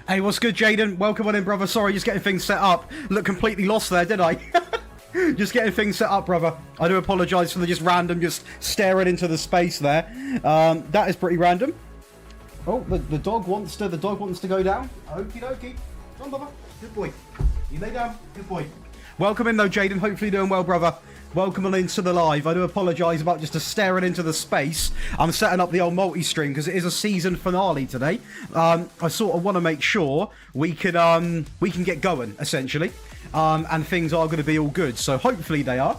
Hey, what's good, Jaden? Welcome on in, brother. Sorry, just getting things set up. Look, completely lost there, did I? Just getting things set up, brother. I do apologise for the just random, just staring into the space there. That is pretty random. Oh, the dog wants to go down. Okie dokie. Come on, brother. Good boy. You lay down. Good boy. Welcome in, though, Jaden. Hopefully you're doing well, brother. Welcome on into the live. I do apologise about just staring into the space. I'm setting up the old multi-stream because it is a season finale today. I sort of want to make sure we can get going, essentially. And things are going to be all good. So hopefully they are.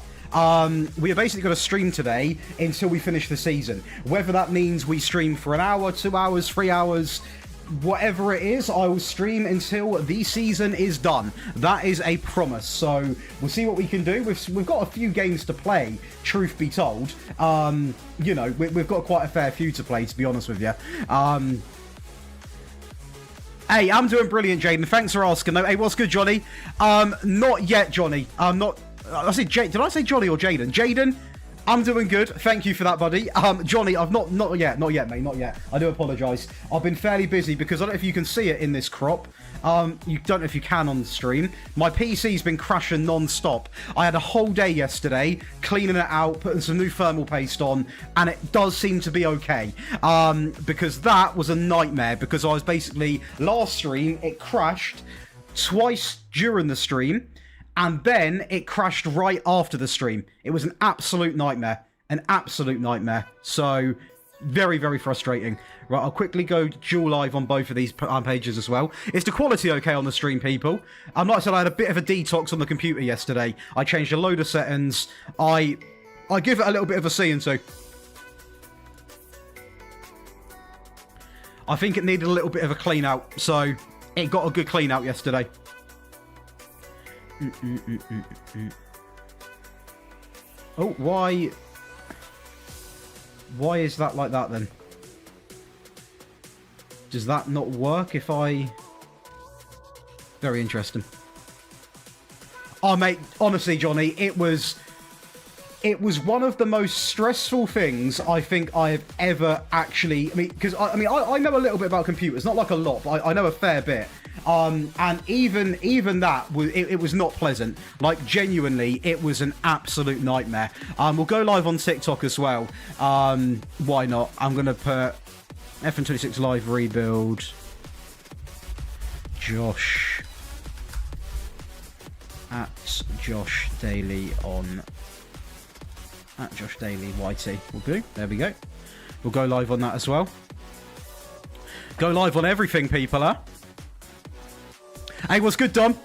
We are basically going to stream today until we finish the season. Whether that means we stream for an hour, 2 hours, 3 hours... whatever it is, I will stream until the season is done. That is a promise. So we'll see what we can do. We've got a few games to play, truth be told. You know, we've got quite a fair few to play, to be honest with you. Hey, I'm doing brilliant, Jaden. Thanks for asking. Hey, what's good, Johnny? Not yet, Johnny. Did I say Johnny or Jaden? Jaden, I'm doing good. Thank you for that, buddy. Johnny, I've not yet, mate, not yet. I do apologise. I've been fairly busy because I don't know if you can see it in this crop. You don't know if you can on the stream. My PC's been crashing non-stop. I had a whole day yesterday cleaning it out, putting some new thermal paste on, and it does seem to be okay. Because that was a nightmare because I was basically, last stream, it crashed twice during the stream. And then it crashed right after the stream. It was an absolute nightmare. An absolute nightmare. So, very, very frustrating. Right, I'll quickly go dual live on both of these pages as well. Is the quality okay on the stream, people? Like I said, I had a bit of a detox on the computer yesterday. I changed a load of settings. I give it a little bit of a C and C. I think it needed a little bit of a clean out. So, it got a good clean out yesterday. Oh, why is that like that then? Does that not work if I... Very interesting. Oh, mate, honestly, Johnny, it was one of the most stressful things I think I have ever actually... I mean, because, I know a little bit about computers, not like a lot, but I know a fair bit. And even that, it was not pleasant. Like, genuinely, it was an absolute nightmare. We'll go live on TikTok as well. Why not? I'm going to put FM26 live rebuild. Josh. At Josh Daly on... At Josh Daly YT. We'll do. There we go. We'll go live on that as well. Go live on everything, people, huh? Hey, what's good, Dom?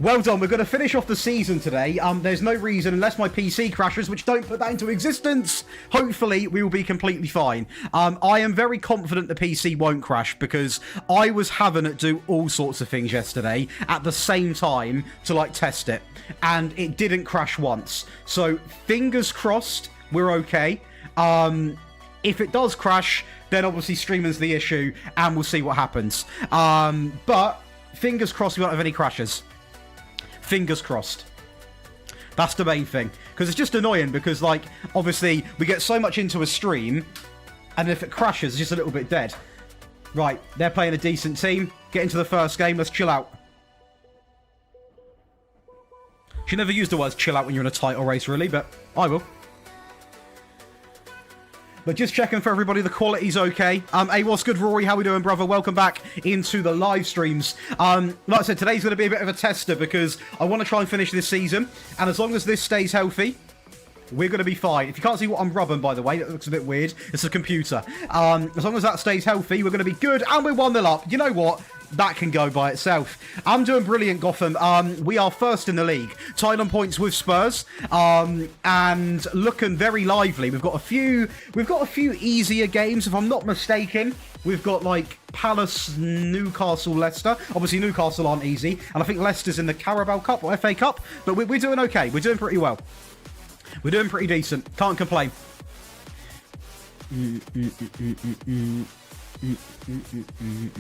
Well done. We're going to finish off the season today. There's no reason, unless my PC crashes, which don't put that into existence. Hopefully, we will be completely fine. I am very confident the PC won't crash because I was having it do all sorts of things yesterday at the same time to, like, test it. And it didn't crash once. So, fingers crossed, we're okay. If it does crash, then obviously streaming's the issue, and we'll see what happens. But... fingers crossed we won't have any crashes. Fingers crossed. That's the main thing. Because it's just annoying because, like, obviously, we get so much into a stream, and if it crashes, it's just a little bit dead. Right, they're playing a decent team. Get into the first game. Let's chill out. Should never use the words chill out when you're in a title race, really, but I will. But just checking for everybody, the quality's okay. Hey, what's good, Rory? How we doing, brother? Welcome back into the live streams. Like I said, today's going to be a bit of a tester because I want to try and finish this season. And as long as this stays healthy, we're going to be fine. If you can't see what I'm rubbing, by the way, that looks a bit weird. It's a computer. As long as that stays healthy, we're going to be good. And we're 1-0 up. You know what? that can go by itself. I'm doing brilliant, Gotham. We are first in the league, tied on points with Spurs, and looking very lively. We've got a few easier games, if I'm not mistaken. We've got like Palace, Newcastle, Leicester. Obviously, Newcastle aren't easy, and I think Leicester's in the Carabao Cup or FA Cup. But we're doing okay. We're doing pretty well. We're doing pretty decent. Can't complain.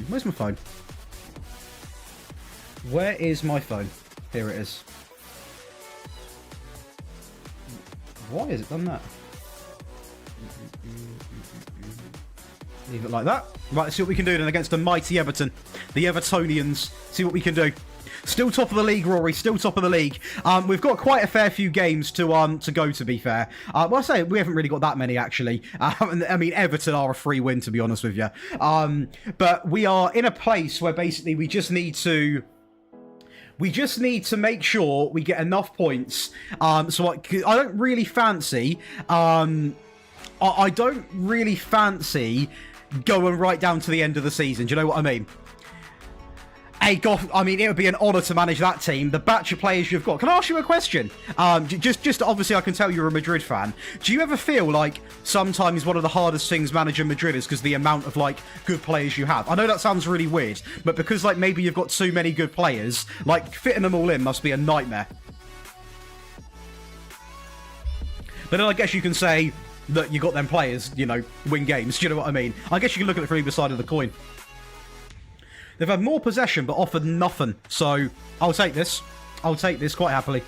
Where's my phone? Where is my phone? Here it is. Why has it done that? Leave it like that. Right, let's see what we can do then against the mighty Everton. The Evertonians. See what we can do. Still top of the league, Rory. Still top of the league. We've got quite a fair few games to go, to be fair. Well, I say we haven't really got that many, actually. I mean, Everton are a free win, to be honest with you. But we are in a place where basically we just need to make sure we get enough points. So I don't really fancy... I don't really fancy going right down to the end of the season. Do you know what I mean? Hey, Goth, I mean, it would be an honour to manage that team. The batch of players you've got. Can I ask you a question? Just obviously, I can tell you're a Madrid fan. Do you ever feel like sometimes one of the hardest things managing Madrid is because the amount of, like, good players you have? I know that sounds really weird, but because, like, maybe you've got too many good players, like, fitting them all in must be a nightmare. But then I guess you can say that you got them players, you know, win games. Do you know what I mean? I guess you can look at it from either side of the coin. They've had more possession, but offered nothing. So, I'll take this. I'll take this quite happily.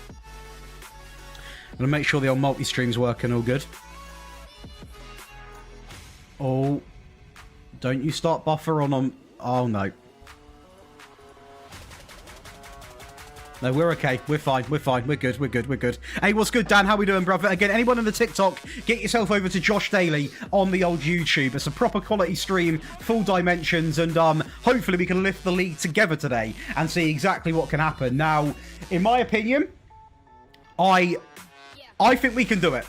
I'm going to make sure the old multi-stream's working all good. Oh. Don't you start buffer on... Oh, no. No, we're okay. We're fine. We're fine. We're good. We're good. We're good. Hey, what's good, Dan? How we doing, brother? Again, anyone in the TikTok, get yourself over to Josh Daly on the old YouTube. It's a proper quality stream, full dimensions, and hopefully we can lift the league together today and see exactly what can happen. Now, in my opinion, I think we can do it.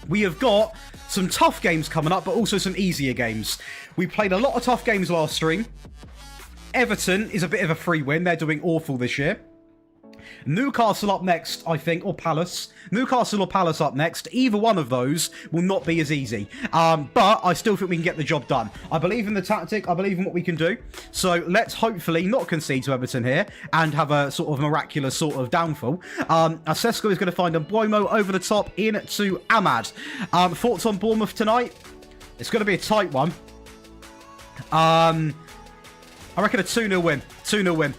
We have got some tough games coming up, but also some easier games. We played a lot of tough games last stream. Everton is a bit of a free win. They're doing awful this year. Newcastle up next, I think, or Palace. Newcastle or Palace up next. Either one of those will not be as easy. But I still think we can get the job done. I believe in the tactic. I believe in what we can do. So let's hopefully not concede to Everton here and have a sort of miraculous sort of downfall. Sesko is going to find Mbuemo over the top into Ahmad. Thoughts on Bournemouth tonight? It's going to be a tight one. I reckon a 2-0 win. 2-0 win.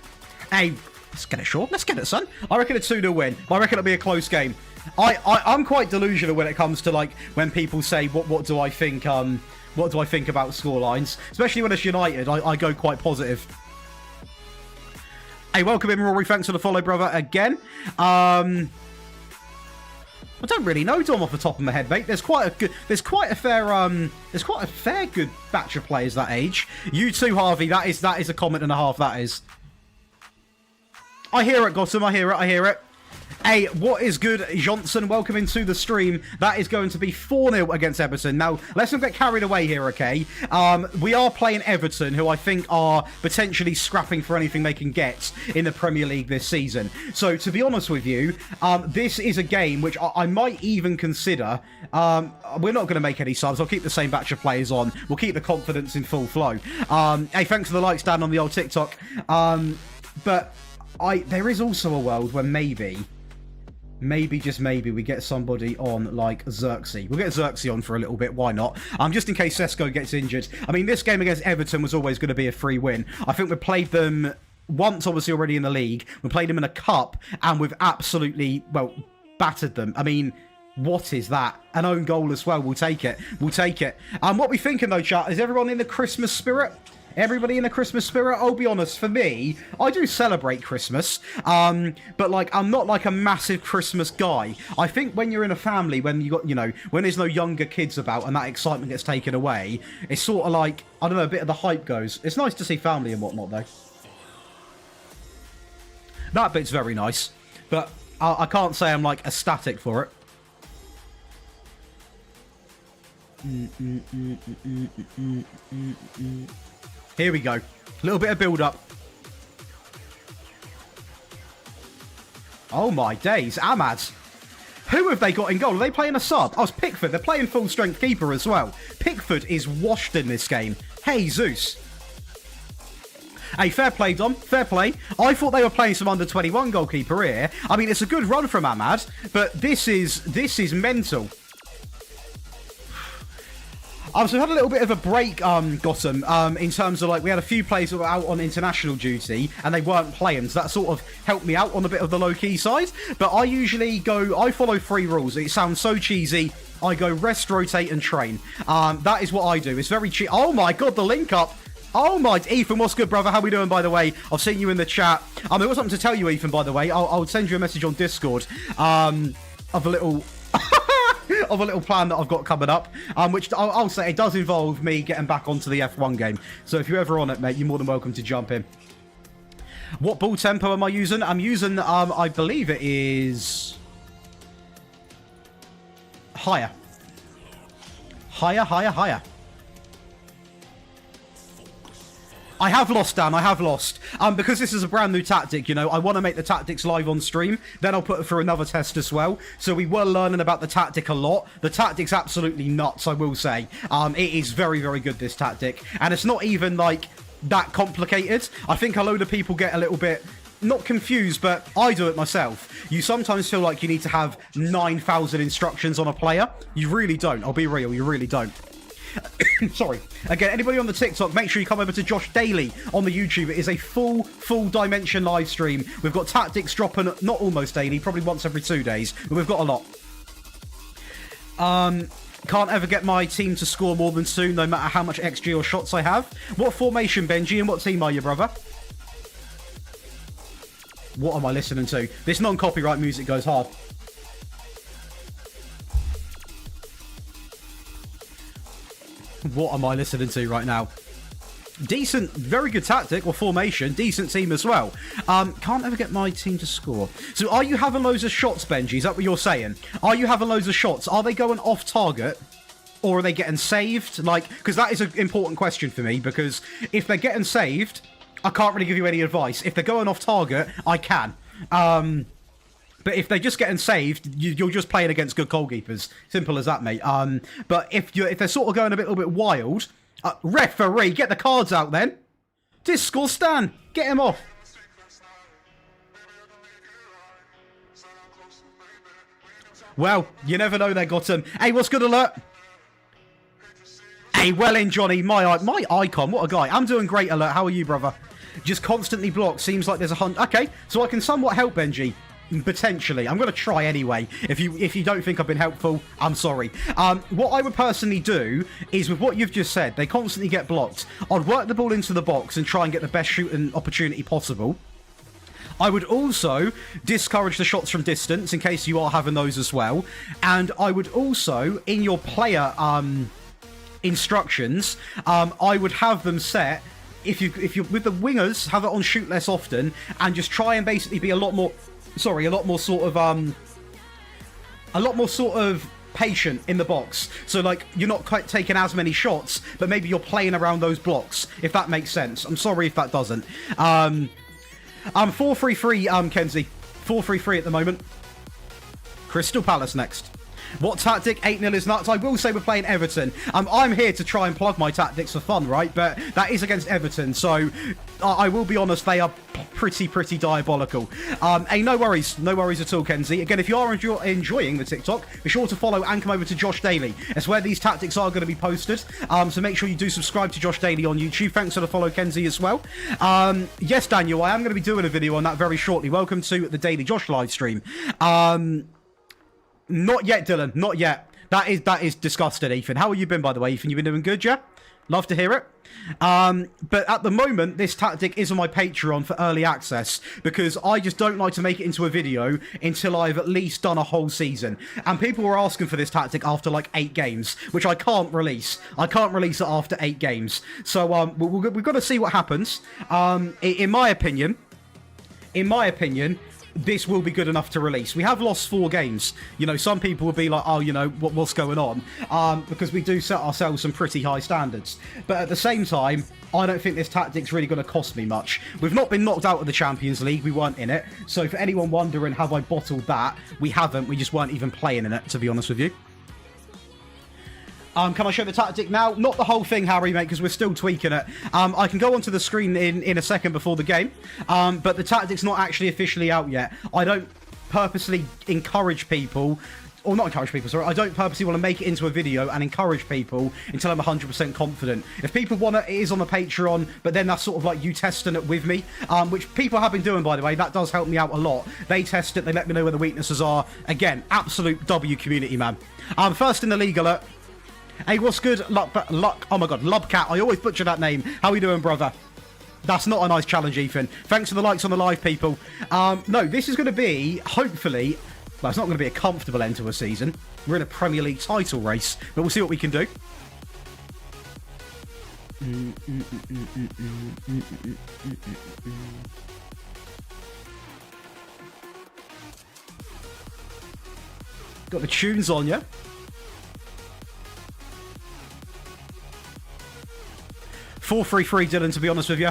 Hey, let's get it, short. Let's get it, son. I reckon a 2-0 win. I reckon it'll be a close game. I'm quite delusional when it comes to, like, when people say what do I think what do I think about scorelines, especially when it's United. I go quite positive. Hey, welcome in, Rory. Thanks for the follow, brother. Again. I don't really know, Dom, off the top of my head, mate. There's quite a fair good batch of players that age. You too, Harvey. That is a comment and a half. That is. I hear it, Gotham. I hear it. Hey, what is good, Johnson? Welcome into the stream. That is going to be 4-0 against Everton. Now, let's not get carried away here, okay? We are playing Everton, who I think are potentially scrapping for anything they can get in the Premier League this season. So, to be honest with you, this is a game which I might even consider. We're not going to make any subs. I'll keep the same batch of players on. We'll keep the confidence in full flow. Hey, thanks for the likes, Dan, on the old TikTok. But there is also a world where maybe, just maybe, we get somebody on like Xerxes. We'll get Xerxes on for a little bit. Why not? Just in case Sesko gets injured. I mean, this game against Everton was always going to be a free win. I think we played them once, obviously, already in the league. We played them in a cup, and we've absolutely, well, battered them. I mean, what is that? An own goal as well. We'll take it. We'll take it. What we thinking, though, chat? Is everyone in the Christmas spirit? Everybody in the Christmas spirit? I'll be honest, for me, I do celebrate Christmas, but like I'm not like a massive Christmas guy. I think when you're in a family, when you got, you know, when there's no younger kids about and that excitement gets taken away, it's sort of like, I don't know, a bit of the hype goes. It's nice to see family and whatnot, though. That bit's very nice, but I can't say I'm like ecstatic for it. Here we go. A little bit of build-up. Oh, my days. Ahmad. Who have they got in goal? Are they playing a sub? Oh, it's Pickford. They're playing full-strength keeper as well. Pickford is washed in this game. Hey, Zeus. Hey, fair play, Dom. Fair play. I thought they were playing some under-21 goalkeeper here. I mean, it's a good run from Ahmad, but this is mental. So we had a little bit of a break, Gotham, in terms of, like, we had a few players that were out on international duty, and they weren't playing, so that sort of helped me out on a bit of the low-key side. But I usually I follow 3 rules. It sounds so cheesy. I go rest, rotate, and train. That is what I do. It's very cheap. Oh, my God, the link-up. Oh, my... Ethan, what's good, brother? How we doing, by the way? I've seen you in the chat. There was something to tell you, Ethan, by the way. I'll send you a message on Discord of a little... of a little plan that I've got coming up, which I'll say it does involve me getting back onto the F1 game. So if you're ever on it, mate, you're more than welcome to jump in. What ball tempo am I using? I'm using, I believe it is... Higher. Higher. I have lost, Dan. I have lost. Because this is a brand new tactic, you know, I want to make the tactics live on stream. Then I'll put it through another test as well. So we were learning about the tactic a lot. The tactic's absolutely nuts, I will say. It is very, very good, this tactic. And it's not even, like, that complicated. I think a load of people get a little bit... not confused, but I do it myself. You sometimes feel like you need to have 9,000 instructions on a player. You really don't. I'll be real. You really don't. Sorry. Again, anybody on the TikTok, make sure you come over to Josh Daly on the YouTube. It is a full dimension live stream. We've got tactics dropping, not almost daily, probably once every 2 days, but we've got a lot. Can't ever get my team to score more than 2, no matter how much XG or shots I have. What formation, Benji, and what team are you, brother? What am I listening to? This non-copyright music goes hard. What am I listening to right now? Decent, very good tactic or formation. Decent team as well. Can't ever get my team to score. So are you having loads of shots, Benji? Is that what you're saying? Are you having loads of shots? Are they going off target? Or are they getting saved? Like, because that is an important question for me. Because if they're getting saved, I can't really give you any advice. If they're going off target, I can. But if they're just getting saved, you're just playing against good goalkeepers. Simple as that, mate. But if they're sort of going a little bit wild, referee, get the cards out then. Disco Stan, get him off. Well, you never know they got him. Hey, what's good, alert? Hey, well in, Johnny, my icon, what a guy. I'm doing great, alert. How are you, brother? Just constantly blocked. Seems like there's a hunt. Okay, so I can somewhat help Benji. Potentially. I'm going to try anyway. If you don't think I've been helpful, I'm sorry. What I would personally do is, with what you've just said, they constantly get blocked. I'd work the ball into the box and try and get the best shooting opportunity possible. I would also discourage the shots from distance in case you are having those as well. And I would also, in your player instructions, I would have them set, if you with the wingers, have it on shoot less often, and just try and basically be a lot more sort of patient in the box. So, like, you're not quite taking as many shots, but maybe you're playing around those blocks, if that makes sense. I'm sorry if that doesn't. 4-3-3, Kenzie. 4-3-3 at the moment. Crystal Palace next. What tactic? 8-0 is nuts. I will say we're playing Everton. I'm here to try and plug my tactics for fun, right? But that is against Everton, so I will be honest, they are pretty diabolical. Hey, no worries at all, Kenzie. Again, if you are enjoying the TikTok, be sure to follow and come over to Josh Daly. It's where these tactics are going to be posted. So make sure you do subscribe to Josh Daly on YouTube. Thanks for the follow, Kenzie, as well. Yes, Daniel, I am going to be doing a video on that very shortly. Welcome to the Daily Josh live stream. Not yet, Dylan. Not yet. That is disgusting, Ethan. How have you been, by the way, Ethan? You been doing good, yeah? Love to hear it. But at the moment, this tactic is on my Patreon for early access, because I just don't like to make it into a video until I've at least done a whole season. And people were asking for this tactic after like 8 games, which I can't release. I can't release it after 8 games. So we've got to see what happens. In my opinion, this will be good enough to release. We have lost 4 games. You know, some people will be like, oh, you know, what's going on? Because we do set ourselves some pretty high standards. But at the same time, I don't think this tactic's really going to cost me much. We've not been knocked out of the Champions League. We weren't in it. So for anyone wondering, have I bottled that? We haven't. We just weren't even playing in it, to be honest with you. Can I show the tactic now? Not the whole thing, Harry, mate, because we're still tweaking it. I can go onto the screen in a second before the game, but the tactic's not actually officially out yet. I don't purposely encourage people, or not encourage people, sorry, I don't purposely want to make it into a video and encourage people until I'm 100% confident. If people want it, it is on the Patreon, but then that's sort of like you testing it with me, which people have been doing, by the way. That does help me out a lot. They test it, they let me know where the weaknesses are. Again, absolute W community, man. First in the league alert. Hey, what's good? Luck, oh my god, Lubcat. I always butcher that name. How are you doing, brother? That's not a nice challenge, Ethan. Thanks for the likes on the live, people. No, this is going to be, hopefully, well, it's not going to be a comfortable end to a season. We're in a Premier League title race, but we'll see what we can do. Got the tunes on, yeah? 4-3-3, Dylan, to be honest with you.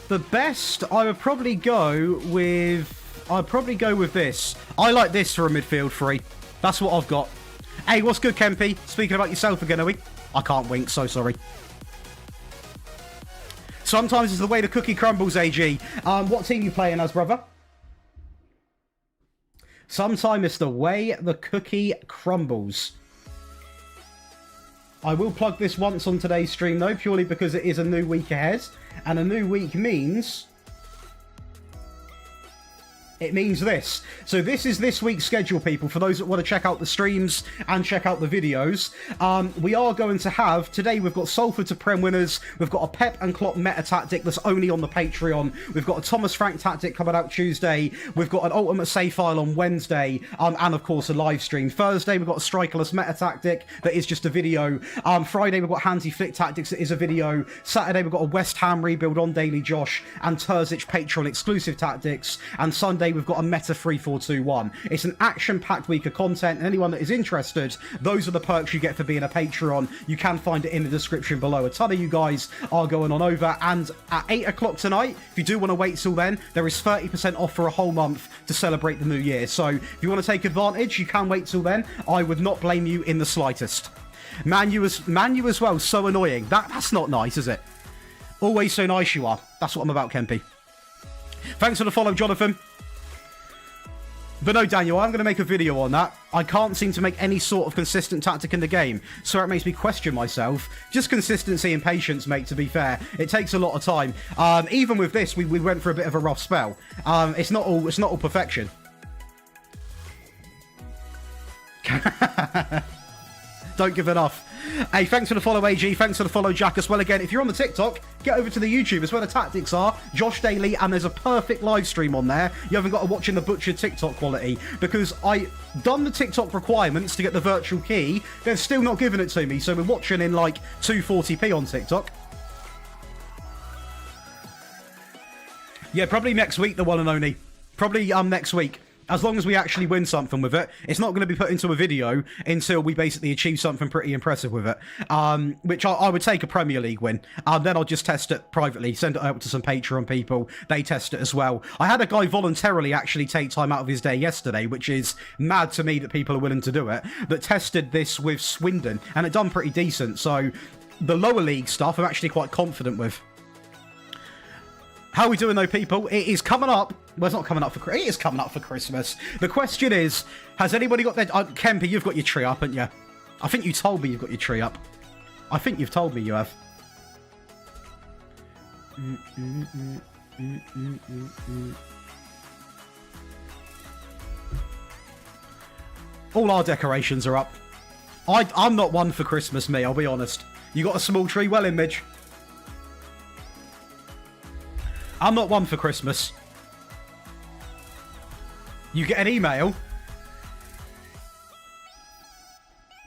The best, I would probably go with... I'd probably go with this. I like this for a midfield 3. That's what I've got. Hey, what's good, Kempy? Speaking about yourself again, are we? I can't wink, so sorry. Sometimes it's the way the cookie crumbles, AG. What team you playing as, brother? Sometimes it's the way the cookie crumbles. I will plug this once on today's stream, though, purely because it is a new week ahead. And a new week means... it means this. So this is this week's schedule, people. For those that want to check out the streams and check out the videos, we are going to have... today we've got Salford to Prem winners. We've got a Pep and Klopp meta tactic that's only on the Patreon. We've got a Thomas Frank tactic coming out Tuesday. We've got an Ultimate Save File on Wednesday. And, of course, a live stream. Thursday, we've got a Strikerless meta tactic that is just a video. Friday, we've got Hansi Flick tactics that is a video. Saturday, we've got a West Ham rebuild on Daily Josh and Terzic Patreon exclusive tactics. And Sunday, we've got a Meta 3421. It's an action-packed week of content, and anyone that is interested, those are the perks you get for being a Patreon. You can find it in the description below. A ton of you guys are going on over, and at 8 o'clock tonight, if you do want to wait till then, there is 30% off for a whole month to celebrate the new year. So if you want to take advantage, you can wait till then. I would not blame you in the slightest. Man U as well, so annoying. That's not nice, is it? Always so nice you are. That's what I'm about, Kempy. Thanks for the follow, Jonathan. But no, Daniel, I'm going to make a video on that. I can't seem to make any sort of consistent tactic in the game, so it makes me question myself. Just consistency and patience, mate, to be fair. It takes a lot of time. Even with this, we went for a bit of a rough spell. It's not all perfection. Don't give enough. Hey, thanks for the follow, AG. Thanks for the follow, Jack, as well. Again, if you're on the TikTok, get over to the YouTube. It's where the tactics are. Josh Daly, and there's a perfect live stream on there. You haven't got to watch in the butchered TikTok quality, because I done the TikTok requirements to get the virtual key. They're still not giving it to me, so we're watching in like 240p on TikTok. Yeah, probably next week, the one and only. Probably next week. As long as we actually win something with it. It's not going to be put into a video until we basically achieve something pretty impressive with it. Which I would take a Premier League win. Then I'll just test it privately, send it out to some Patreon people. They test it as well. I had a guy voluntarily actually take time out of his day yesterday, which is mad to me that people are willing to do it, that tested this with Swindon, and it done pretty decent. So the lower league stuff I'm actually quite confident with. How are we doing, though, people? It is coming up. Well, it's not coming up for Christmas. It is coming up for Christmas. The question is, has anybody got their... Kempy, you've got your tree up, haven't you? I think you told me you've got your tree up. I think you've told me you have. All our decorations are up. I'm not one for Christmas, me, I'll be honest. You got a small tree? Well in, Midge. I'm not one for Christmas. You get an email?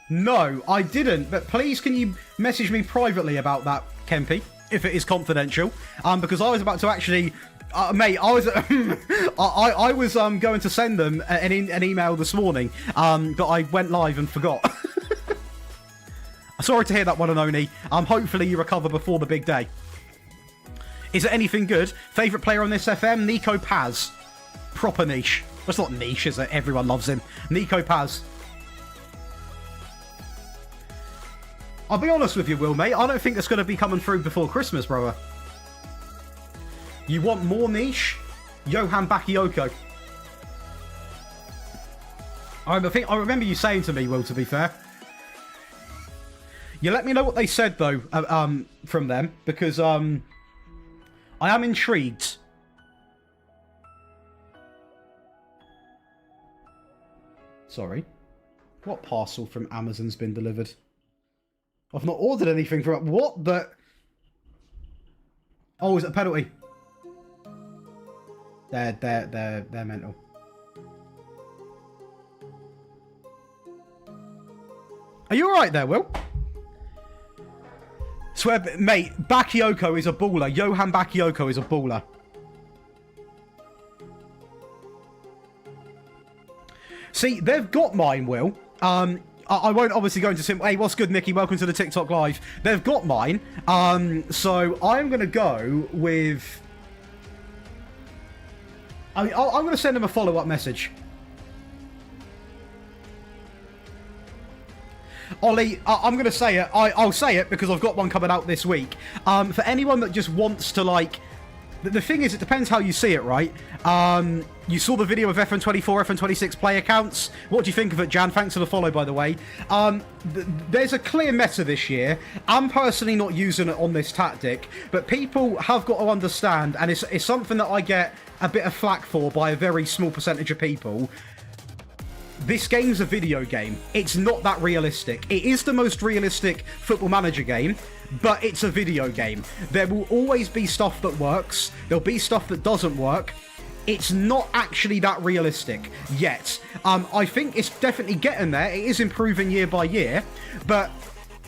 No, I didn't. But please, can you message me privately about that, Kempy, if it is confidential? Because I was about to actually Mate, I was I was going to send them an email this morning, but I went live and forgot. Sorry to hear that one, Anoni. Hopefully you recover before the big day. Is it anything good? Favourite player on this FM? Nico Paz. Proper niche. That's not niche, is it? Everyone loves him. Nico Paz. I'll be honest with you, Will, mate. I don't think it's going to be coming through before Christmas, brother. You want more niche? Johan Bakayoko. I remember you saying to me, Will, to be fair. You let me know what they said, though, from them, because I am intrigued. Sorry. What parcel from Amazon's been delivered? I've not ordered anything from... What the... Oh, is it a penalty? They're mental. Are you alright there, Will? Swear, mate, Bakayoko is a baller. Johan Bakayoko is a baller. See, they've got mine, Will. I won't obviously go into sim. Hey, what's good, Nicky? Welcome to the TikTok live. They've got mine. So I'm going to go with... I'm going to send them a follow-up message. Ollie, I'm going to say it. I'll say it because I've got one coming out this week. For anyone that just wants to, like... The thing is, it depends how you see it, right? You saw the video of FM24, FM26 play accounts. What do you think of it, Jan? Thanks for the follow, by the way. There's a clear meta this year. I'm personally not using it on this tactic, but people have got to understand, and it's something that I get a bit of flack for by a very small percentage of people. This game's a video game. It's not that realistic. It is the most realistic Football Manager game, but it's a video game. There will always be stuff that works. There'll be stuff that doesn't work. It's not actually that realistic yet. I think it's definitely getting there. It is improving year by year, but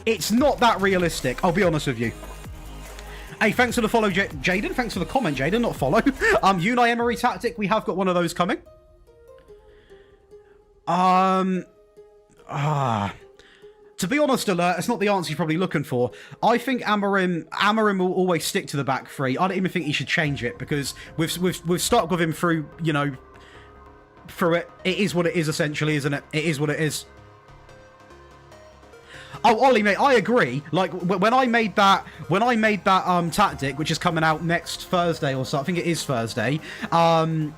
it's not that realistic. I'll be honest with you. Hey, thanks for the follow, Jaden. Thanks for the comment, Jaden, not follow. Unai Emery tactic. We have got one of those coming. To be honest, Alert, it's not the answer you're probably looking for. I think Amorim will always stick to the back three. I don't even think he should change it because we've stuck with him through, you know, through it. It is what it is, essentially, isn't it? It is what it is. Oh, Ollie, mate, I agree. Like when I made that tactic, which is coming out next Thursday or so, I think it is Thursday. May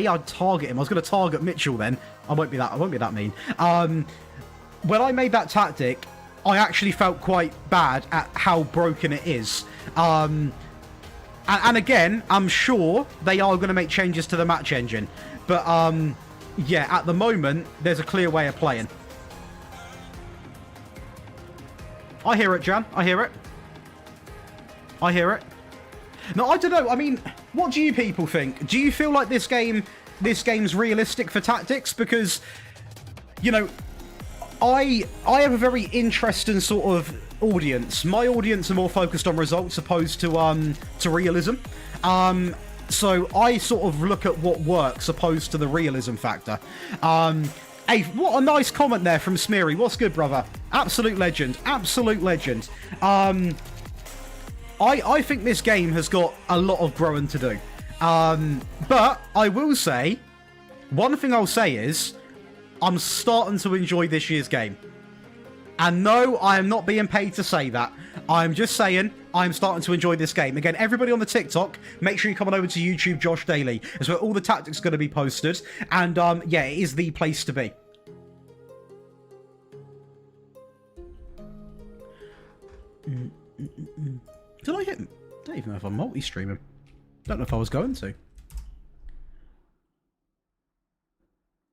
I target him? I was going to target Mitchell then. I won't be that mean. When I made that tactic, I actually felt quite bad at how broken it is. And again, I'm sure they are going to make changes to the match engine. But yeah, at the moment, there's a clear way of playing. I hear it, Jan. I hear it. I hear it. No, I don't know. I mean, what do you people think? Do you feel like this game's realistic for tactics? Because, you know, I have a very interesting sort of audience. My audience are more focused on results opposed to realism. So I sort of look at what works opposed to the realism factor. Hey, what a nice comment there from Smeary. What's good, brother? Absolute legend. Absolute legend. I think this game has got a lot of growing to do. But I will say, one thing I'll say is, I'm starting to enjoy this year's game. And no, I am not being paid to say that. I'm just saying, I'm starting to enjoy this game. Again, everybody on the TikTok, make sure you come on over to YouTube, Josh Daly. That's where all the tactics are going to be posted. And yeah, it is the place to be. Did I hit him? I don't even know if I'm multi-streaming. Don't know if I was going to.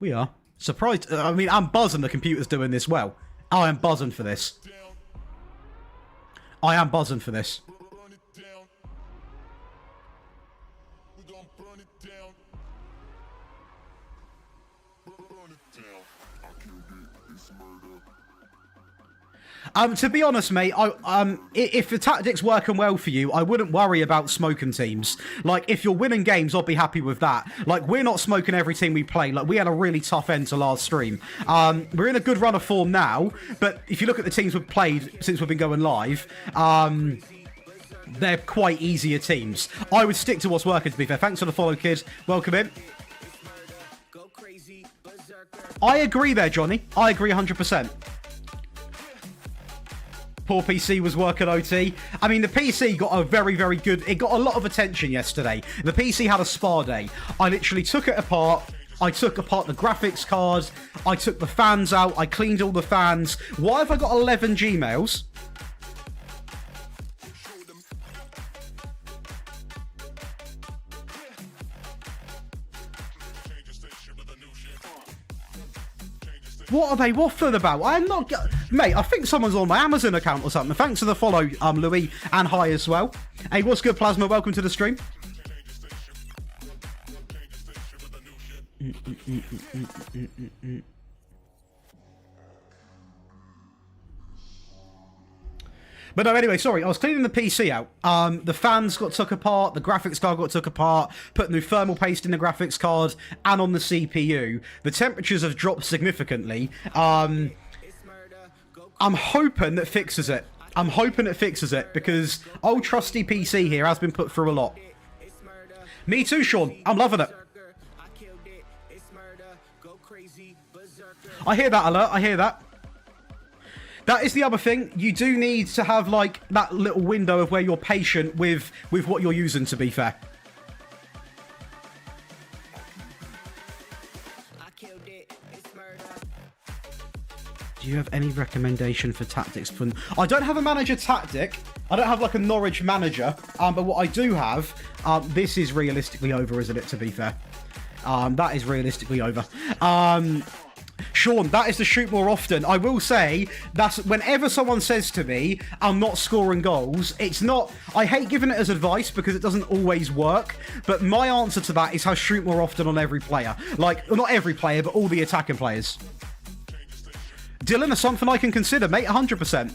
We are. Surprised. I mean, I'm buzzing the computer's doing this well. I am buzzing for this. I am buzzing for this. To be honest, mate, if the tactics working well for you, I wouldn't worry about smoking teams. Like, if you're winning games, I'll be happy with that. Like, we're not smoking every team we play. Like, we had a really tough end to last stream. We're in a good run of form now, but if you look at the teams we've played since we've been going live, they're quite easier teams. I would stick to what's working, to be fair. Thanks for the follow, kid. Welcome in. I agree there, Johnny. I agree 100%. Poor PC was working OT. I mean, the PC got a very, very good... It got a lot of attention yesterday. The PC had a spa day. I literally took it apart. I took apart the graphics cards. I took the fans out. I cleaned all the fans. Why have I got 11 Gmails? What are they waffling about? I'm not... Mate, I think someone's on my Amazon account or something. Thanks for the follow, Louis, and hi as well. Hey, what's good, Plasma? Welcome to the stream. But no, anyway, sorry, I was cleaning the PC out. The fans got took apart, the graphics card got took apart, put new thermal paste in the graphics card and on the CPU. The temperatures have dropped significantly. I'm hoping that fixes it. I'm hoping it fixes it because old trusty PC here has been put through a lot. Me too, Sean. I'm loving it. I hear that alert. I hear that. That is the other thing. You do need to have, like, that little window of where you're patient with what you're using, to be fair. Do you have any recommendation for tactics? I don't have a manager tactic. I don't have, like, a Norwich manager. But what I do have, this is realistically over, isn't it, to be fair? That is realistically over. Sean, that is to shoot more often. I will say, that's whenever someone says to me, I'm not scoring goals, it's not... I hate giving it as advice because it doesn't always work, but my answer to that is how shoot more often on every player. Like, well, not every player, but all the attacking players. Dylan, is something I can consider, mate, 100%.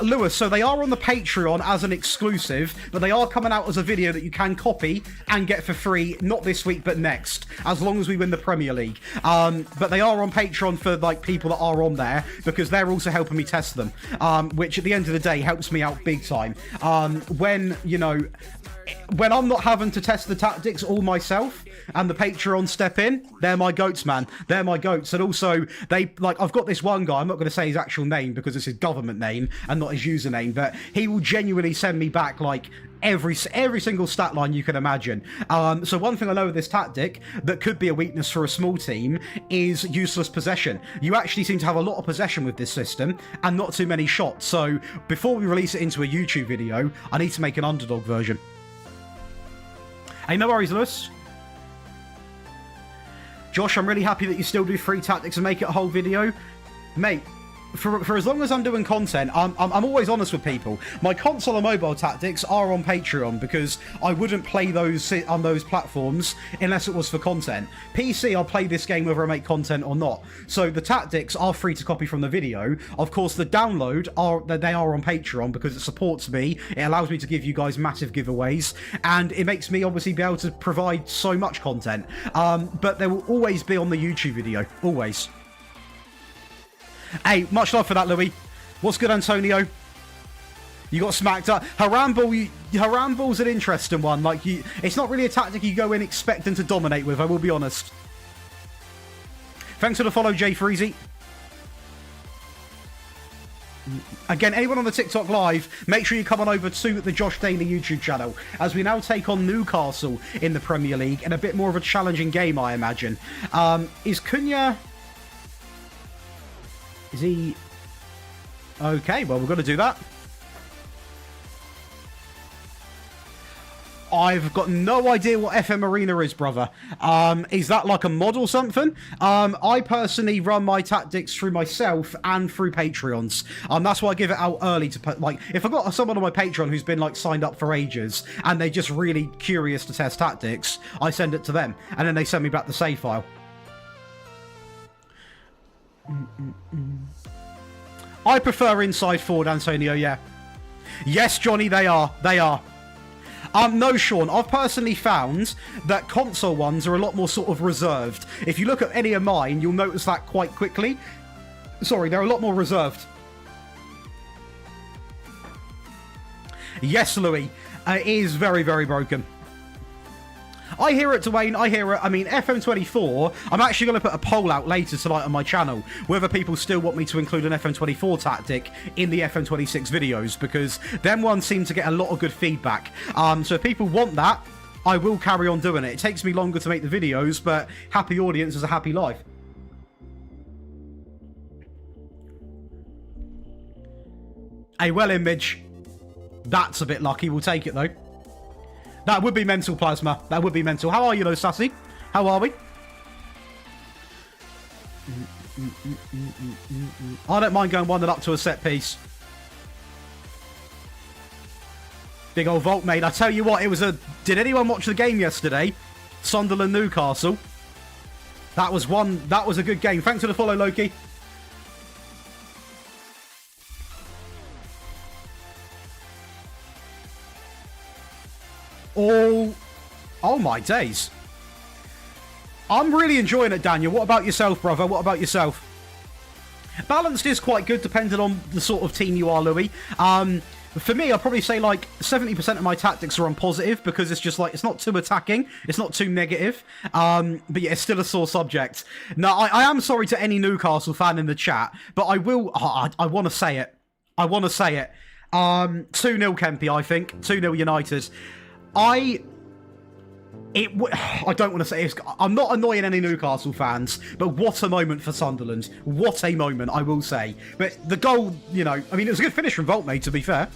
Lewis, so they are on the Patreon as an exclusive, but they are coming out as a video that you can copy and get for free, not this week, but next, as long as we win the Premier League. But they are on Patreon for, like, people that are on there, because they're also helping me test them, which at the end of the day helps me out big time. When, you know, when I'm not having to test the tactics all myself and the Patreon step in, they're my goats, man. They're my goats. And also, they, like, I've got this one guy, I'm not going to say his actual name because it's his government name and not his username, but he will genuinely send me back, like, every single stat line you can imagine. So one thing I know with this tactic that could be a weakness for a small team is useless possession. You actually seem to have a lot of possession with this system and not too many shots. So before we release it into a YouTube video, I need to make an underdog version. Hey, no worries, Lewis. Josh, I'm really happy that you still do free tactics and make it a whole video. Mate, for as long as I'm doing content, I'm always honest with people. My console and mobile tactics are on Patreon because I wouldn't play those on those platforms unless it was for content. PC, I'll play this game whether I make content or not. So the tactics are free to copy from the video. Of course, the download they are on Patreon because it supports me. It allows me to give you guys massive giveaways, and it makes me obviously be able to provide so much content. But they will always be on the YouTube video, always. Hey, much love for that, Louis. What's good, Antonio? You got smacked up. Haramble's an interesting one. Like, it's not really a tactic you go in expecting to dominate with, I will be honest. Thanks for the follow, Jay Freezy. Again, anyone on the TikTok live, make sure you come on over to the Josh Daly YouTube channel, as we now take on Newcastle in the Premier League in a bit more of a challenging game, I imagine. Is Cunha... Is he... Okay, well, we're going to do that. I've got no idea what FM Arena is, brother. Is that like a mod or something? I personally run my tactics through myself and through Patreons. That's why I give it out early to put, like, if I've got someone on my Patreon who's been, like, signed up for ages and they're just really curious to test tactics, I send it to them and then they send me back the save I prefer inside forward, Antonio, yeah. Yes, Johnny, they are. They are. No, Sean, I've personally found that console ones are a lot more sort of reserved. If you look at any of mine, you'll notice that quite quickly. Sorry, they're a lot more reserved. Yes, Louis, it is very, very broken. I hear it, Dwayne, I hear it. I mean, FM24, I'm actually going to put a poll out later tonight on my channel, whether people still want me to include an FM24 tactic in the FM26 videos, because them ones seem to get a lot of good feedback. So if people want that, I will carry on doing it. It takes me longer to make the videos, but happy audience is a happy life. A well image. That's a bit lucky. We'll take it, though. That would be mental, Plasma. That would be mental. How are you, though, Sassy? How are we? I don't mind going 1-0 up to a set piece. Big old vault, mate. I tell you what, it was a... Did anyone watch the game yesterday? Sunderland Newcastle. That was a good game. Thanks for the follow, Loki. Oh my days. I'm really enjoying it, Daniel. What about yourself, brother? What about yourself? Balanced is quite good, depending on the sort of team you are, Louis. For me, I'll probably say like 70% of my tactics are on positive, because it's just like, it's not too attacking, it's not too negative. But yeah, it's still a sore subject. Now, I am sorry to any Newcastle fan in the chat, but I will, I want to say it. I want to say it. 2-0 Kempy, I think. 2-0 United. I don't want to say I'm not annoying any Newcastle fans, but what a moment for Sunderland. What a moment, I will say. But the goal, you know, I mean, it was a good finish from Volt, mate, to be fair.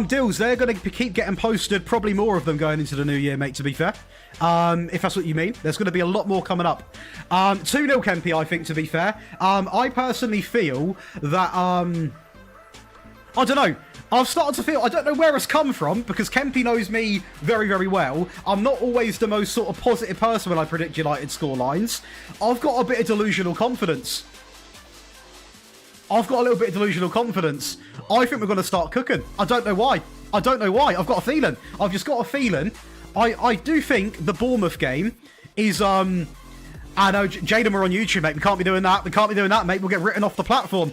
Deals, they're going to keep getting posted, probably more of them going into the new year, mate, to be fair. If that's what you mean. There's going to be a lot more coming up. 2-0 Kempy, I think, to be fair. I personally feel that, I don't know. I've started to feel, I don't know where it's come from, because Kempy knows me very, very well. I'm not always the most sort of positive person when I predict United scorelines. I've got a bit of delusional confidence. I've got a little bit of delusional confidence. I think we're going to start cooking. I don't know why. I don't know why. I've got a feeling. I've just got a feeling. I do think the Bournemouth game is, I know, Jaden, we're on YouTube, mate. We can't be doing that. We can't be doing that, mate. We'll get written off the platform.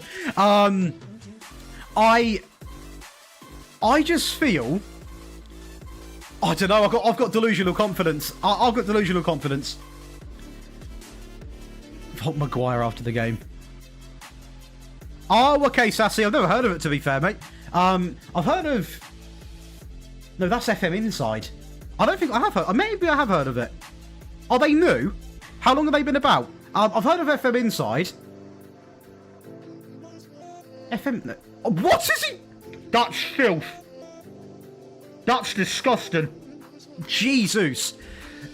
I just feel, I don't know, I've got delusional confidence. I've got delusional confidence. Volt Maguire after the game. Oh, okay, Sassy. I've never heard of it, to be fair, mate. I've heard of... No, that's FM Inside. I don't think I have heard... Maybe I have heard of it. Are they new? How long have they been about? I've heard of FM Inside. FM... What is he? That's filth. That's disgusting. Jesus.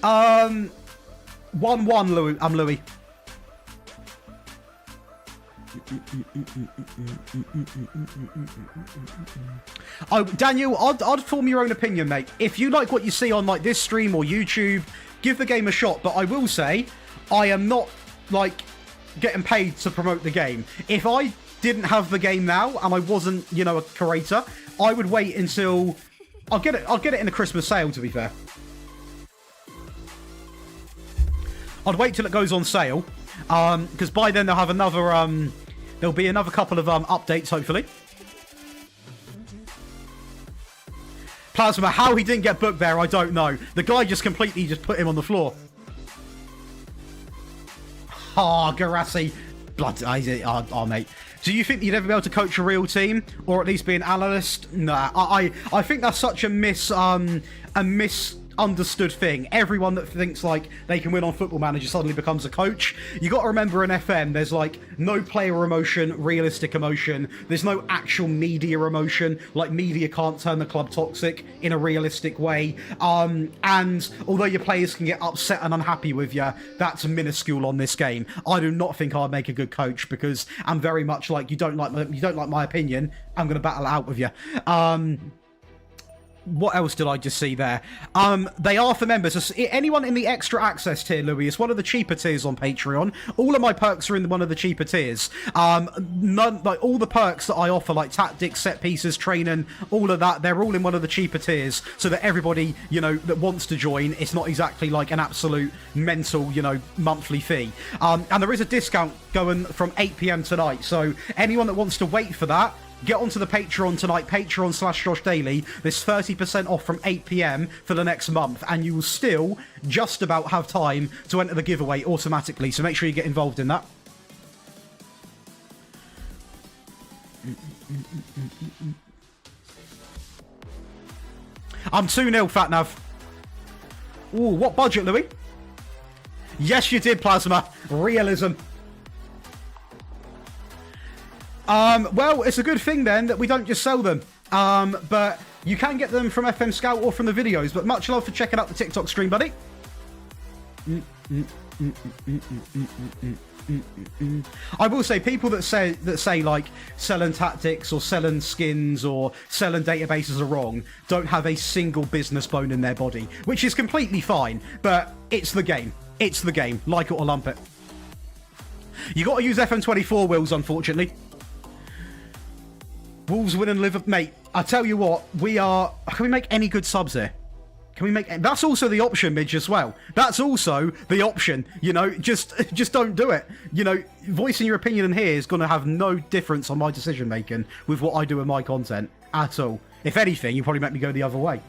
1-1, Louis. I'm Louis. Oh, Daniel, I'd form your own opinion, mate. If you like what you see on like this stream or YouTube, give the game a shot. But I will say, I am not like getting paid to promote the game. If I didn't have the game now and I wasn't, you know, a creator, I would wait until I'll get it in the Christmas sale, to be fair. I'd wait till it goes on sale, because by then they'll have another there'll be another couple of updates, hopefully. Plasma, how he didn't get booked there, I don't know. The guy just completely just put him on the floor. Garassi. Blood, mate. Do you think you'd ever be able to coach a real team, or at least be an analyst? Nah, I think that's such a misunderstood thing. Everyone that thinks like they can win on Football Manager suddenly becomes a coach. You got to remember, in FM, there's like no player emotion, realistic emotion. There's no actual media emotion. Like, media can't turn the club toxic in a realistic way. And although your players can get upset and unhappy with you, that's minuscule on this game. I do not think I'd make a good coach, because I'm very much like, you don't like my opinion, I'm going to battle it out with you. What else did I just see there? They are for members. Anyone in the extra access tier, Louis, it's one of the cheaper tiers on Patreon. All of my perks are in one of the cheaper tiers. Like all the perks that I offer, like tactics, set pieces, training, all of that, they're all in one of the cheaper tiers, so that everybody, you know, that wants to join, it's not exactly like an absolute mental, you know, monthly fee. And there is a discount going from 8 p.m. tonight, so anyone that wants to wait for that, get onto the Patreon tonight, Patreon/Josh Daly. There's 30% off from 8 p.m. for the next month, and you will still just about have time to enter the giveaway automatically, so make sure you get involved in that. I'm 2-0, Fat Nav. Ooh, what budget, Louis? Yes, you did, Plasma. Realism. Well, it's a good thing then that we don't just sell them. But you can get them from FM Scout or from the videos. But much love for checking out the TikTok stream, buddy. I will say, people that say like selling tactics or selling skins or selling databases are wrong don't have a single business bone in their body, which is completely fine. But it's the game. It's the game. Like it or lump it. You got to use FM24 wheels, unfortunately. Wolves win and live, mate. I tell you what, we are. Can we make any good subs here? Can we make? That's also the option, Midge, as well. That's also the option. You know, just don't do it. You know, voicing your opinion in here is going to have no difference on my decision making with what I do in my content at all. If anything, you probably make me go the other way.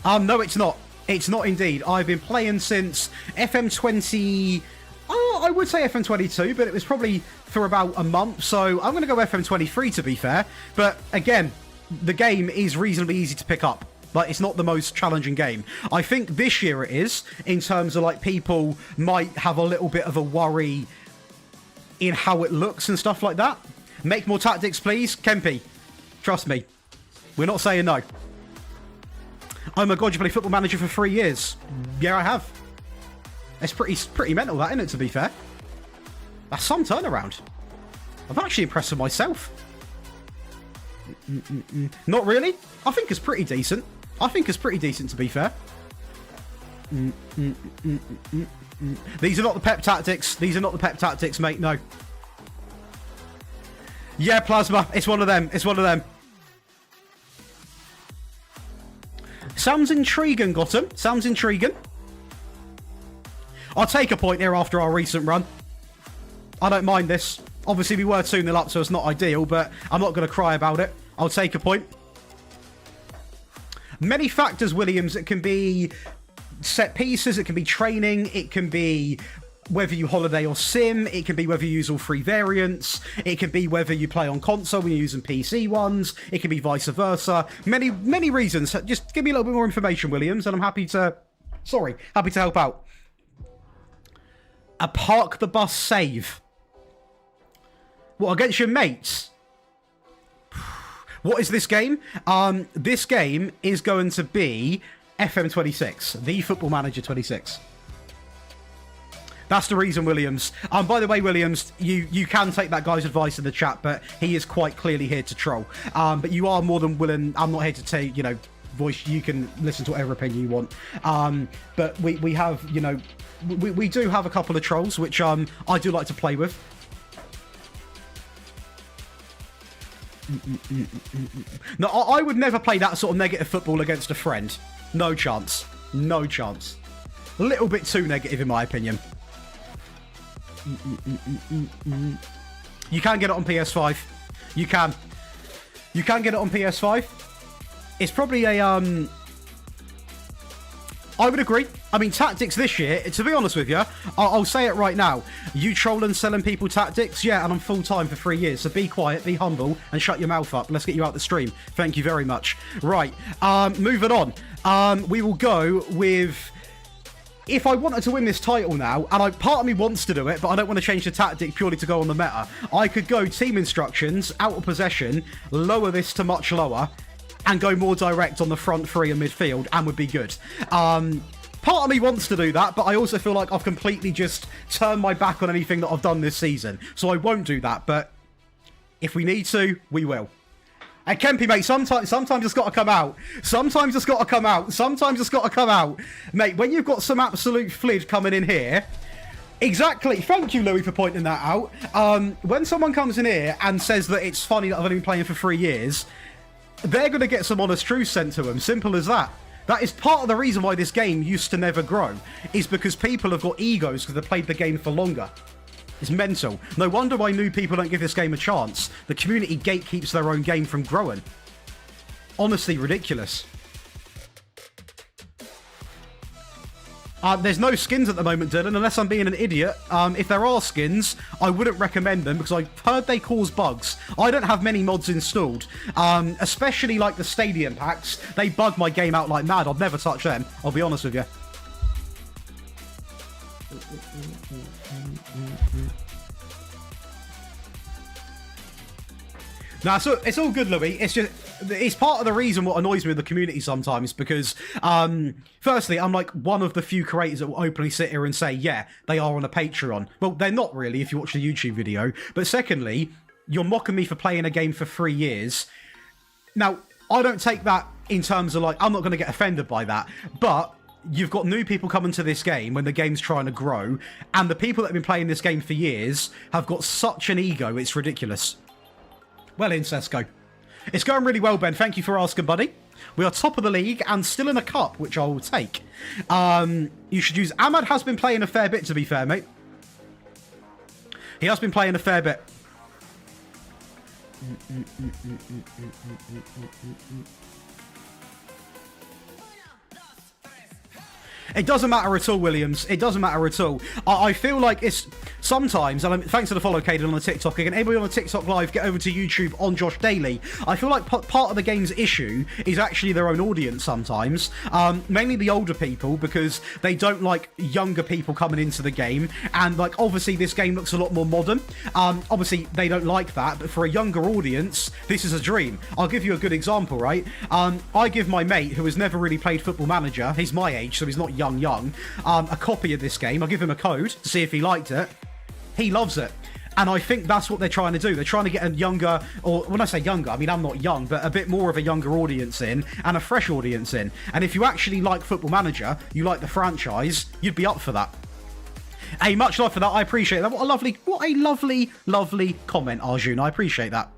No, it's not. It's not indeed. I've been playing since FM20. Oh, I would say FM22, but it was probably for about a month, so I'm going to go FM23 to be fair. But again, the game is reasonably easy to pick up. Like, it's not the most challenging game. I think this year it is, in terms of, like, people might have a little bit of a worry in how it looks and stuff like that. Make more tactics, please. Kempy, trust me. We're not saying no. Oh my god, you play Football Manager for 3 years. Yeah, I have. It's pretty mental, that, isn't it, to be fair? That's some turnaround. I'm actually impressed with myself. Not really. I think it's pretty decent. To be fair. These are not the pep tactics. Mate, no. Yeah, Plasma. It's one of them. Sounds intriguing, Gotham. Sounds intriguing. I'll take a point here after our recent run. I don't mind this. Obviously, we were 2-0 up, so it's not ideal, but I'm not going to cry about it. I'll take a point. Many factors, Williams. It can be set pieces, it can be training, it can be whether you holiday or sim, it can be whether you use all 3 variants, it can be whether you play on console when you're using PC ones, it can be vice versa. Many reasons. Just give me a little bit more information, Williams, and I'm happy to help out. A park the bus save. What, against your mates? What is this game? This game is going to be FM26, the Football Manager 26. That's the reason, Williams. By the way, Williams, you can take that guy's advice in the chat, but he is quite clearly here to troll. But you are more than willing. I'm not here to take, you know, voice. You can listen to whatever opinion you want. But we have, you know, we do have a couple of trolls, which I do like to play with. No, I would never play that sort of negative football against a friend. No chance. No chance. A little bit too negative, in my opinion. You can get it on PS5. You can get it on PS5. It's probably a I would agree. I mean, tactics this year, to be honest with you, I'll say it right now. You trolling, selling people tactics? Yeah, and I'm full-time for 3 years, so be quiet, be humble, and shut your mouth up. Let's get you out the stream. Thank you very much. Right, moving on. We will go with... If I wanted to win this title now, and part of me wants to do it, but I don't want to change the tactic purely to go on the meta, I could go team instructions, out of possession, lower this to much lower, and go more direct on the front 3 and midfield, and would be good. Part of me wants to do that, but I also feel like I've completely just turned my back on anything that I've done this season. So I won't do that, but If we need to, we will. And Kempy, mate, sometimes it's got to come out. Sometimes it's got to come out. Sometimes it's got to come out. Mate, when you've got some absolute flid coming in here... Exactly. Thank you, Louis, for pointing that out. When someone comes in here and says that it's funny that I've only been playing for 3 years, they're going to get some honest truth sent to them. Simple as that. That is part of the reason why this game used to never grow, is because people have got egos because they've played the game for longer. It's mental. No wonder why new people don't give this game a chance. The community gatekeeps their own game from growing. Honestly, ridiculous. There's no skins at the moment, Dylan, unless I'm being an idiot. If there are skins, I wouldn't recommend them because I've heard they cause bugs. I don't have many mods installed, especially like the Stadium packs. They bug my game out like mad. I'd never touch them, I'll be honest with you. Nah, so it's all good, Louis. It's part of the reason what annoys me with the community sometimes because, firstly, I'm like one of the few creators that will openly sit here and say, yeah, they are on a Patreon. Well, they're not really if you watch the YouTube video. But secondly, you're mocking me for playing a game for 3 years. Now, I don't take that in terms of like, I'm not going to get offended by that. But you've got new people coming to this game when the game's trying to grow. And the people that have been playing this game for years have got such an ego, it's ridiculous. Well in, Sesko. It's going really well, Ben. Thank you for asking, buddy. We are top of the league and still in a cup, which I will take. You should use... Ahmad has been playing a fair bit, to be fair, mate. He has been playing a fair bit. It doesn't matter at all, Williams. It doesn't matter at all. I feel like it's sometimes, and thanks for the follow, Caden, on the TikTok. Again, anybody on the TikTok live, get over to YouTube on Josh Daly. I feel like part of the game's issue is actually their own audience sometimes. Mainly the older people, because they don't like younger people coming into the game. And, like, obviously this game looks a lot more modern. Obviously, they don't like that. But for a younger audience, this is a dream. I'll give you a good example, right? I give my mate, who has never really played Football Manager, he's my age, so he's not young, a copy of this game. I'll give him a code to see if he liked it. He loves it. And I think that's what they're trying to do. They're trying to get a younger, or when I say younger, I mean, I'm not young, but a bit more of a younger audience in and a fresh audience in. And if you actually like Football Manager, you like the franchise, you'd be up for that. Hey, much love for that. I appreciate that. What a lovely comment, Arjun. I appreciate that.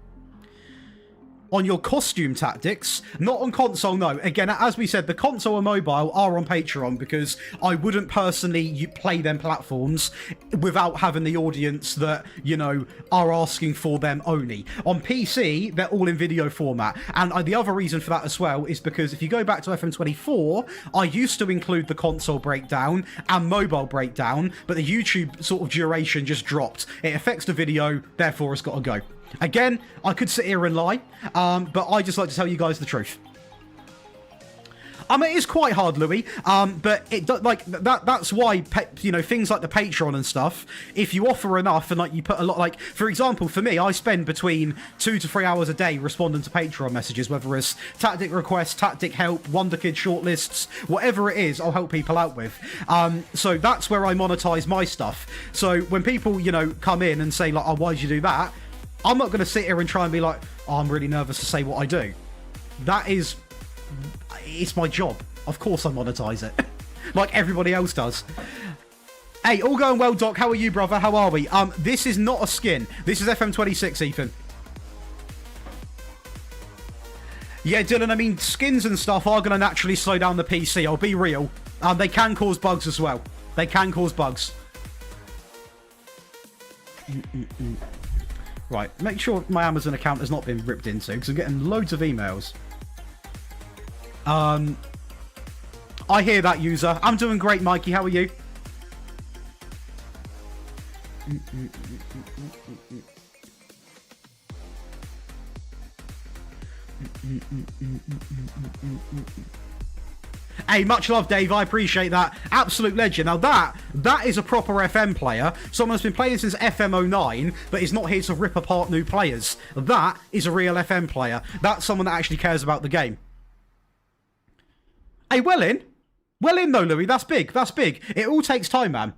On your costume tactics, not on console, no. Again, as we said, the console and mobile are on Patreon because I wouldn't personally play them platforms without having the audience that, you know, are asking for them only. On PC, they're all in video format. And the other reason for that as well is because if you go back to FM24, I used to include the console breakdown and mobile breakdown, but the YouTube sort of duration just dropped. It affects the video, therefore it's got to go. Again, I could sit here and lie, but I just like to tell you guys the truth. It is quite hard, Louis, but that's why, you know, things like the Patreon and stuff, if you offer enough and, like, you put a lot, like, for example, for me, I spend between 2 to 3 hours a day responding to Patreon messages, whether it's tactic requests, tactic help, Wonderkids shortlists, whatever it is, I'll help people out with. So that's where I monetize my stuff. So when people, you know, come in and say, like, oh, why'd you do that? I'm not going to sit here and try and be like, oh, I'm really nervous to say what I do. It's my job. Of course I monetize it. Like everybody else does. Hey, all going well, Doc. How are you, brother? How are we? This is not a skin. This is FM26, Ethan. Yeah, Dylan, I mean, skins and stuff are going to naturally slow down the PC. I'll be real. They can cause bugs as well. They can cause bugs. Right, make sure my Amazon account has not been ripped into, because I'm getting loads of emails. I hear that, user. I'm doing great, Mikey. How are you? Hey, much love, Dave. I appreciate that. Absolute legend. Now, that is a proper FM player. Someone that's been playing since FM09, but is not here to rip apart new players. That is a real FM player. That's someone that actually cares about the game. Hey, well in. Well in, though, Louis. That's big. That's big. It all takes time, man.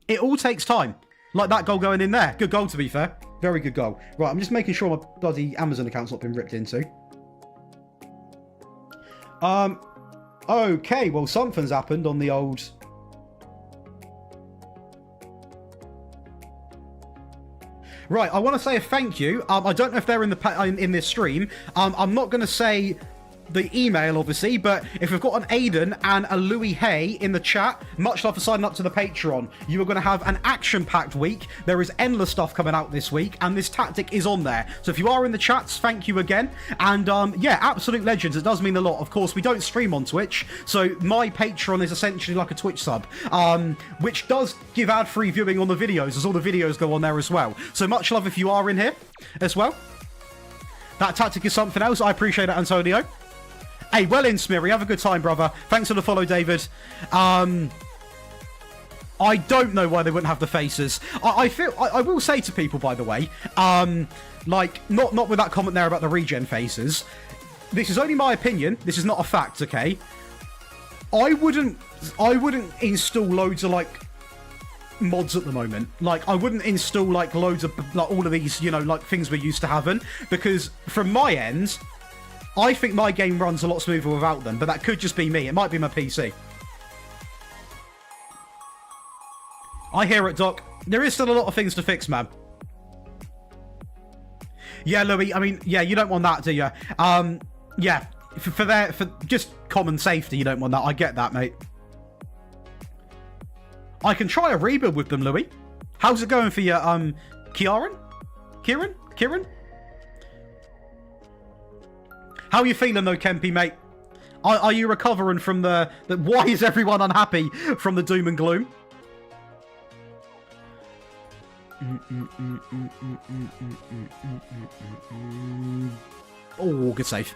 It all takes time. Like that goal going in there. Good goal, to be fair. Very good goal. Right, I'm just making sure my bloody Amazon account's not been ripped into. Okay, well, something's happened on the old... Right, I want to say a thank you. I don't know if they're in this stream. I'm not going to say the email, obviously, but if we've got an Aiden and a Louis Hay in the chat, much love for signing up to the Patreon. You are going to have an action-packed week. There is endless stuff coming out this week, and this tactic is on there. So if you are in the chats, thank you again. And yeah, absolute legends. It does mean a lot. Of course, we don't stream on Twitch, so my Patreon is essentially like a Twitch sub, which does give ad-free viewing on the videos, as all the videos go on there as well. So much love if you are in here as well. That tactic is something else. I appreciate it, Antonio. Hey, well in, Smirry. Have a good time, brother. Thanks for the follow, David. I don't know why they wouldn't have the faces. I will say to people, by the way, like, not with that comment there about the regen faces. This is only my opinion. This is not a fact, okay? I wouldn't install loads of, like, mods at the moment. Like, I wouldn't install, like, loads of, like, all of these, you know, like, things we're used to having. Because, from my end... I think my game runs a lot smoother without them, but that could just be me. It might be my PC. I hear it, Doc. There is still a lot of things to fix, man. Yeah, Louis, I mean, yeah, you don't want that, do you? Yeah, for just common safety, you don't want that. I get that, mate. I can try a rebuild with them, Louis. How's it going for you, Kieran? How are you feeling, though, Kempy, mate? Are you recovering from the... Why is everyone unhappy from the doom and gloom? Oh, good save.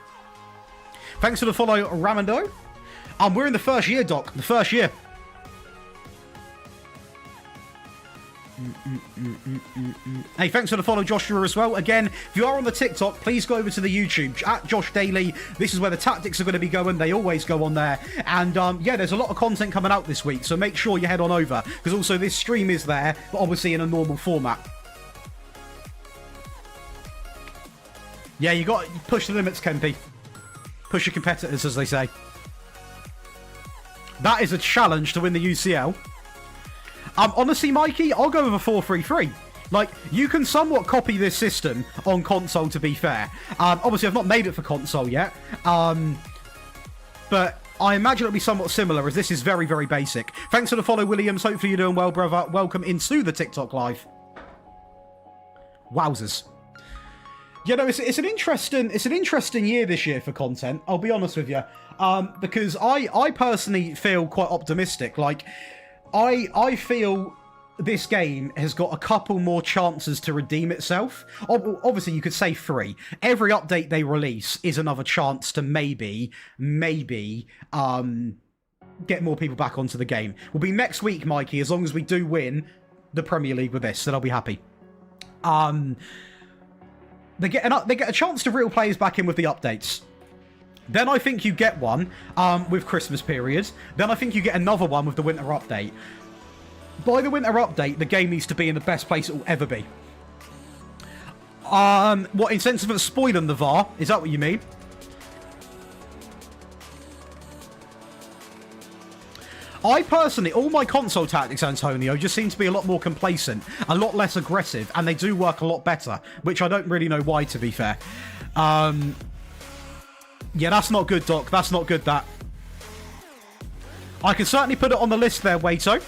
Thanks for the follow, Ramando. We're in the first year, Doc. The first year. Hey, thanks for the follow, Joshua, as well. Again, if you are on the TikTok, please go over to the YouTube at Josh Daly. This is where the tactics are going to be going. They always go on there. And yeah, there's a lot of content coming out this week, so make sure you head on over, because also this stream is there, but obviously in a normal format. Yeah, you got to push the limits, Kempy. Push your competitors, as they say. That is a challenge to win the UCL. Honestly, Mikey, I'll go with a 4-3-3. Like, you can somewhat copy this system on console, to be fair. Obviously, I've not made it for console yet. But I imagine it'll be somewhat similar, as this is very, very basic. Thanks for the follow, Williams. Hopefully you're doing well, brother. Welcome into the TikTok live. Wowzers. You know, it's an interesting year this year for content, I'll be honest with you. Because I personally feel quite optimistic. Like, I feel this game has got a couple more chances to redeem itself. Obviously, you could say 3. Every update they release is another chance to maybe get more people back onto the game. Will be next week, Mikey, as long as we do win the Premier League with this, then I'll be happy. They get a chance to reel players back in with the updates. Then I think you get one with Christmas period. Then I think you get another one with the winter update. By the winter update, the game needs to be in the best place it will ever be. What, in sense of spoiling the VAR? Is that what you mean? I personally, all my console tactics, Antonio, just seem to be a lot more complacent, a lot less aggressive, and they do work a lot better, which I don't really know why, to be fair. Yeah, that's not good, Doc. That's not good, that. I can certainly put it on the list there, Waito.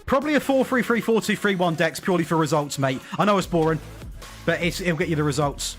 Probably a 4-3-3, 4-2-3-1 Dex, purely for results, mate. I know it's boring, but it'll get you the results.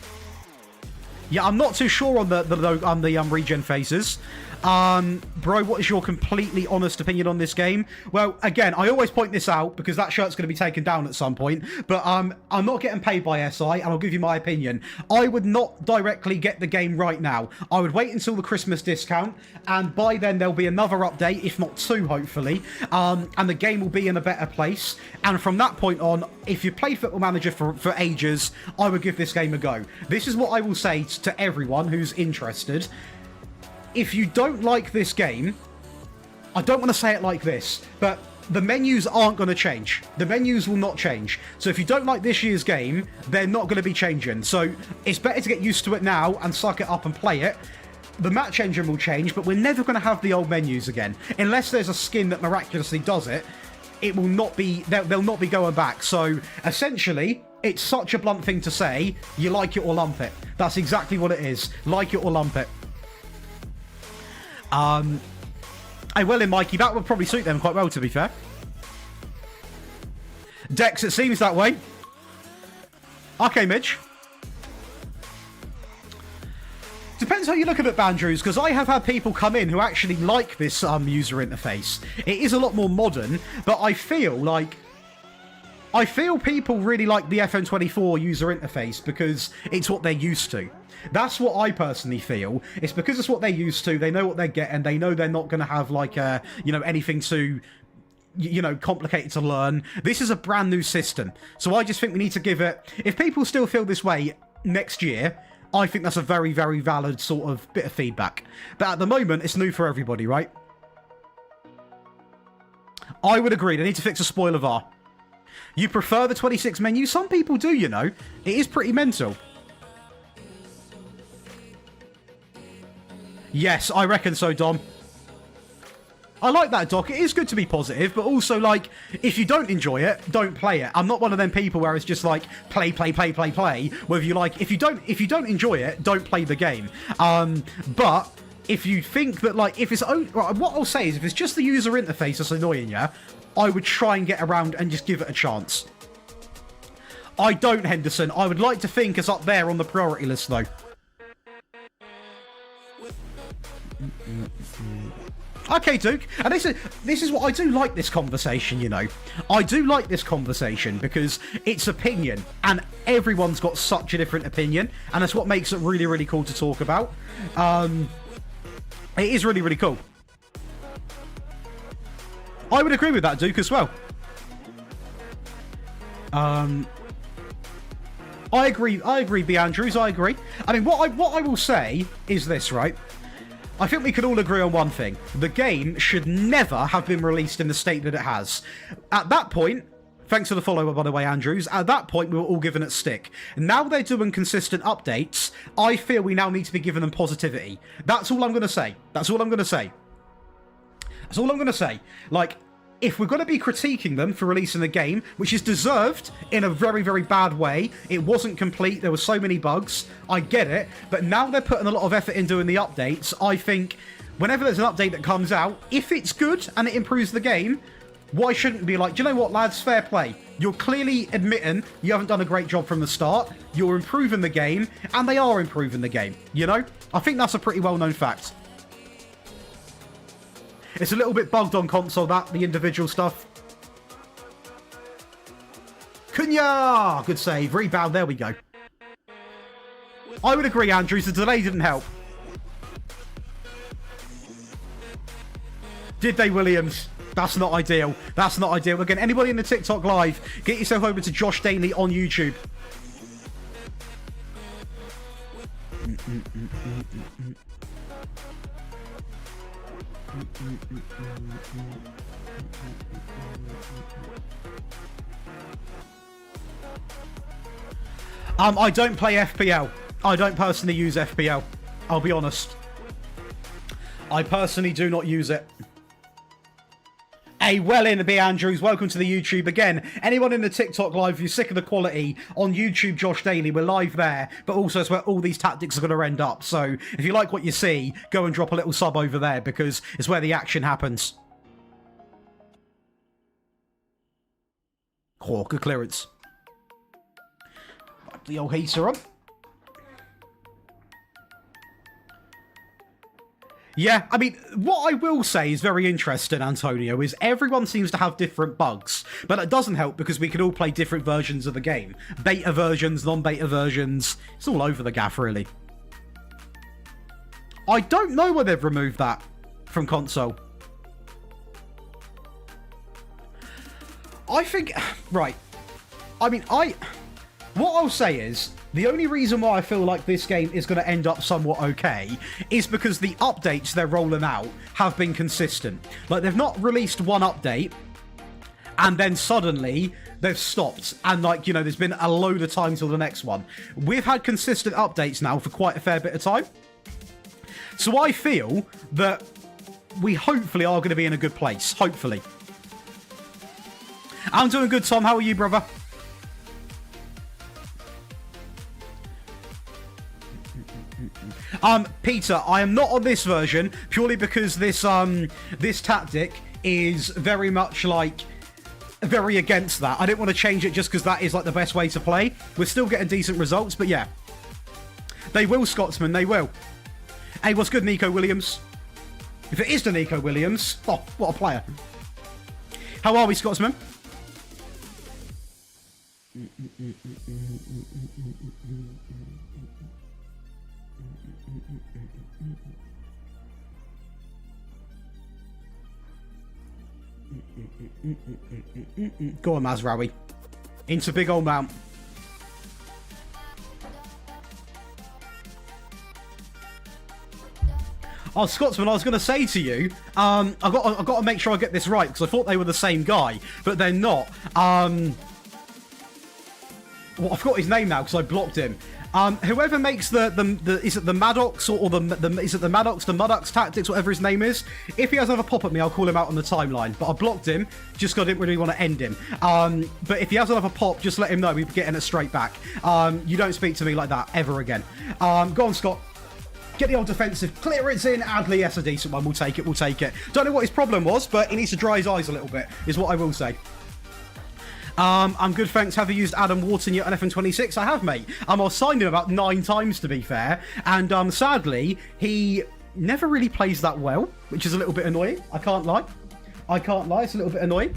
Yeah, I'm not too sure on the regen phases. Bro, what is your completely honest opinion on this game? Well, again, I always point this out because that shirt's going to be taken down at some point. But I'm not getting paid by SI, and I'll give you my opinion. I would not directly get the game right now. I would wait until the Christmas discount, and by then there'll be another update, if not 2, hopefully. And the game will be in a better place. And from that point on, if you played Football Manager for ages, I would give this game a go. This is what I will say to everyone who's interested. If you don't like this game, I don't want to say it like this, but the menus aren't going to change. The menus will not change. So if you don't like this year's game, they're not going to be changing. So it's better to get used to it now and suck it up and play it. The match engine will change, but we're never going to have the old menus again. Unless there's a skin that miraculously does it, it will not be, they'll not be going back. So essentially, it's such a blunt thing to say, you like it or lump it. That's exactly what it is. Like it or lump it. Hey, well in, Mikey, that would probably suit them quite well, to be fair. Dex, it seems that way. Okay, Midge. Depends how you look at it, Bandrews, because I have had people come in who actually like this user interface. It is a lot more modern, but I feel people really like the FM24 user interface because it's what they're used to. That's what I personally feel. It's because it's what they're used to. They know what they're getting. They know they're not going to have like anything too, complicated to learn. This is a brand new system. So I just think we need to give it, if people still feel this way next year, I think that's a very, very valid sort of bit of feedback. But at the moment, it's new for everybody, right? I would agree. They need to fix a spoiler VAR. You prefer the 26 menu? Some people do, It is pretty mental. Yes, I reckon so, Dom. I like that, Doc. It is good to be positive, but also, like, if you don't enjoy it, don't play it. I'm not one of them people where it's just like play. Whether you like, if you don't enjoy it, don't play the game. But if you think that, like, if it's what I'll say is, if it's just the user interface that's annoying you, I would try and get around and just give it a chance. I don't, Henderson. I would like to think it's up there on the priority list, though. Okay, Duke, and this is what I do like this conversation, I do like this conversation because it's opinion, and everyone's got such a different opinion, and that's what makes it really, really cool to talk about. It is really, really cool. I would agree with that, Duke, as well. I agree, B. Andrews, I agree. I mean, what I will say is this, right? I think we can all agree on one thing. The game should never have been released in the state that it has. At that point, thanks for the follow, by the way, Andrews. At that point, we were all given it stick. Now they're doing consistent updates. I feel we now need to be giving them positivity. That's all I'm going to say. That's all I'm going to say. That's all I'm going to say. Like, if we're going to be critiquing them for releasing the game, which is deserved in a very, very bad way, it wasn't complete, there were so many bugs, I get it, but now they're putting a lot of effort in doing the updates. I think whenever there's an update that comes out, if it's good and it improves the game, why shouldn't it be like, do you know what, lads, fair play. You're clearly admitting you haven't done a great job from the start, you're improving the game, and they are improving the game, I think that's a pretty well-known fact. It's a little bit bugged on console, the individual stuff. Kunya! Good save. Rebound. There we go. I would agree, Andrews. The delay didn't help. Did they, Williams? That's not ideal. That's not ideal. Again, anybody in the TikTok live, get yourself over to Josh Daly on YouTube. I don't play FPL. I don't personally use FPL. I'll be honest. I personally do not use it. Hey, well in, B. Andrews. Welcome to the YouTube. Again, anyone in the TikTok live, if you're sick of the quality, on YouTube, Josh Daly, we're live there. But also, it's where all these tactics are going to end up. So, if you like what you see, go and drop a little sub over there, because it's where the action happens. Oh, good clearance. Wipe the old heater up. Yeah, I mean, what I will say is very interesting, Antonio, is everyone seems to have different bugs. But that doesn't help because we can all play different versions of the game. Beta versions, non-beta versions. It's all over the gaff, really. I don't know why they've removed that from console. I think... Right. I mean, what I'll say is, the only reason why I feel like this game is going to end up somewhat okay is because the updates they're rolling out have been consistent. Like, they've not released one update and then suddenly they've stopped, and like, you know, there's been a load of time till the next one. We've had consistent updates now for quite a fair bit of time, so I feel that we hopefully are going to be in a good place. Hopefully. I'm doing good, Tom. How are you, brother? Peter, I am not on this version purely because this tactic is very much like very against that. I didn't want to change it just because that is like the best way to play. We're still getting decent results, but yeah. They will, Scotsman, they will. Hey, what's good, Nico Williams? If it is the Nico Williams, oh, what a player. How are we, Scotsman? Go on, Mazraoui. Into big old mount. Oh, Scotsman, I was going to say to you, I've got to make sure I get this right, because I thought they were the same guy, but they're not. Well, I forgot his name now, because I blocked him. Whoever makes the is it the Maddox or is it the Maddox, the Muddux tactics, whatever his name is? If he has another pop at me, I'll call him out on the timeline. But I blocked him just because I didn't really want to end him. But if he has another pop, just let him know we're getting it straight back. You don't speak to me like that ever again. Go on, Scott. Get the old defensive clearance in. Adley, yes, a decent one. We'll take it. We'll take it. Don't know what his problem was, but he needs to dry his eyes a little bit, is what I will say. I'm good, thanks. Have you used Adam Wharton yet on FM26? I have, mate. I've signed him about 9 times, to be fair. And sadly, he never really plays that well, which is a little bit annoying. I can't lie. I can't lie. It's a little bit annoying.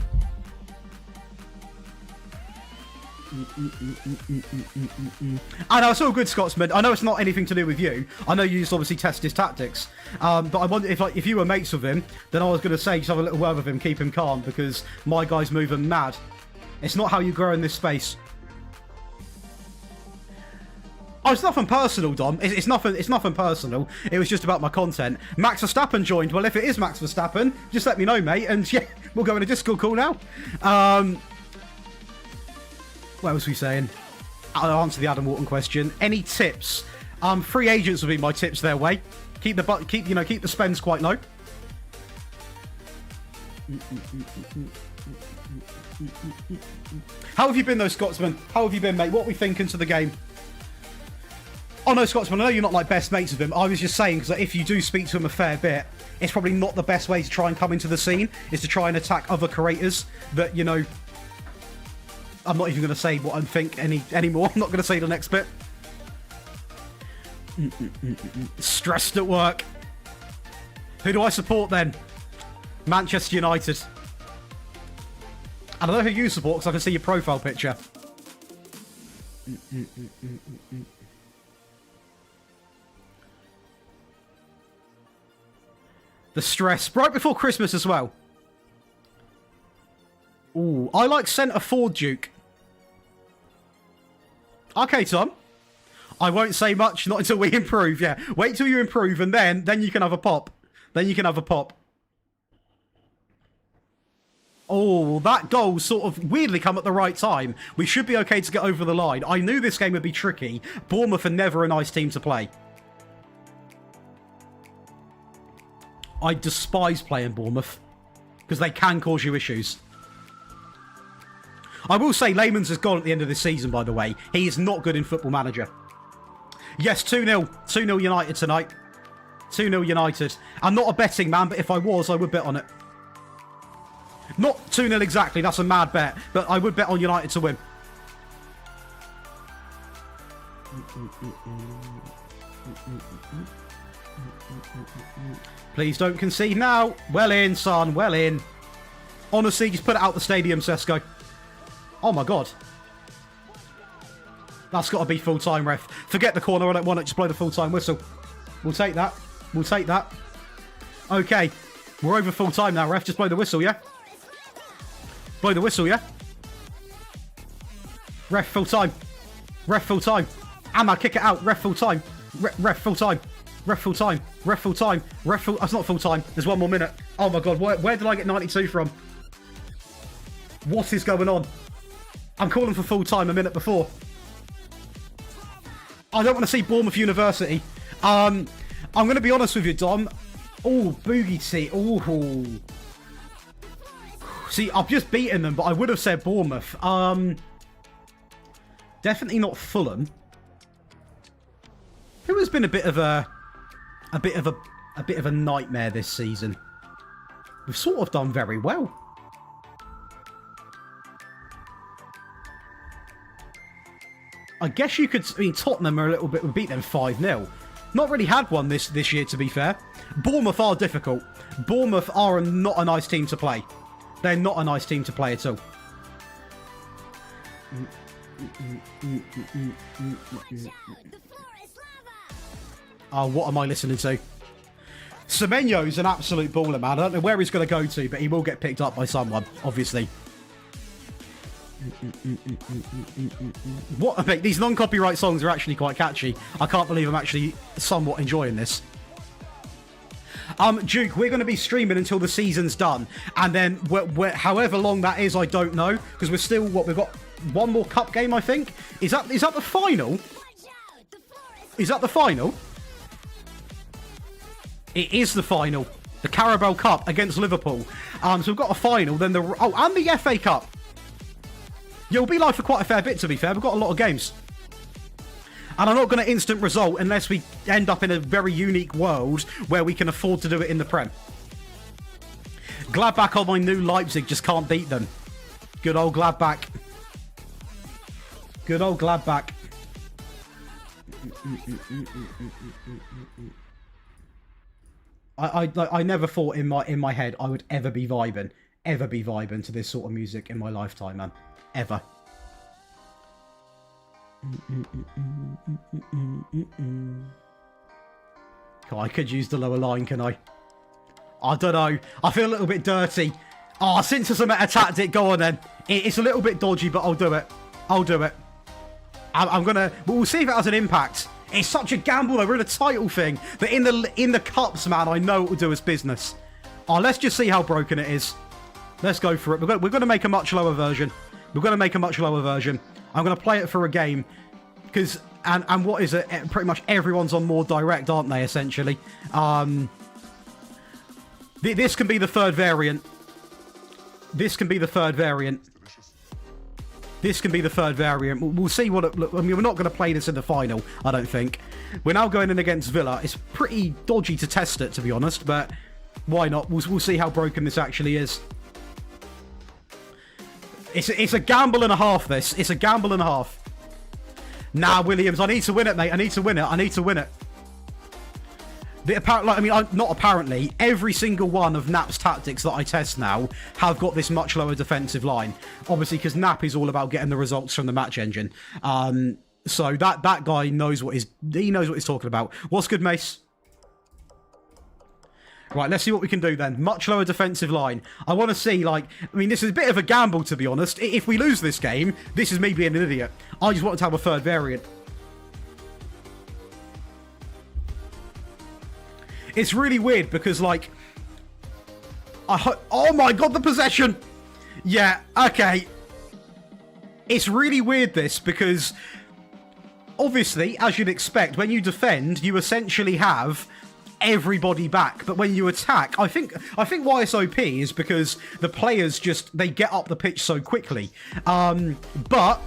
I know, it's all good, Scotsman. I know it's not anything to do with you. I know you just obviously test his tactics. But I wonder if you were mates with him, then I was going to say just have a little word with him, keep him calm, because my guy's moving mad. It's not how you grow in this space. Oh, it's nothing personal, Dom. It's nothing personal. It was just about my content. Max Verstappen joined. Well, if it is Max Verstappen, just let me know, mate. And yeah, we'll go in a Discord call now. What was we saying? I'll answer the Adam Wharton question. Any tips? Free agents will be my tips their way. Keep the spends quite low. How have you been, though, Scotsman? How have you been, mate? What are we thinking to the game? Oh, no, Scotsman, I know you're not, like, best mates with him. I was just saying, because if you do speak to him a fair bit, it's probably not the best way to try and come into the scene, is to try and attack other creators that, you know... I'm not even going to say what I think anymore. I'm not going to say the next bit. Stressed at work. Who do I support, then? Manchester United. I don't know who you support because I can see your profile picture. The stress. Right before Christmas as well. Ooh, I like centre forward Duke. Okay, Tom. I won't say much, not until we improve, yeah. Wait till you improve and then you can have a pop. Then you can have a pop. Oh, that goal sort of weirdly come at the right time. We should be okay to get over the line. I knew this game would be tricky. Bournemouth are never a nice team to play. I despise playing Bournemouth because they can cause you issues. I will say Layman's is gone at the end of this season, by the way. He is not good in Football Manager. Yes, 2-0. 2-0 United tonight. 2-0 United. I'm not a betting man, but if I was, I would bet on it. Not 2-0 exactly, that's a mad bet, but I would bet on United to win. Please don't concede now. Well in, son, well in. Honestly, just put it out the stadium, Sesko. Oh my god. That's got to be full-time, ref. Forget the corner, I don't want it, just blow the full-time whistle. We'll take that. We'll take that. Okay. We're over full-time now, ref. Just blow the whistle, yeah? Blow the whistle, yeah? Ref full-time. Ref full-time. Amma, kick it out. Ref full-time. Ref full-time. Ref full-time. Ref full-time. Ref full... That's not full-time. There's one more minute. Oh my god, where did I get 92 from? What is going on? I'm calling for full-time a minute before. I don't want to see Bournemouth University. I'm going to be honest with you, Dom. Oh, Boogie T. Oh. See, I've just beaten them, but I would have said Bournemouth. Definitely not Fulham. Who has been a bit of a nightmare this season? We've sort of done very well. I guess you could... I mean, Tottenham are a little bit... We beat them 5-0. Not really had one this year, to be fair. Bournemouth are difficult. Bournemouth are not a nice team to play. They're not a nice team to play at all. Oh, what am I listening to? Semenyo's an absolute baller, man. I don't know where he's going to go to, but he will get picked up by someone, obviously. What? Mate, these non-copyright songs are actually quite catchy. I can't believe I'm actually somewhat enjoying this. Duke, we're going to be streaming until the season's done, and then however long that is, I don't know, because we're still we've got one more cup game, I think. Is that the final? Is that the final? It is the final. The Carabao Cup against Liverpool. So we've got a final, then and the FA Cup. Yeah, we'll be live for quite a fair bit, to be fair. We've got a lot of games. And I'm not going to instant result unless we end up in a very unique world where we can afford to do it in the Prem. Gladbach on my new Leipzig just can't beat them. Good old Gladbach. Good old Gladbach. I never thought in my head I would ever be vibing to this sort of music in my lifetime, man. Ever. I could use the lower line, can I? I don't know. I feel a little bit dirty. Oh, since it's a meta tactic, go on then. It's a little bit dodgy, but I'll do it. I'll do it. I'm gonna... We'll see if it has an impact. It's such a gamble, though. We're in a title thing. But in the cups, man, I know it will do its business. Oh, let's just see how broken it is. Let's go for it. We're going to make a much lower version. We're going to make a much lower version. I'm going to play it for a game. Because... And what is it? Pretty much everyone's on more direct, aren't they, essentially? This can be the third variant. This can be the third variant. This can be the third variant. We'll see what it... I mean, we're not going to play this in the final, I don't think. We're now going in against Villa. It's pretty dodgy to test it, to be honest, but why not? We'll see how broken this actually is. It's a gamble and a half, this. It's a gamble and a half. Nah, Williams, I need to win it, mate. I need to win it. I need to win it. Not apparently. Every single one of Nap's tactics that I test now have got this much lower defensive line. Obviously, because Nap is all about getting the results from the match engine. So that guy knows what he's talking about. What's good, Mace? Right, let's see what we can do then. Much lower defensive line. I want to see, this is a bit of a gamble, to be honest. If we lose this game, this is me being an idiot. I just wanted to have a third variant. It's really weird because, oh my god, the possession! Yeah, okay. It's really weird, this, because obviously, as you'd expect, when you defend, you essentially have everybody back, but when you attack, I think why it's OP is because the players they get up the pitch so quickly. But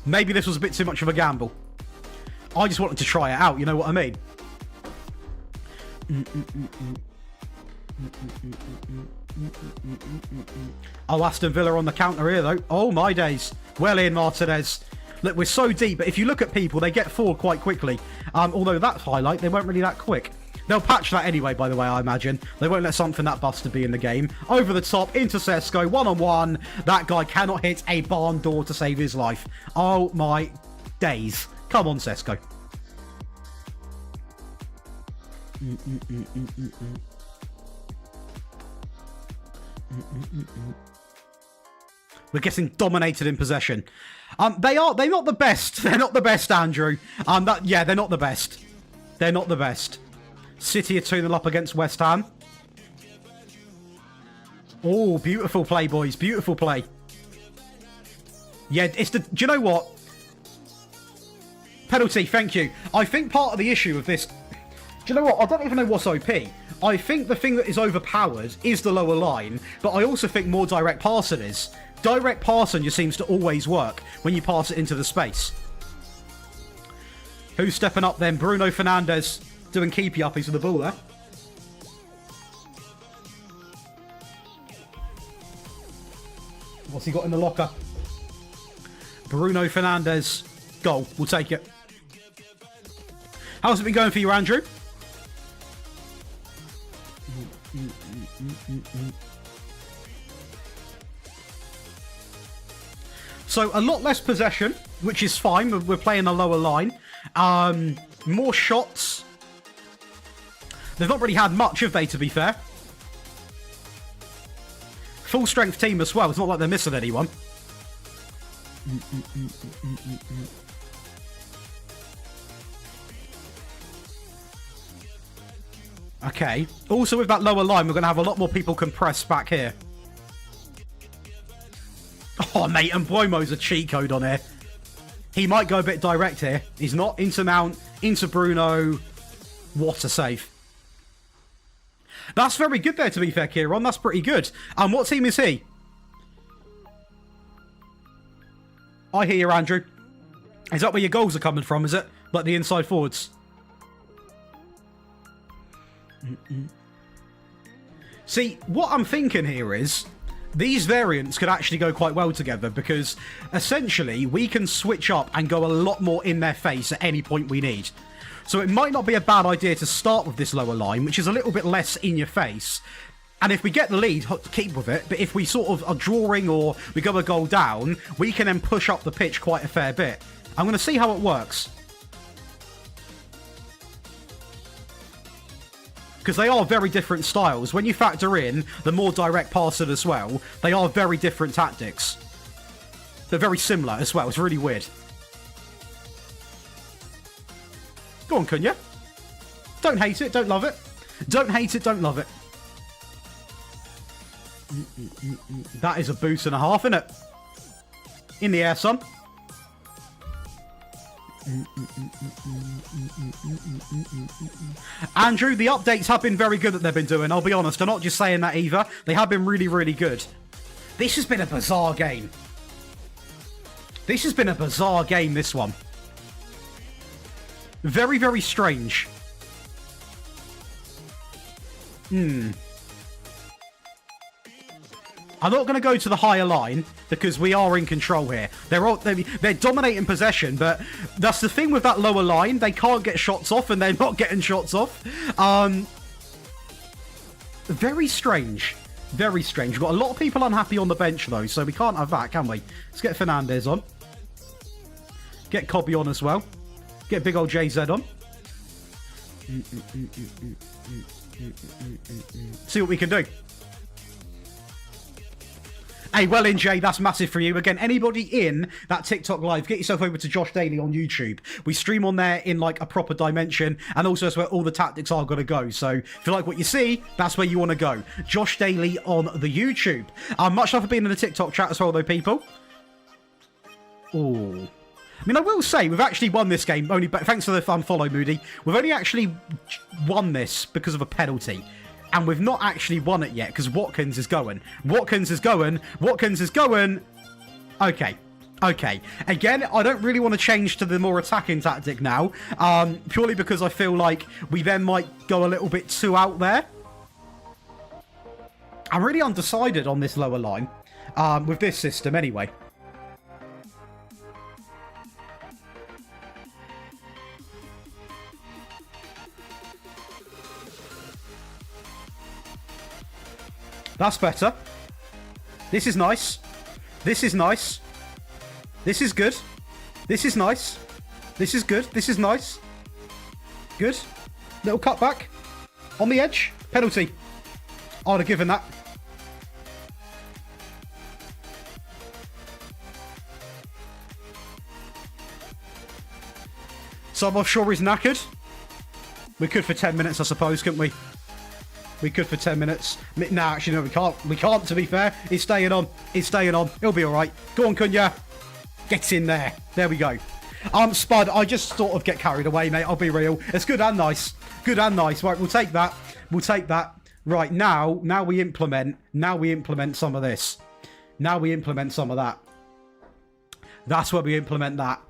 maybe this was a bit too much of a gamble. I just wanted to try it out, you know what I mean? Oh, Aston Villa on the counter here though. Oh my days. Well in, Martinez. Look, we're so deep, but if you look at people, they get forward quite quickly. Although that highlight, they weren't really that quick. They'll patch that anyway, by the way, I imagine. They won't let something that busted be in the game. Over the top, into Sesko, one-on-one. That guy cannot hit a barn door to save his life. Oh my days. Come on, Sesko. We're getting dominated in possession. They're not the best. They're not the best, Andrew. They're not the best. They're not the best. City are 2-0 up against West Ham. Oh, beautiful play, boys. Beautiful play. Yeah, it's the... Do you know what? Penalty, thank you. I think part of the issue with this... Do you know what? I don't even know what's OP. I think the thing that is overpowered is the lower line, but I also think more direct passing is. Direct passing just seems to always work when you pass it into the space. Who's stepping up then? Bruno Fernandes doing keepy uppies with the ball there. What's he got in the locker? Bruno Fernandes. Goal. We'll take it. How's it been going for you, Andrew? So, a lot less possession, which is fine. We're playing a lower line. More shots. They've not really had much, have they, to be fair? Full strength team as well. It's not like they're missing anyone. Okay. Also, with that lower line, we're going to have a lot more people compressed back here. Oh, mate, and Buomo's a cheat code on here. He might go a bit direct here. He's not. Into Mount, into Bruno. What a save. That's very good there, to be fair, Kieran. That's pretty good. And what team is he? I hear you, Andrew. Is that where your goals are coming from, is it? Like the inside forwards? See, what I'm thinking here is these variants could actually go quite well together because essentially we can switch up and go a lot more in their face at any point we need. So it might not be a bad idea to start with this lower line, which is a little bit less in your face. And if we get the lead, keep with it. But if we sort of are drawing or we go a goal down, we can then push up the pitch quite a fair bit. I'm going to see how it works. Because they are very different styles. When you factor in the more direct passing as well, they are very different tactics. They're very similar as well. It's really weird. Go on, Cunha. Don't hate it, don't love it. Don't hate it, don't love it. That is a boost and a half, isn't it? In the air, son. Andrew, the updates have been very good that they've been doing. I'll be honest, I'm not just saying that either. They have been really, really good. This has been a bizarre game. This has been a bizarre game, this one. Very, very strange. I'm not going to go to the higher line because we are in control here. They're dominating possession, but that's the thing with that lower line. They can't get shots off, and they're not getting shots off. Very strange. Very strange. We've got a lot of people unhappy on the bench, though, so we can't have that, can we? Let's get Fernandes on. Get Cobby on as well. Get big old JZ on. See what we can do. Hey, well in, Jay, that's massive for you. Again, anybody in that TikTok live, get yourself over to Josh Daly on YouTube. We stream on there in like a proper dimension, and also that's where all the tactics are going to go. So if you like what you see, that's where you want to go. Josh Daly on the YouTube. Much love for being in the TikTok chat as well, though, people. Ooh. I mean, I will say, we've actually won this game, only thanks for the unfollow, Moody. We've only actually won this because of a penalty. And we've not actually won it yet, because Watkins is going. Watkins is going. Watkins is going. Okay. Okay. Again, I don't really want to change to the more attacking tactic now, purely because I feel like we then might go a little bit too out there. I'm really undecided on this lower line, with this system anyway. That's better. This is nice. This is nice. This is good. This is nice. This is good. This is nice. Good. Little cutback. On the edge. Penalty. I would have given that. Some offshore is knackered. We could for 10 minutes, I suppose, couldn't we? We could for 10 minutes. No, actually, no, we can't. We can't, to be fair. It's staying on. It's staying on. It'll be all right. Go on, Cunha. Get in there. There we go. Spud, I just sort of get carried away, mate. I'll be real. It's good and nice. Good and nice. Right, we'll take that. We'll take that. Right, now we implement some of this. Now we implement some of that. That's where we implement that.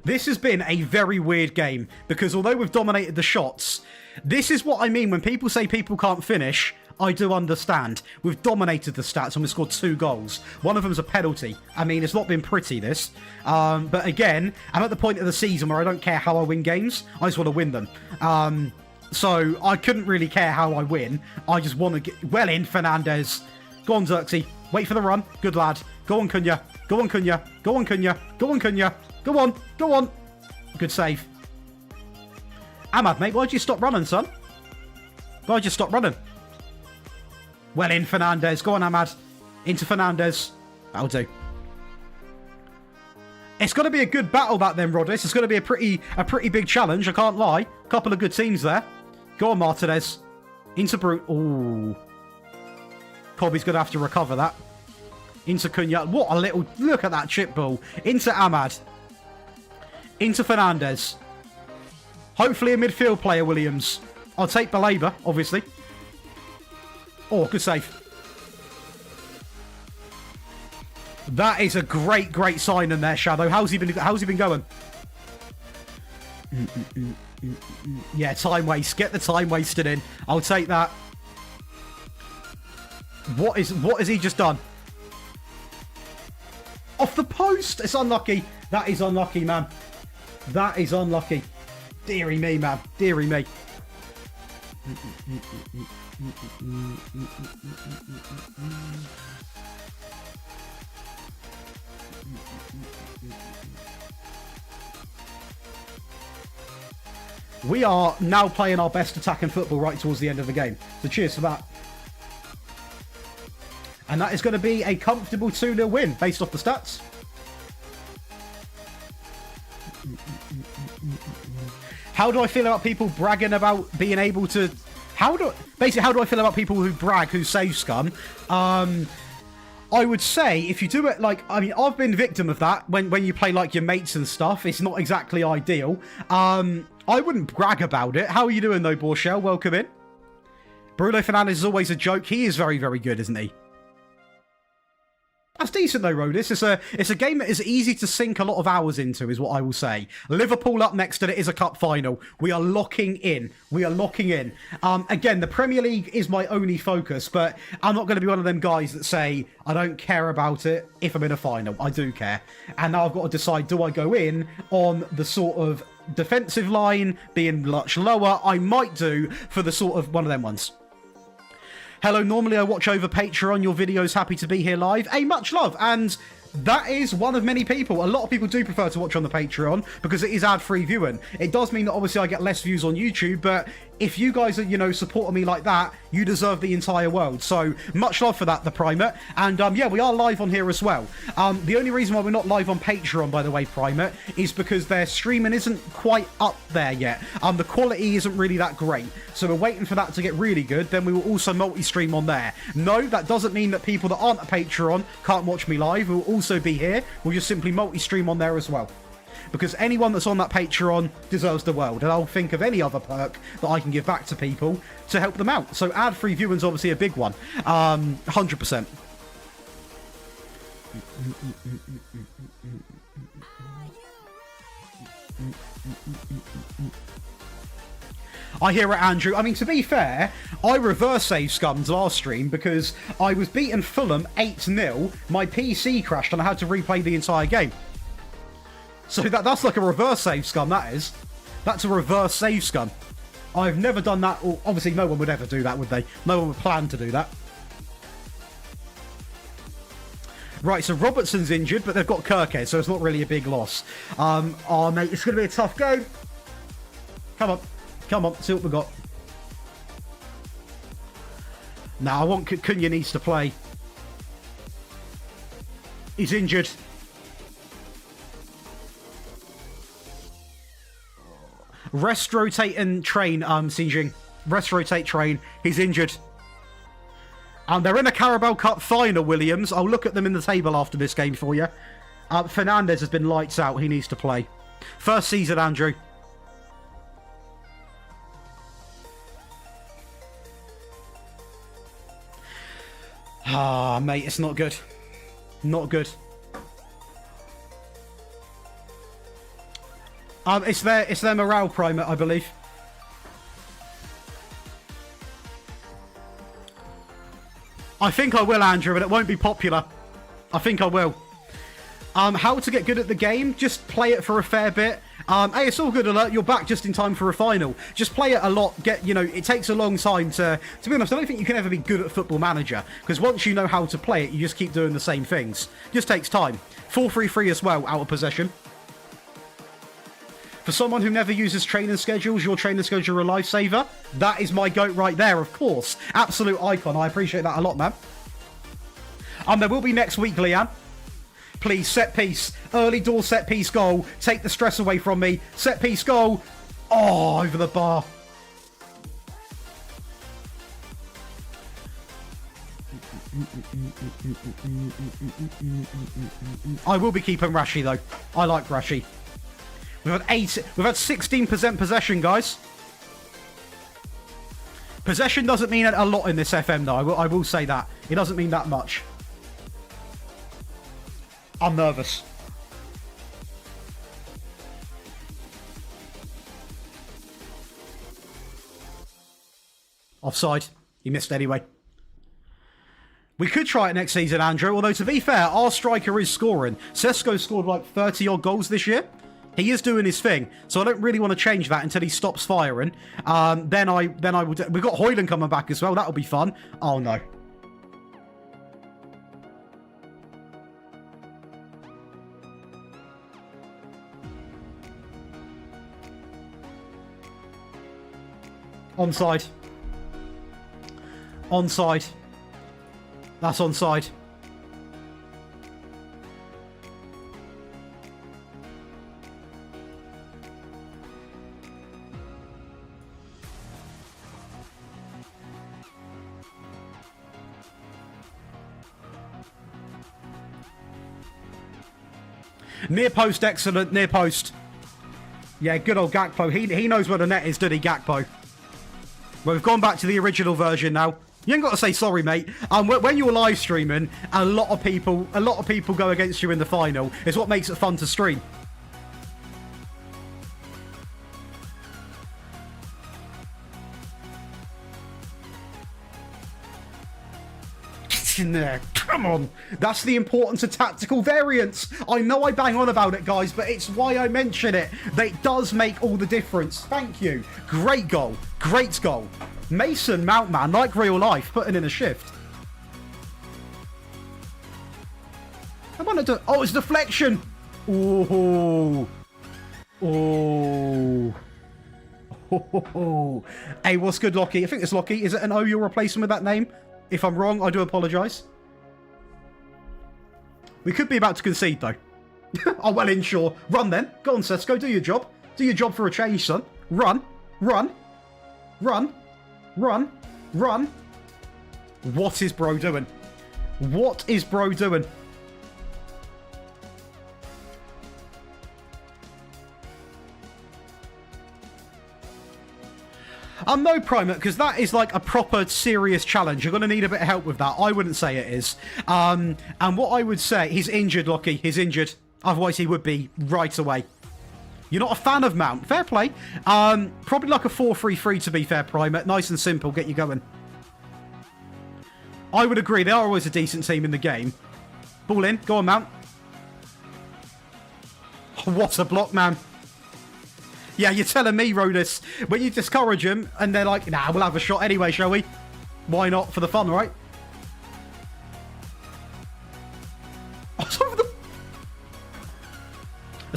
This has been a very weird game because although we've dominated the shots, this is what I mean when people say people can't finish. I do understand. We've dominated the stats and we've scored 2 goals. One of them's a penalty. I mean, it's not been pretty, this. But again, I'm at the point of the season where I don't care how I win games. I just want to win them. So I couldn't really care how I win. I just want to get... Well in, Fernandez. Go on, Xerxes. Wait for the run. Good lad. Go on, Cunha. Go on, Cunha. Go on, Cunha. Go on, Cunha. Go on. Go on. Good save. Ahmad, mate, why'd you stop running, son? Why'd you stop running? Well in, Fernandez. Go on, Ahmad. Into Fernandez. That'll do. It's going to be a good battle, that then, Rodis. It's going to be a pretty big challenge, I can't lie. Couple of good teams there. Go on, Martinez. Into Brute. Ooh. Kobe's going to have to recover that. Into Cunha. What a little... Look at that chip ball. Into Ahmad. Into Fernandez. Hopefully a midfield player, Williams. I'll take Baleba, obviously. Oh, good save. That is a great sign in there, Shadow. How's he been going? Yeah, time waste. Get the time wasted in. I'll take that. What has he just done? Off the post. It's unlucky. That is unlucky, man. That is unlucky. Deary me, man. Deary me. We are now playing our best attacking football right towards the end of the game. So cheers for that. And that is going to be a comfortable 2-0 win based off the stats. How do I feel about people bragging about being able to... How do I feel about people who brag, who save scum? I would say if you do it like... I mean, I've been victim of that when you play like your mates and stuff. It's not exactly ideal. I wouldn't brag about it. How are you doing though, Borchell? Welcome in. Bruno Fernandes is always a joke. He is very, very good, isn't he? That's decent though, Rodis. It's a game that is easy to sink a lot of hours into, is what I will say. Liverpool up next, and it is a cup final. We are locking in. We are locking in. Again, the Premier League is my only focus, but I'm not going to be one of them guys that say, I don't care about it if I'm in a final. I do care. And now I've got to decide, do I go in on the sort of defensive line being much lower? I might do for the sort of one of them ones. Hello, normally I watch over Patreon your videos, happy to be here live. Hey, much love, and that is one of many people. A lot of people do prefer to watch on the Patreon because it is ad-free viewing. It does mean that obviously I get less views on YouTube, but if you guys are, you know, supporting me like that, you deserve the entire world. So much love for that, the Primate. And yeah, we are live on here as well. The only reason why we're not live on Patreon, by the way, Primate, is because their streaming isn't quite up there yet. The quality isn't really that great. So we're waiting for that to get really good. Then we will also multi-stream on there. No, that doesn't mean that people that aren't a Patreon can't watch me live. We'll also be here. We'll just simply multi-stream on there as well. Because anyone that's on that Patreon deserves the world. And I'll think of any other perk that I can give back to people to help them out. So ad-free viewing's obviously a big one. 100%. I hear it, Andrew. I mean, to be fair, I reverse save scummed last stream because I was beating Fulham 8-0. My PC crashed and I had to replay the entire game. So that's like a reverse save scum, that is. That's a reverse save scum. I've never done that. Or obviously, no one would ever do that, would they? No one would plan to do that. Right, so Robertson's injured, but they've got Kirkhead, so it's not really a big loss. Oh, mate, it's going to be a tough game. Come on. Come on, see what we got. Now, I want Cunha needs to play. He's injured. Rest, rotate, and train, Xi Jing. Rest, rotate, train. He's injured. They're in a Carabao Cup final, Williams. I'll look at them in the table after this game for you. Fernandez has been lights out. He needs to play. First season, Andrew. Ah, mate, it's not good. Not good. It's their morale primer, I believe. I think I will, Andrew, and it won't be popular. I think I will. How to get good at the game? Just play it for a fair bit. Hey, it's all good, alert. You're back just in time for a final. Just play it a lot. It takes a long time to be honest, I don't think you can ever be good at Football Manager, because once you know how to play it, you just keep doing the same things. Just takes time. 4-3-3 as well, out of possession. For someone who never uses training schedules, your training schedule a lifesaver. That is my goat right there, of course. Absolute icon. I appreciate that a lot, man. There will be next week, Leanne. Please, set piece. Early door set piece goal. Take the stress away from me. Set piece goal. Oh, over the bar. I will be keeping Rashi, though. I like Rashi. We've had 16% possession, guys. Possession doesn't mean a lot in this FM, though. I will say that. It doesn't mean that much. I'm nervous. Offside. He missed anyway. We could try it next season, Andrew. Although, to be fair, our striker is scoring. Sesko scored like 30-odd goals this year. He is doing his thing, so I don't really want to change that until he stops firing. Then I will. We've got Hoyland coming back as well. That'll be fun. Oh no. Onside. Onside. That's onside. Near post, excellent. Near post. Yeah, good old Gakpo. He knows where the net is, did he, Gakpo? Well, we've gone back to the original version now. You ain't got to say sorry, mate. When you're live streaming, a lot of people go against you in the final. It's what makes it fun to stream. In there. Come on. That's the importance of tactical variance. I know I bang on about it, guys, but it's why I mention it. That it does make all the difference. Thank you. Great goal. Great goal. Mason Mount, man, like real life, putting in a shift. I want to do... Oh, it's deflection. Oh. Oh. Oh. Hey, what's good, Lockie? I think it's Lockie. Is it an O you're replacing with that name? If I'm wrong, I do apologise. We could be about to concede, though. Oh, well, Inshaw. Run, then. Go on, Sesko. Do your job. Do your job for a change, son. Run. Run. Run. Run. Run. What is bro doing? What is bro doing? No, Primate, because that is like a proper serious challenge. You're going to need a bit of help with that. I wouldn't say it is. And what I would say, he's injured, Lockie. He's injured. Otherwise, he would be right away. You're not a fan of Mount. Fair play. Probably like a 4-3-3 to be fair, Primate. Nice and simple. Get you going. I would agree. They are always a decent team in the game. Ball in. Go on, Mount. What a block, man. Yeah, you're telling me, Rodis, when you discourage them and they're like, nah, we'll have a shot anyway, shall we? Why not? For the fun, right? It's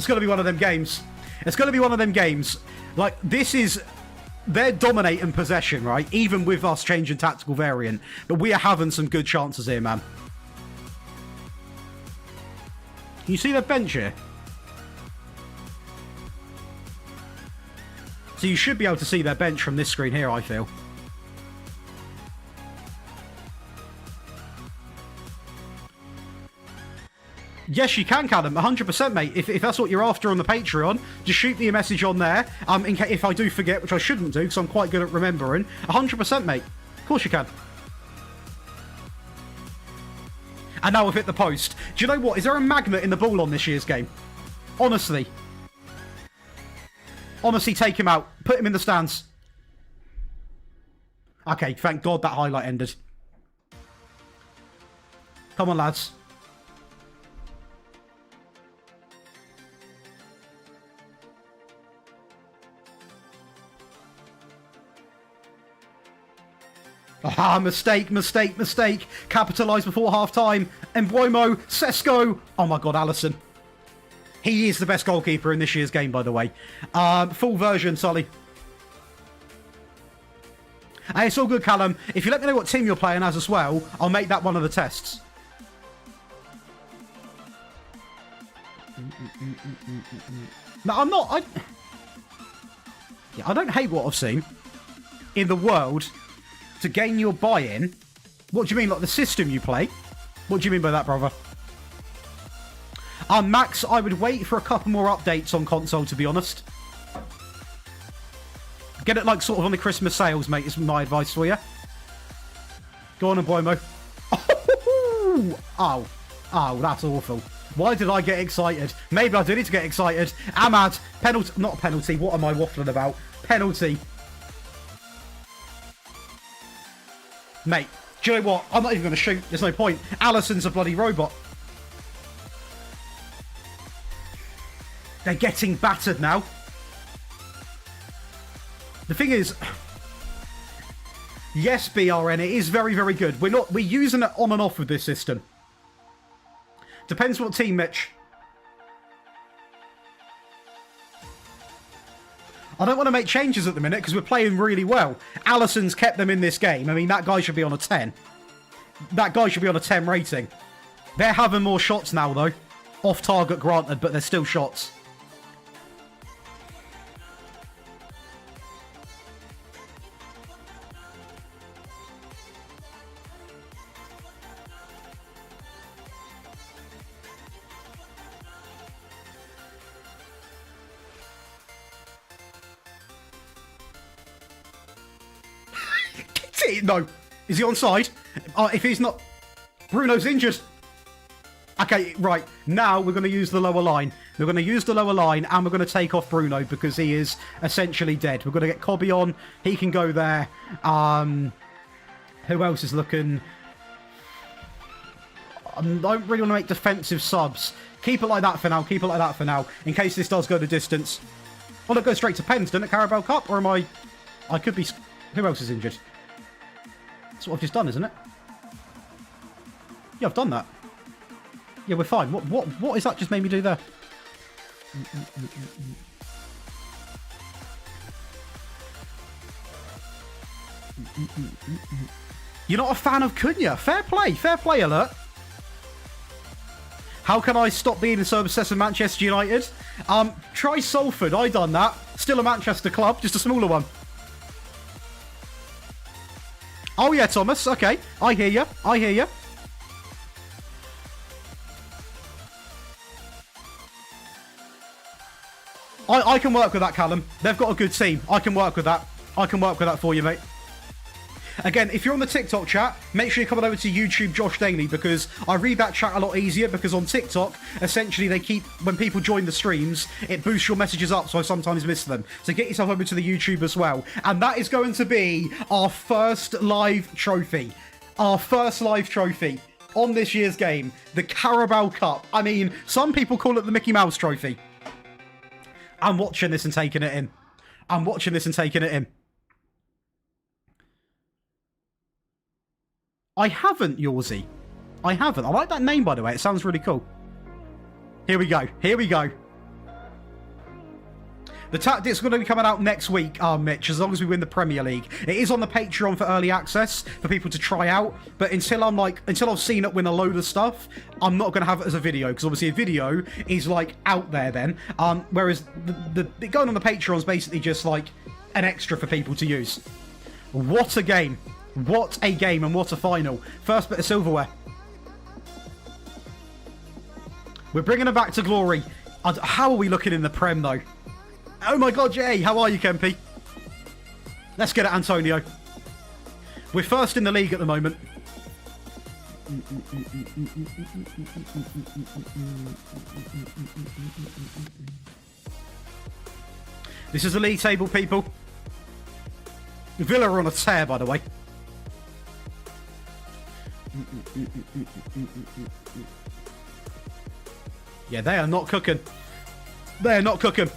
going to be one of them games. It's going to be one of them games. Like, this is... They're dominating possession, right? Even with us changing tactical variant. But we are having some good chances here, man. Can you see their bench here? So you should be able to see their bench from this screen here, I feel. Yes, you can, Callum. 100%, mate. If that's what you're after on the Patreon, just shoot me a message on there. In case if I do forget, which I shouldn't do, because I'm quite good at remembering. 100%, mate. Of course you can. And now we've hit the post. Do you know what? Is there a magnet in the ball on this year's game? Honestly. Honestly, take him out. Put him in the stands. Okay, thank God that highlight ended. Come on, lads. Ah, mistake. Capitalise before half-time. Mbuemo, Sesko. Oh my God, Alisson. He is the best goalkeeper in this year's game, by the way. Full version, Solly. Hey, it's all good, Callum. If you let me know what team you're playing as well, I'll make that one of the tests. No, I'm not. I don't hate what I've seen in the world. To gain your buy-in? What do you mean, like the system you play? What do you mean by that, brother? Max, I would wait for a couple more updates on console, to be honest. Get it, like, sort of on the Christmas sales, mate, is my advice for you. Go on, Mbuemo. Oh, that's awful. Why did I get excited? Maybe I do need to get excited. Ahmad, penalty. Not penalty. What am I waffling about? Penalty. Mate, do you know what? I'm not even going to shoot. There's no point. Alisson's a bloody robot. They're getting battered now. The thing is, yes, BRN, it is very, very good. We're using it on and off with this system. Depends what team, Mitch. I don't want to make changes at the minute because we're playing really well. Alisson's kept them in this game. I mean, that guy should be on a 10. That guy should be on a 10 rating. They're having more shots now, though. Off target, granted, but they're still shots. No. Is he onside? If he's not... Bruno's injured. Okay, right. Now we're going to use the lower line. We're going to use the lower line and we're going to take off Bruno because he is essentially dead. We're going to get Cobby on. He can go there. Who else is looking... I don't really want to make defensive subs. Keep it like that for now. Keep it like that for now. In case this does go the distance. Well, it goes straight to pens, doesn't it? Carabao Cup? Or am I... I could be... Who else is injured? That's what I've just done, isn't it? Yeah, I've done that. Yeah, we're fine. What is that just made me do there? You're not a fan of Cunha? Fair play alert. How can I stop being so obsessed with Manchester United? Try Salford. I done that. Still a Manchester club, just a smaller one. Oh yeah, Thomas. Okay, I hear you. I hear you. I can work with that, Callum. They've got a good team. I can work with that. I can work with that for you, mate. Again, if you're on the TikTok chat, make sure you come over to YouTube Josh Daly because I read that chat a lot easier because on TikTok, essentially they keep, when people join the streams, it boosts your messages up so I sometimes miss them. So get yourself over to the YouTube as well. And that is going to be our first live trophy. Our first live trophy on this year's game, the Carabao Cup. I mean, some people call it the Mickey Mouse Trophy. I'm watching this and taking it in. I'm watching this and taking it in. I haven't, Yorsy. I haven't. I like that name, by the way. It sounds really cool. Here we go. Here we go. The tactics are going to be coming out next week, Mitch, as long as we win the Premier League. It is on the Patreon for early access for people to try out. But until I've seen it win a load of stuff, I'm not going to have it as a video. Because obviously a video is like out there then. Whereas the going on the Patreon is basically just like an extra for people to use. What a game. What a game and what a final. First bit of silverware. We're bringing her back to glory. How are we looking in the Prem, though? Oh, my God, Jay. How are you, Kempy? Let's get it, Antonio. We're first in the league at the moment. This is the league table, people. Villa are on a tear, by the way. Yeah, they are not cooking. They are not cooking.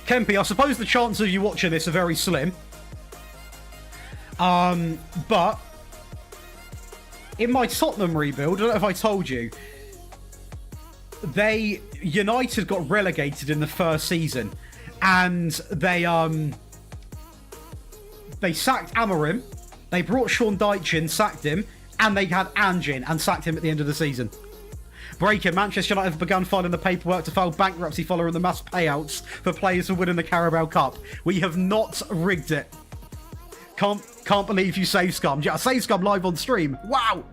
Kempy, I suppose the chances of you watching this are very slim. But in my Tottenham rebuild, I don't know if I told you, United got relegated in the first season, and they sacked Amorim, they brought Sean Dyche in, sacked him, and they had Ange in and sacked him at the end of the season. Breaking, Manchester United have begun filing the paperwork to file bankruptcy following the mass payouts for players for winning the Carabao Cup. We have not rigged it. Can't believe you save scum. Yeah, save scum live on stream. Wow.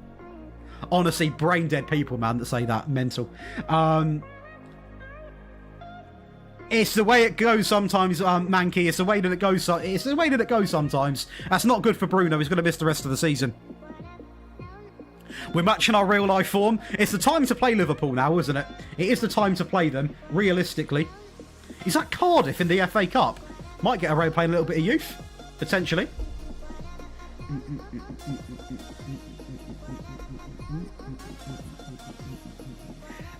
Honestly, brain dead people, man, that say that. Mental. It's the way it goes sometimes, Mankey. It's the way that it goes. It's the way that it goes sometimes. That's not good for Bruno. He's going to miss the rest of the season. We're matching our real life form. It's the time to play Liverpool now, isn't it? It is the time to play them, realistically. Is that Cardiff in the FA Cup? Might get away playing a little bit of youth, potentially.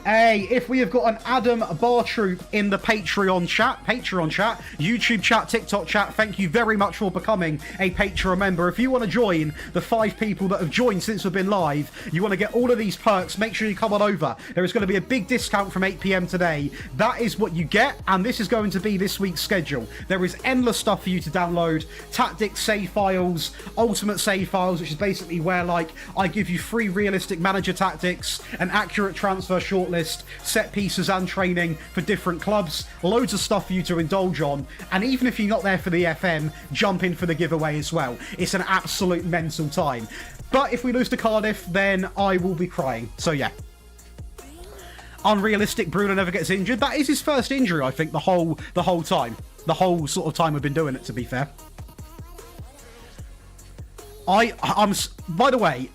Hey, if we have got an Adam Bartroop in the Patreon chat, YouTube chat, TikTok chat, thank you very much for becoming a Patreon member. If you want to join the 5 people that have joined since we've been live, you want to get all of these perks, make sure you come on over. There is going to be a big discount from 8 PM today. That is what you get, and this is going to be this week's schedule. There is endless stuff for you to download. Tactics, save files, ultimate save files, which is basically where, like, I give you free realistic manager tactics, an accurate transfer shortlist, set pieces and training for different clubs, loads of stuff for you to indulge on, and even if you're not there for the FM, jump in for the giveaway as well. It's an absolute mental time. But if we lose to Cardiff, then I will be crying. So yeah. Unrealistic, Bruno never gets injured. That is his first injury, I think, the whole time. The whole sort of time we've been doing it, to be fair. I'm by the way,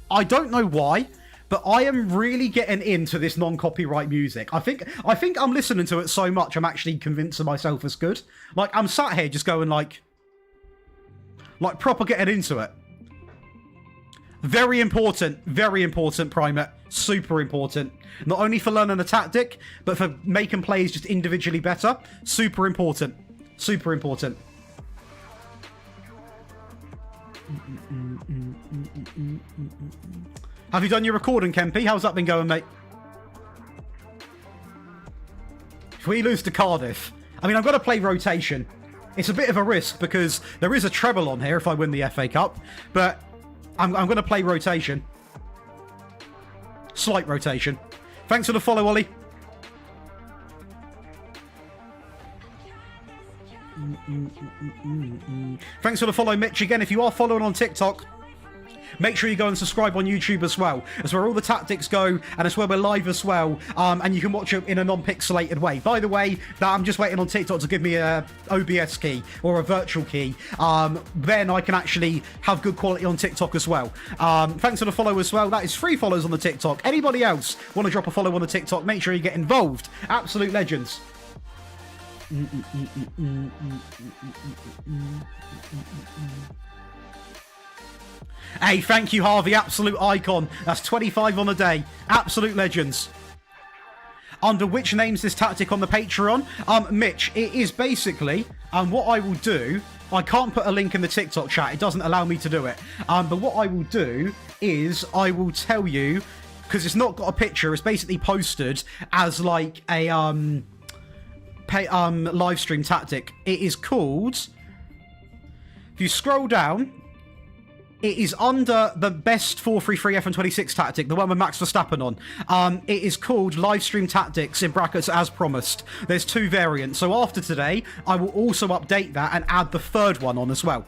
I don't know why, but I am really getting into this non-copyright music. I think I'm listening to it so much, I'm actually convincing myself it's good. Like, I'm sat here just going like proper getting into it. Very important, Primate. Super important. Not only for learning the tactic, but for making plays just individually better. Super important. Super important. Have you done your recording, Kempy? How's that been going, mate? If we lose to Cardiff, I mean, I've got to play rotation. It's a bit of a risk because there is a treble on here if I win the FA Cup, but I'm going to play rotation. Slight rotation. Thanks for the follow, Ollie. Thanks for the follow, Mitch. Again, if you are following on TikTok, make sure you go and subscribe on YouTube as well. That's where all the tactics go, and it's where we're live as well. And you can watch it in a non-pixelated way. By the way, I'm just waiting on TikTok to give me a OBS key or a virtual key. Then I can actually have good quality on TikTok as well. Thanks for the follow as well. That is 3 follows on the TikTok. Anybody else want to drop a follow on the TikTok? Make sure you get involved. Absolute legends. Hey, thank you, Harvey. Absolute icon. That's 25 on a day. Absolute legends. Under which name's this tactic on the Patreon? Mitch, it is basically, what I will do, I can't put a link in the TikTok chat. It doesn't allow me to do it. But what I will do is I will tell you, because it's not got a picture, it's basically posted as like a live stream tactic. It is called, if you scroll down, it is under the best 4-3-3 FM26 tactic, the one with Max Verstappen on. It is called live stream tactics in brackets as promised. There's 2 variants. So after today, I will also update that and add the 3rd one on as well.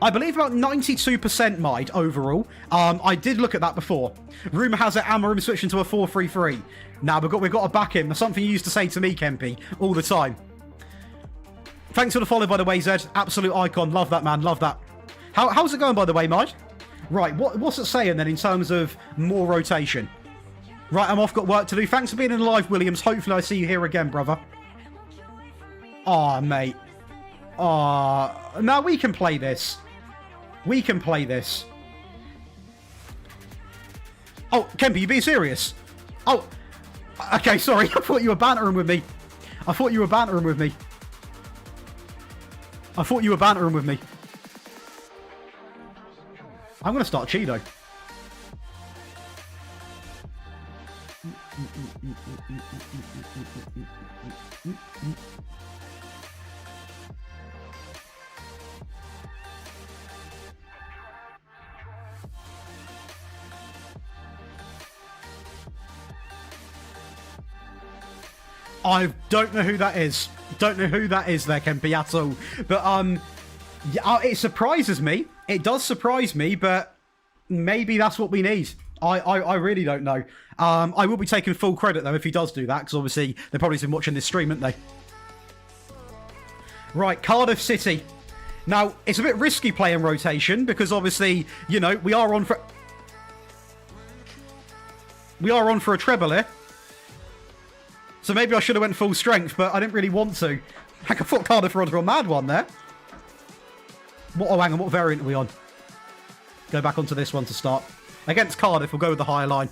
I believe about 92% might overall. I did look at that before. Rumour has it Amorim switching to a 4-3-3. Now, we've got to back him. That's something you used to say to me, Kempy, all the time. Thanks for the follow, by the way, Zed. Absolute icon. Love that, man. Love that. How's it going, by the way, Mike? Right, what's it saying then in terms of more rotation? Right, I'm off. Got work to do. Thanks for being in live, Williams. Hopefully I see you here again, brother. Aw, mate. Aw. Now we can play this. We can play this. Oh, Kempy, you being serious? Oh, okay, sorry. I thought you were bantering with me. I thought you were bantering with me. I'm going to start Cheeto. I don't know who that is. Don't know who that is there, Kempy, at all. But, yeah, it surprises me. It does surprise me, but maybe that's what we need. I really don't know. I will be taking full credit, though, if he does do that, because obviously they've probably been watching this stream, haven't they? Right, Cardiff City. Now, it's a bit risky playing rotation, because obviously, you know, we are on for a treble here. So maybe I should have went full strength, but I didn't really want to. Heck, I thought Cardiff were onto a mad one there. Oh, hang on, what variant are we on? Go back onto this one to start. Against Cardiff, we'll go with the higher line.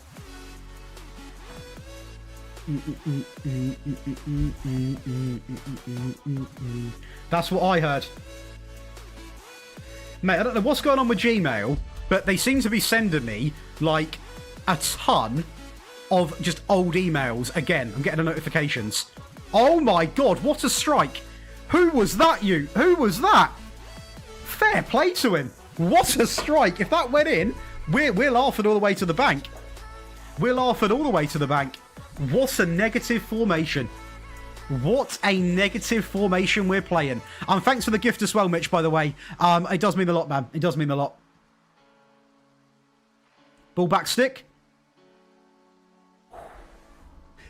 That's what I heard. Mate, I don't know what's going on with Gmail, but they seem to be sending me, like, a ton of just old emails. Again, I'm getting the notifications. Oh my god, what a strike. Who was that, you? Who was that? Fair play to him. What a strike. If that went in, we're laughing all the way to the bank. We're laughing all the way to the bank. What a negative formation. What a negative formation we're playing. Thanks for the gift as well, Mitch, by the way. It does mean a lot, man. It does mean a lot. Ball back stick.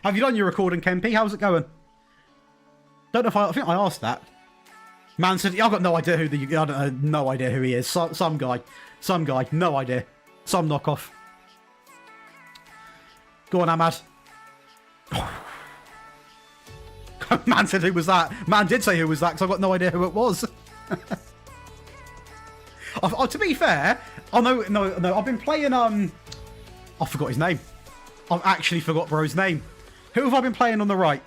Have you done your recording, Kempy? How's it going? Don't know if I think I asked that. Man said, I've got no idea who I don't know, no idea who he is. Some guy, no idea. Some knockoff. Go on, Ahmad. Man said, who was that? Man did say who was that, because I've got no idea who it was. To be fair, no, I've been playing, I forgot his name. I've actually forgot bro's name. Who have I been playing on the right?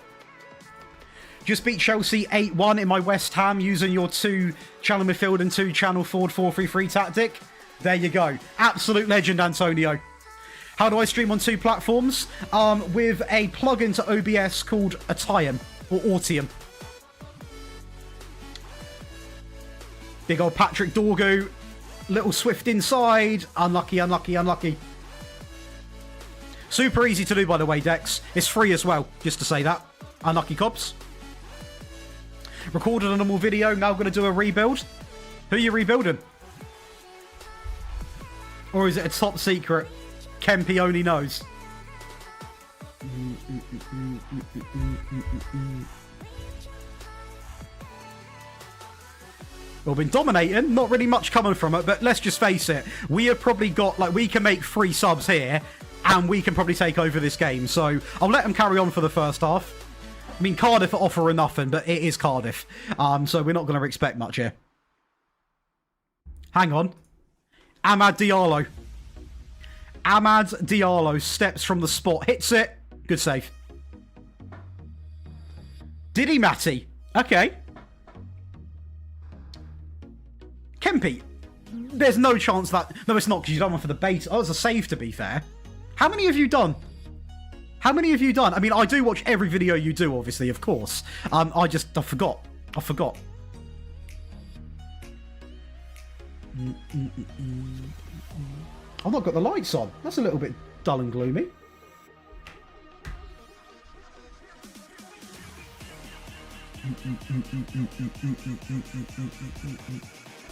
Just beat Chelsea 8-1 in my West Ham using your 2-channel midfield and 2-channel forward 4-3-3 tactic. There you go. Absolute legend, Antonio. How do I stream on 2 platforms? With a plugin to OBS called Atium or Autium. Big old Patrick Dorgu. Little Swift inside. Unlucky, unlucky, unlucky. Super easy to do, by the way, Dex. It's free as well, just to say that. Unlucky cops. Recorded a normal video, now going to do a rebuild. Who are you rebuilding? Or is it a top secret? Kempy only knows. We've been dominating, not really much coming from it, but let's just face it. We have probably got, like, we can make 3 subs here, and we can probably take over this game. So I'll let them carry on for the first half. I mean, Cardiff are off or nothing, but it is Cardiff. So we're not going to expect much here. Hang on. Amad Diallo. Amad Diallo steps from the spot. Hits it. Good save. Did he, Matty? Okay. Kempy. There's no chance that... No, it's not, because you done one for the bait. Oh, it's a save, to be fair. How many have you done? How many have you done? I mean, I do watch every video you do, obviously, of course. I forgot. I forgot. I've not got the lights on. That's a little bit dull and gloomy.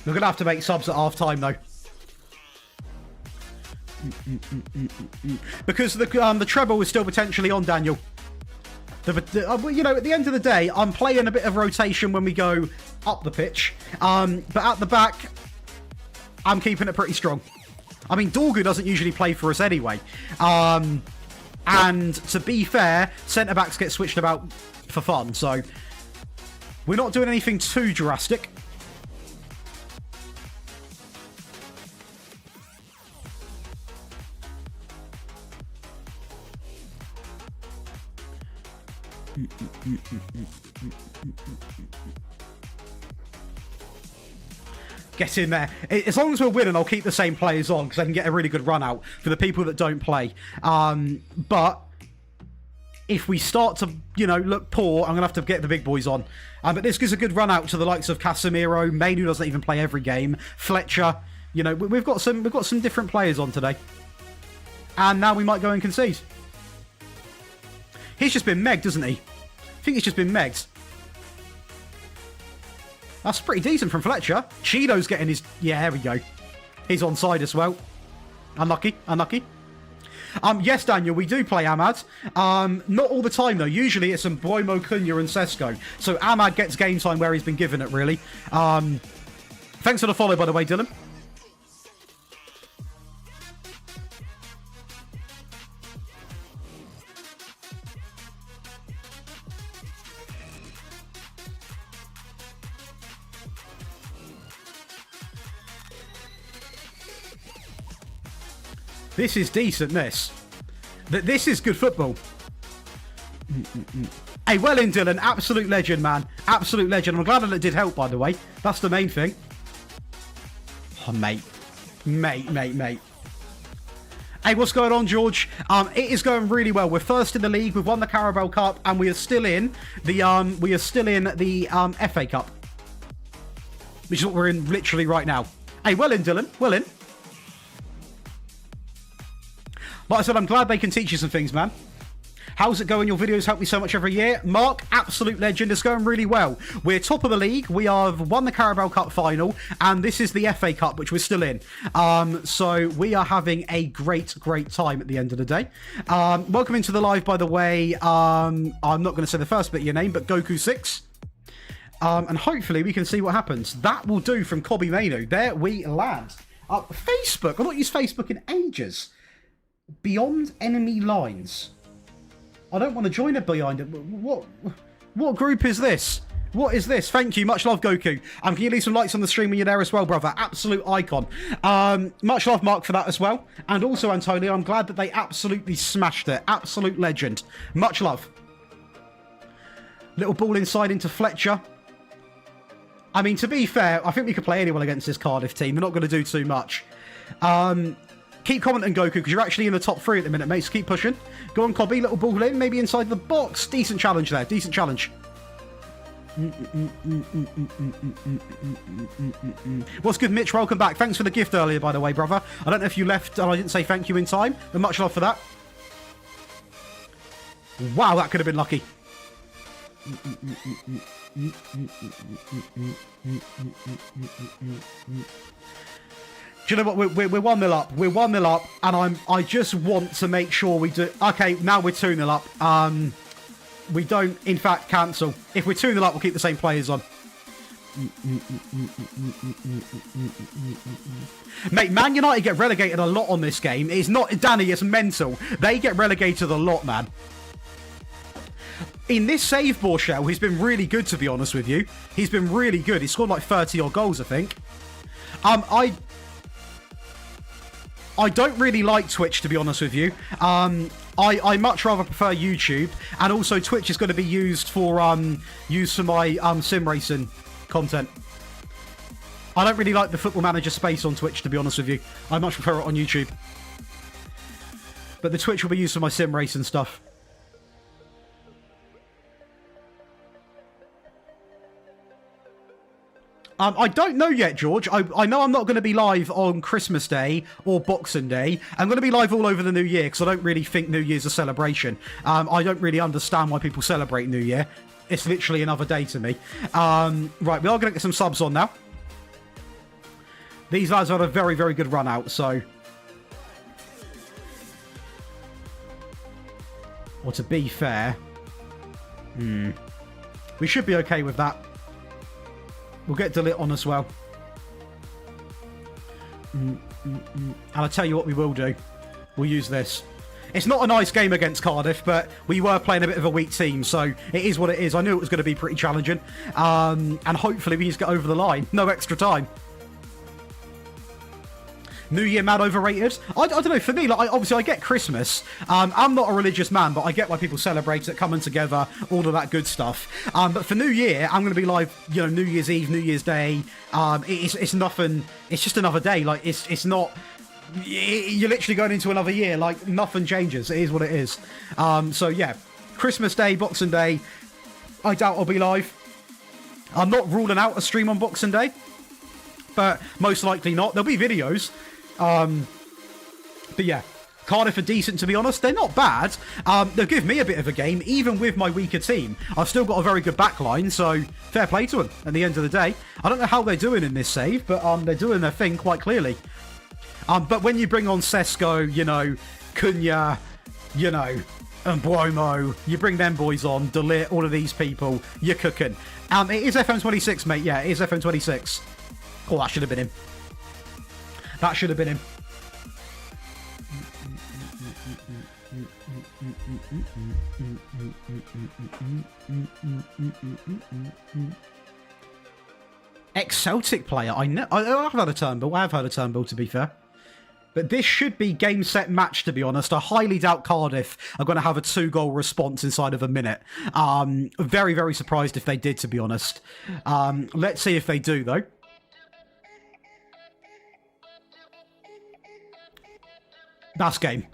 We're going to have to make subs at half time, though. Because the treble is still potentially on, Daniel. You know, at the end of the day, I'm playing a bit of rotation when we go up the pitch. But at the back, I'm keeping it pretty strong. I mean, Dorgu doesn't usually play for us anyway. And to be fair, centre-backs get switched about for fun. So we're not doing anything too drastic. Get in there. As long as we're winning, I'll keep the same players on because I can get a really good run out for the people that don't play. But if we start to, you know, look poor, I'm going to have to get the big boys on. But this gives a good run out to the likes of Casemiro, Main, who doesn't even play every game, Fletcher. You know, we've got some different players on today. And now we might go and concede. He's just been megged, hasn't he? I think he's just been megged. That's pretty decent from Fletcher. Cheeto's getting his... Yeah, there we go. He's onside as well. Unlucky. Yes, Daniel, we do play Ahmad. Not all the time, though. Usually it's Mboimo, Cunha and Sesko. So Ahmad gets game time where he's been given it, really. Thanks for the follow, by the way, Dylan. This is decent, this. This is good football. Hey, well in, Dylan. Absolute legend, man. Absolute legend. I'm glad that it did help, by the way. That's the main thing. Oh, mate. Mate. Hey, what's going on, George? It is going really well. We're first in the league. We've won the Carabao Cup, and we are still in the FA Cup, which is what we're in literally right now. Hey, well in, Dylan. Well in. Like I said, I'm glad they can teach you some things, man. How's it going? Your videos help me so much every year. Mark, absolute legend. It's going really well. We're top of the league. We have won the Carabao Cup final, and this is the FA Cup, which we're still in. So we are having a great time at the end of the day. Welcome into the live, by the way. I'm not going to say the first bit of your name, but Goku6. And hopefully we can see what happens. That will do from Kobe Mainu. There we land. Facebook. I've not used Facebook in ages. Beyond enemy lines. I don't want to join it behind it. What group is this? What is this? Thank you. Much love, Goku. Can you leave some likes on the stream when you're there as well, brother? Absolute icon. Much love, Mark, for that as well. And also, Antonio, I'm glad that they absolutely smashed it. Absolute legend. Much love. Little ball inside into Fletcher. I mean, to be fair, I think we could play anyone against this Cardiff team. They're not going to do too much. Keep commenting, Goku, because you're actually in the top 3 at the minute, mate. So keep pushing. Go on, Cobby. Little ball in. Maybe inside the box. Decent challenge there. Decent challenge. What's good, Mitch? Welcome back. Thanks for the gift earlier, by the way, brother. I don't know if you left and I didn't say thank you in time, but much love for that. Wow, that could have been lucky. Do you know what? We're 1-0 up. We're 1-0 up, and I just want to make sure we do. Okay, now we're 2-0 up. We don't, in fact, cancel. If we're 2-0 up, we'll keep the same players on. Mate, Man United get relegated a lot on this game. It's not, Danny, it's mental. They get relegated a lot, man. In this save Borchell, he's been really good, to be honest with you. He's been really good. He scored like 30 odd goals, I think. I don't really like Twitch, to be honest with you. I much rather prefer YouTube, and also Twitch is going to be used for my sim racing content. I don't really like the Football Manager space on Twitch, to be honest with you. I much prefer it on YouTube. But the Twitch will be used for my sim racing stuff. I don't know yet, George. I know I'm not going to be live on Christmas Day or Boxing Day. I'm going to be live all over the New Year because I don't really think New Year's a celebration. I don't really understand why people celebrate New Year. It's literally another day to me. Right, we are going to get some subs on now. These lads had a very, very good run out, so... Or to be fair... We should be okay with that. We'll get Delit on as well. And I'll tell you what we will do. We'll use this. It's not a nice game against Cardiff, but we were playing a bit of a weak team, so it is what it is. I knew it was going to be pretty challenging. And hopefully we just get over the line. No extra time. New Year mad overrated? I don't know, for me, like, obviously I get Christmas. I'm not a religious man, but I get why people celebrate it, coming together, all of that good stuff. But for New Year, I'm going to be live, you know, New Year's Eve, New Year's Day. It's nothing, it's just another day. Like, it's not, you're literally going into another year. Like, nothing changes. It is what it is. So yeah, Christmas Day, Boxing Day, I doubt I'll be live. I'm not ruling out a stream on Boxing Day, but most likely not. There'll be videos. But yeah, Cardiff are decent, to be honest. They're not bad. They'll give me a bit of a game, even with my weaker team. I've still got a very good backline, so fair play to them at the end of the day. I don't know how they're doing in this save, but they're doing their thing quite clearly. But when you bring on Sesko, you know, Cunha, you know, and Buomo, you bring them boys on, Delit, all of these people, you're cooking. It is FM26, mate. Yeah, it is FM26. Oh, that should have been him. That should have been him. Ex-Celtic player. I have heard of Turnbull. I have heard of Turnbull, to be fair. But this should be game, set, match, to be honest. I highly doubt Cardiff are going to have a 2-goal response inside of a minute. Very, very surprised if they did, to be honest. Let's see if they do, though. That's game.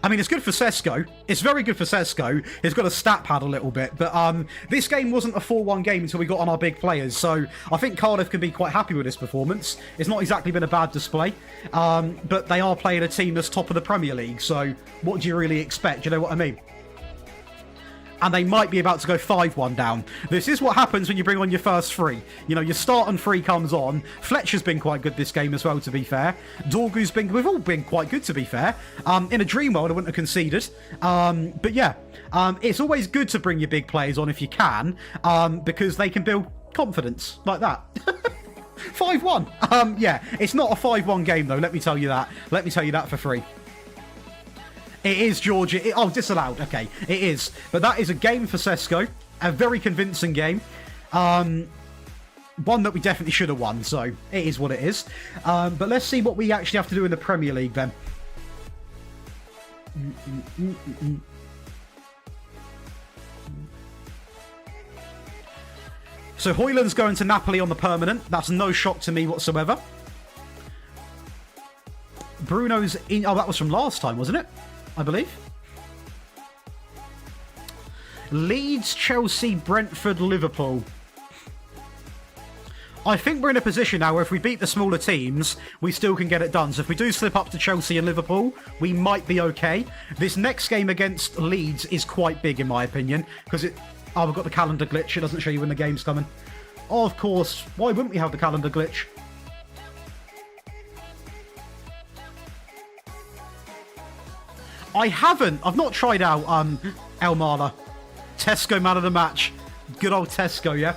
I mean, it's good for Sesko. It's very good for Sesko. He's got a stat pad a little bit. But this game wasn't a 4-1 game until we got on our big players. So I think Cardiff can be quite happy with this performance. It's not exactly been a bad display. But they are playing a team that's top of the Premier League. So what do you really expect? Do you know what I mean? And they might be about to go 5-1 down. This is what happens when you bring on your first three. You know, your starting three comes on. Fletcher's been quite good this game as well, to be fair. Dorgu's been... We've all been quite good, to be fair. In a dream world, I wouldn't have conceded. But yeah, it's always good to bring your big players on if you can, because they can build confidence like that. 5-1. Yeah, it's not a 5-1 game, though. Let me tell you that. Let me tell you that for free. It is Georgia. Oh, disallowed. Okay, it is. But that is a game for Sesko. A very convincing game. One that we definitely should have won, so it is what it is. But let's see what we actually have to do in the Premier League then. So Højlund's going to Napoli on the permanent. That's no shock to me whatsoever. Bruno's in... Oh, that was from last time, wasn't it? I believe. Leeds, Chelsea, Brentford, Liverpool. I think we're in a position now where if we beat the smaller teams, we still can get it done. So if we do slip up to Chelsea and Liverpool, we might be okay. This next game against Leeds is quite big, in my opinion, because it... Oh, we've got the calendar glitch. It doesn't show you when the game's coming. Oh, of course. Why wouldn't we have the calendar glitch? I haven't. I've not tried out El Mala. Tesco man of the match. Good old Tesco, yeah?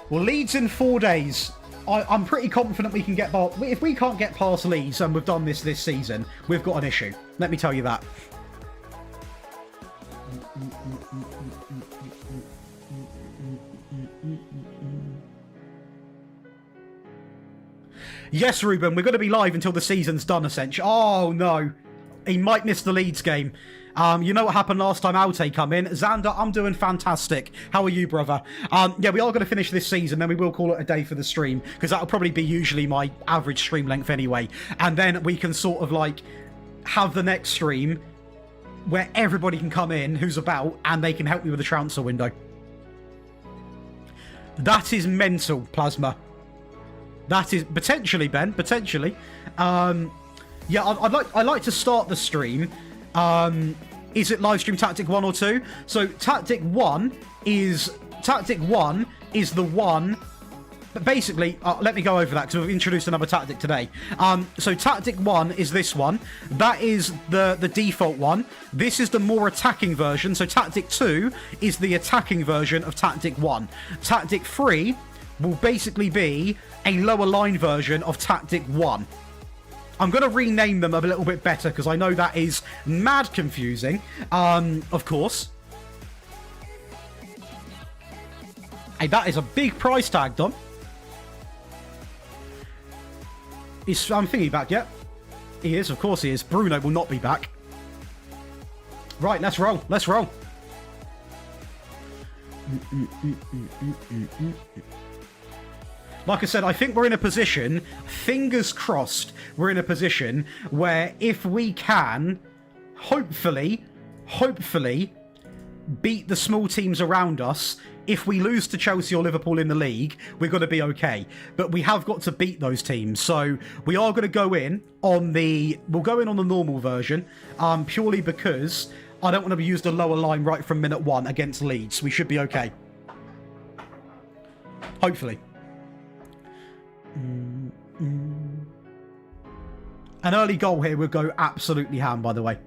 Well, Leeds in 4 days. I'm pretty confident we can get... If we can't get past Leeds, and we've done this season, we've got an issue. Let me tell you that. Yes, Ruben, we're going to be live until the season's done, essentially. Oh, no. He might miss the Leeds game. You know what happened last time Alte come in. Xander, I'm doing fantastic. How are you, brother? Yeah, we are going to finish this season, then we will call it a day for the stream, because that'll probably be usually my average stream length anyway. And then we can sort of, like, have the next stream where everybody can come in who's about, and they can help me with the transfer window. That is mental, Plasma. That is... Potentially, Ben. Potentially. Yeah, I'd like to start the stream. Is it live stream tactic 1 or 2? So tactic 1 is the one But basically, let me go over that because we've introduced another tactic today. So tactic 1 is this one. That is the default one. This is the more attacking version. So tactic 2 is the attacking version of tactic 1. Tactic 3 will basically be a lower line version of tactic 1. I'm going to rename them a little bit better because I know that is mad confusing, of course. Hey, that is a big price tag, Dom. I'm thinking back yet. He is, of course he is. Bruno will not be back. Right, let's roll. Let's roll. Like I said, I think we're in a position, fingers crossed, we're in a position where if we can, hopefully, beat the small teams around us. If we lose to Chelsea or Liverpool in the league, we're going to be okay. But we have got to beat those teams. So we are going to go in on the... We'll go in on the normal version, purely because I don't want to use the lower line right from minute 1 against Leeds. We should be okay. Hopefully. An early goal here would go absolutely ham, by the way.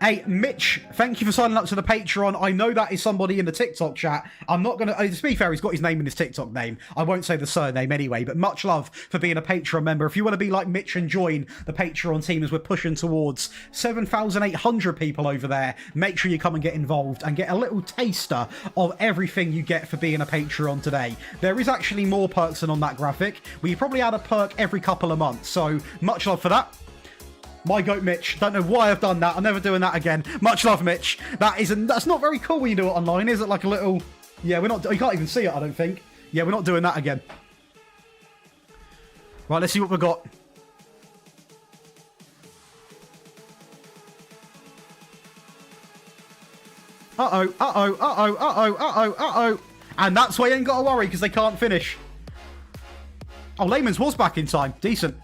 Hey, Mitch, thank you for signing up to the Patreon. I know that is somebody in the TikTok chat. I'm not going to be fair, he's got his name in his TikTok name. I won't say the surname anyway, but much love for being a Patreon member. If you want to be like Mitch and join the Patreon team as we're pushing towards 7,800 people over there, make sure you come and get involved and get a little taster of everything you get for being a Patreon today. There is actually more perks than on that graphic. We probably add a perk every couple of months, so much love for that. My goat Mitch. Don't know why I've done that. I'm never doing that again. Much love, Mitch. That's not very cool when you do it online, is it? Like a little... Yeah, we're not... You can't even see it, I don't think. Yeah, we're not doing that again. Right, let's see what we've got. Uh-oh, uh-oh, uh-oh, uh-oh, uh-oh, uh-oh. And that's why you ain't got to worry, because they can't finish. Oh, Lehman's was back in time. Decent.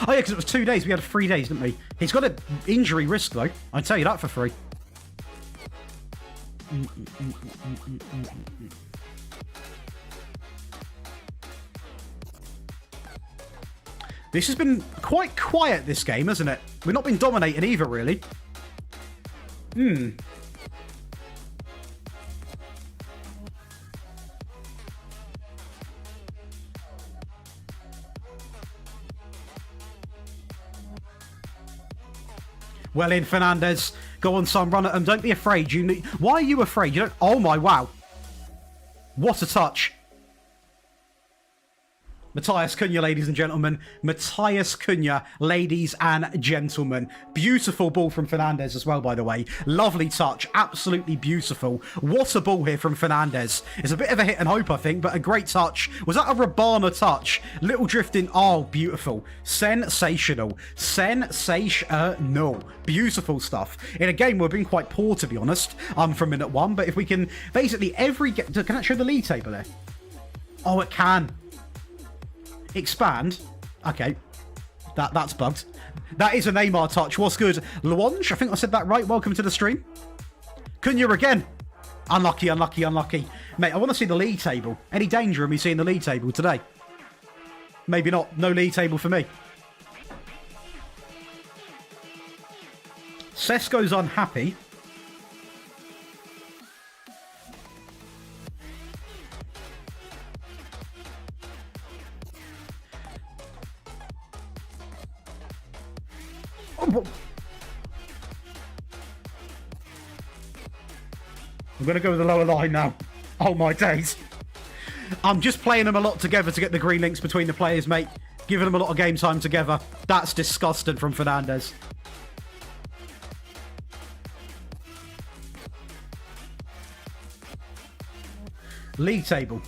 Oh, yeah, because it was 2 days. We had 3 days, didn't we? He's got an injury risk, though. I'll tell you that for free. This has been quite quiet, this game, hasn't it? We've not been dominating either, really. Well in, Fernandez. Go on, son. Run at him. Don't be afraid. Why are you afraid? You don't... Oh, my, wow. What a touch. Matthias Cunha, ladies and gentlemen. Matthias Cunha, ladies and gentlemen. Beautiful ball from Fernandez as well, by the way. Lovely touch. Absolutely beautiful. What a ball here from Fernandez. It's a bit of a hit and hope, I think, but a great touch. Was that a Rabana touch? Little drifting. Oh, beautiful. Sensational. Sensational. Beautiful stuff. In a game we've been quite poor, to be honest, from minute 1, but if we can basically can that show the league table there? Oh, it can. Expand. Okay. That's bugged. That is a Neymar touch. What's good? Luange, I think I said that right. Welcome to the stream. Cunha again. Unlucky, unlucky, unlucky. Mate, I want to see the league table. Any danger of me seeing the league table today? Maybe not. No league table for me. Sesko's unhappy. I'm going to go with the lower line now. Oh, my days. I'm just playing them a lot together to get the green links between the players, mate. Giving them a lot of game time together. That's disgusting from Fernandez. League table.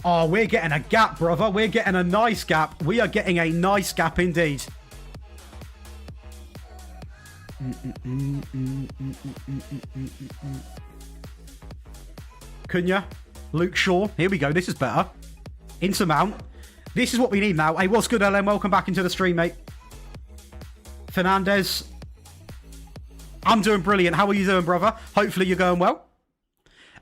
Oh, we're getting a gap, brother. We're getting a nice gap. We are getting a nice gap indeed. Cunha. Luke Shaw. Here we go. This is better. Into Mount. This is what we need now. Hey, what's good, LM? Welcome back into the stream, mate. Fernandez. I'm doing brilliant. How are you doing, brother? Hopefully you're going well.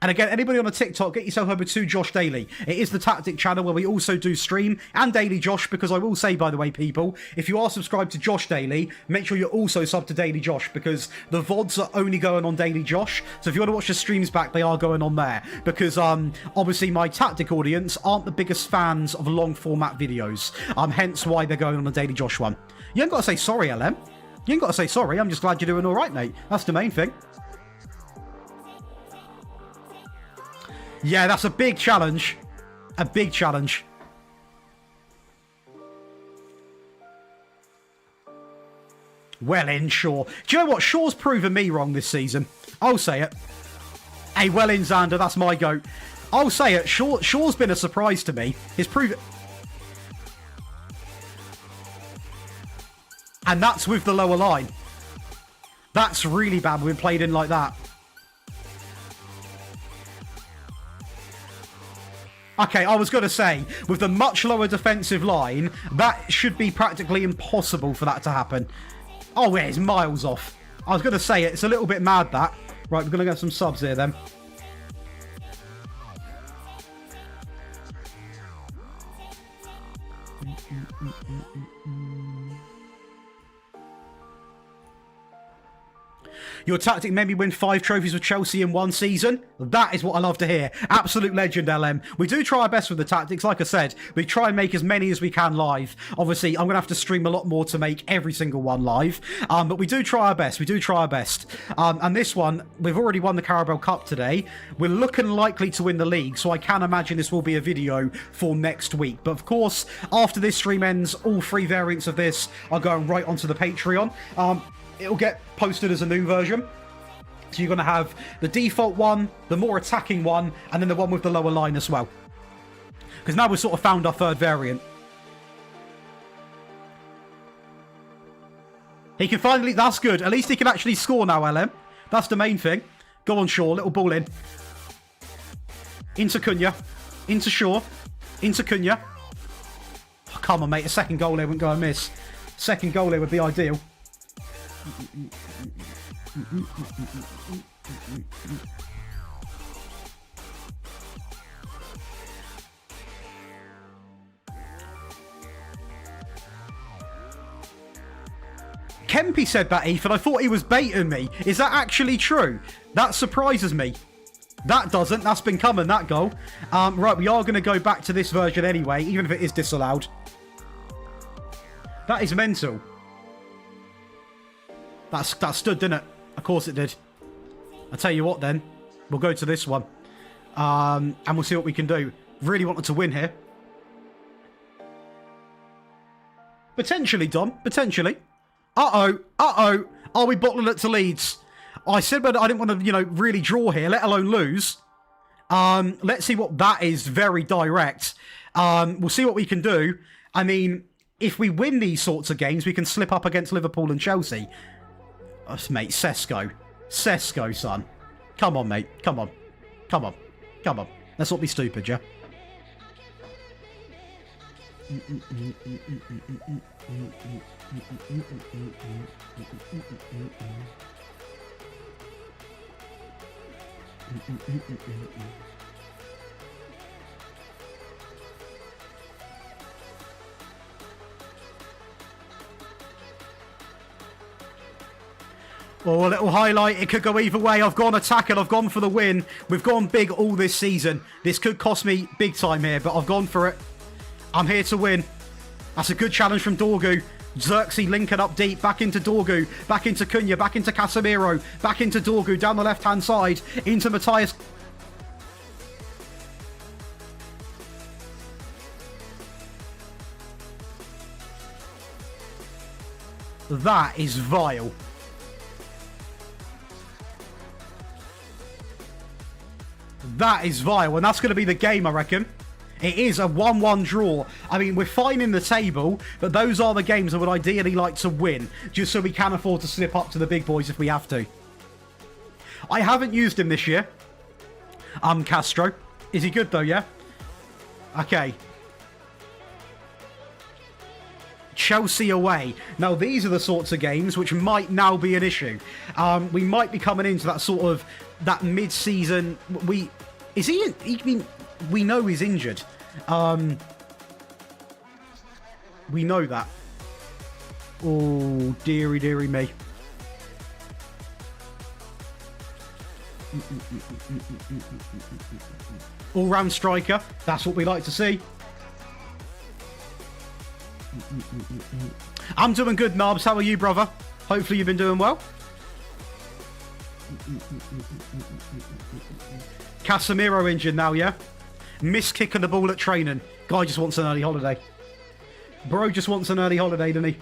And again, anybody on a TikTok, get yourself over to Josh Daily. It is the Tactic channel where we also do stream and Daily Josh, because I will say, by the way, people, if you are subscribed to Josh Daily, make sure you're also sub to Daily Josh, because the VODs are only going on Daily Josh. So if you want to watch the streams back, they are going on there. Because obviously my Tactic audience aren't the biggest fans of long format videos. Hence why they're going on the Daily Josh one. You ain't got to say sorry, LM. You ain't got to say sorry. I'm just glad you're doing all right, mate. That's the main thing. Yeah, that's a big challenge. A big challenge. Well in, Shaw. Do you know what? Shaw's proven me wrong this season. I'll say it. Hey, well in, Xander. That's my goat. I'll say it. Shaw's been a surprise to me. He's proven... And that's with the lower line. That's really bad when played in like that. Okay, I was going to say, with the much lower defensive line, that should be practically impossible for that to happen. Oh, yeah, it's miles off. I was going to say, it's a little bit mad, that. Right, we're going to get some subs here, then. Your tactic made me win 5 trophies with Chelsea in one season. That is what I love to hear. Absolute legend, LM. We do try our best with the tactics. Like I said, we try and make as many as we can live. Obviously, I'm going to have to stream a lot more to make every single one live. But we do try our best. We do try our best. And this one, we've already won the Carabao Cup today. We're looking likely to win the league, so I can imagine this will be a video for next week. But of course, after this stream ends, all 3 variants of this are going right onto the Patreon. It'll get posted as a new version. So you're going to have the default one, the more attacking one, and then the one with the lower line as well. Because now we've sort of found our 3rd variant. He can finally... That's good. At least he can actually score now, LM. That's the main thing. Go on, Shaw. Little ball in. Into Cunha. Into Shaw. Into Cunha. Oh, come on, mate. A second goal here wouldn't go amiss. Second goal here would be ideal. Kempy said that, Ethan. I thought he was baiting me. Is that actually true? That surprises me. That doesn't. That's been coming, that goal. Right, we are going to go back to this version anyway, even if it is disallowed. That is mental. That stood, didn't it? Of course it did. I'll tell you what then. We'll go to this one. And we'll see what we can do. Really wanted to win here. Potentially, Dom. Potentially. Uh-oh. Uh-oh. Are we bottling it to Leeds? I said but I didn't want to, really draw here, let alone lose. Let's see what that is. Very direct. We'll see what we can do. I mean, if we win these sorts of games, we can slip up against Liverpool and Chelsea. Mate, Sesko. Sesko, son. Come on, mate. Come on. Come on. Come on. Let's not be stupid, yeah? Oh, a little highlight. It could go either way. I've gone attacking. I've gone for the win. We've gone big all this season. This could cost me big time here, but I've gone for it. I'm here to win. That's a good challenge from Dorgu. Xerxes linking up deep. Back into Dorgu. Back into Cunha. Back into Casemiro. Back into Dorgu. Down the left-hand side. Into Matthias. That is vile. That is vile, and that's going to be the game, I reckon. It is a 1-1 draw. I mean, we're fine in the table, but those are the games I would ideally like to win, just so we can afford to slip up to the big boys if we have to. I haven't used him this year. Castro. Is he good, though, yeah? Okay. Chelsea away. Now, these are the sorts of games which might now be an issue. We might be coming into that sort of that mid-season. We know he's injured. We know that. Oh, dearie me. All-round striker. That's what we like to see. I'm doing good, Narbs. How are you, brother? Hopefully you've been doing well. Casemiro injured now, yeah? Miss kicking the ball at training. Guy just wants an early holiday. Bro just wants an early holiday, doesn't he?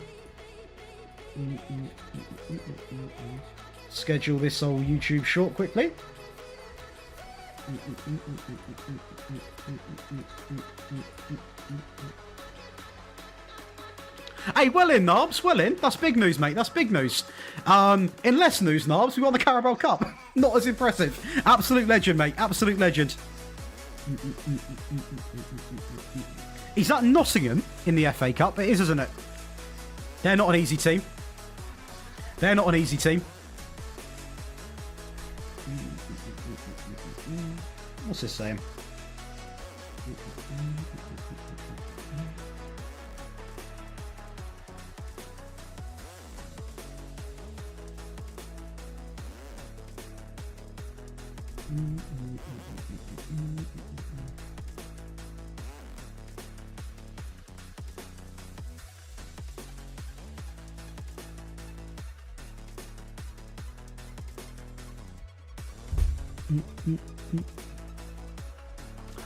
Schedule this old YouTube short quickly. Hey, well in, Narbs, well in. That's big news, mate. That's big news. In less news, Narbs, we won the Carabao Cup. Not as impressive. Absolute legend, mate. Absolute legend. Is that Nottingham in the FA Cup? It is, isn't it? They're not an easy team. They're not an easy team. What's this saying?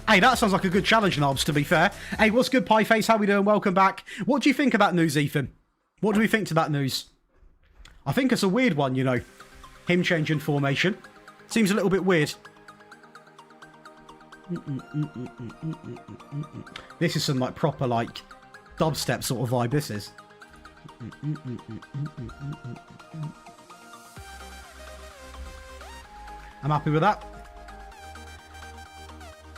Hey, that sounds like a good challenge, Nobs, to be fair. Hey, what's good, Pieface? How we doing? Welcome back. What do you think of that news, Ethan? What do we think to that news? I think it's a weird one, you know. Him changing formation. Seems a little bit weird. This is some, like, proper, like, dubstep sort of vibe, this is. I'm happy with that.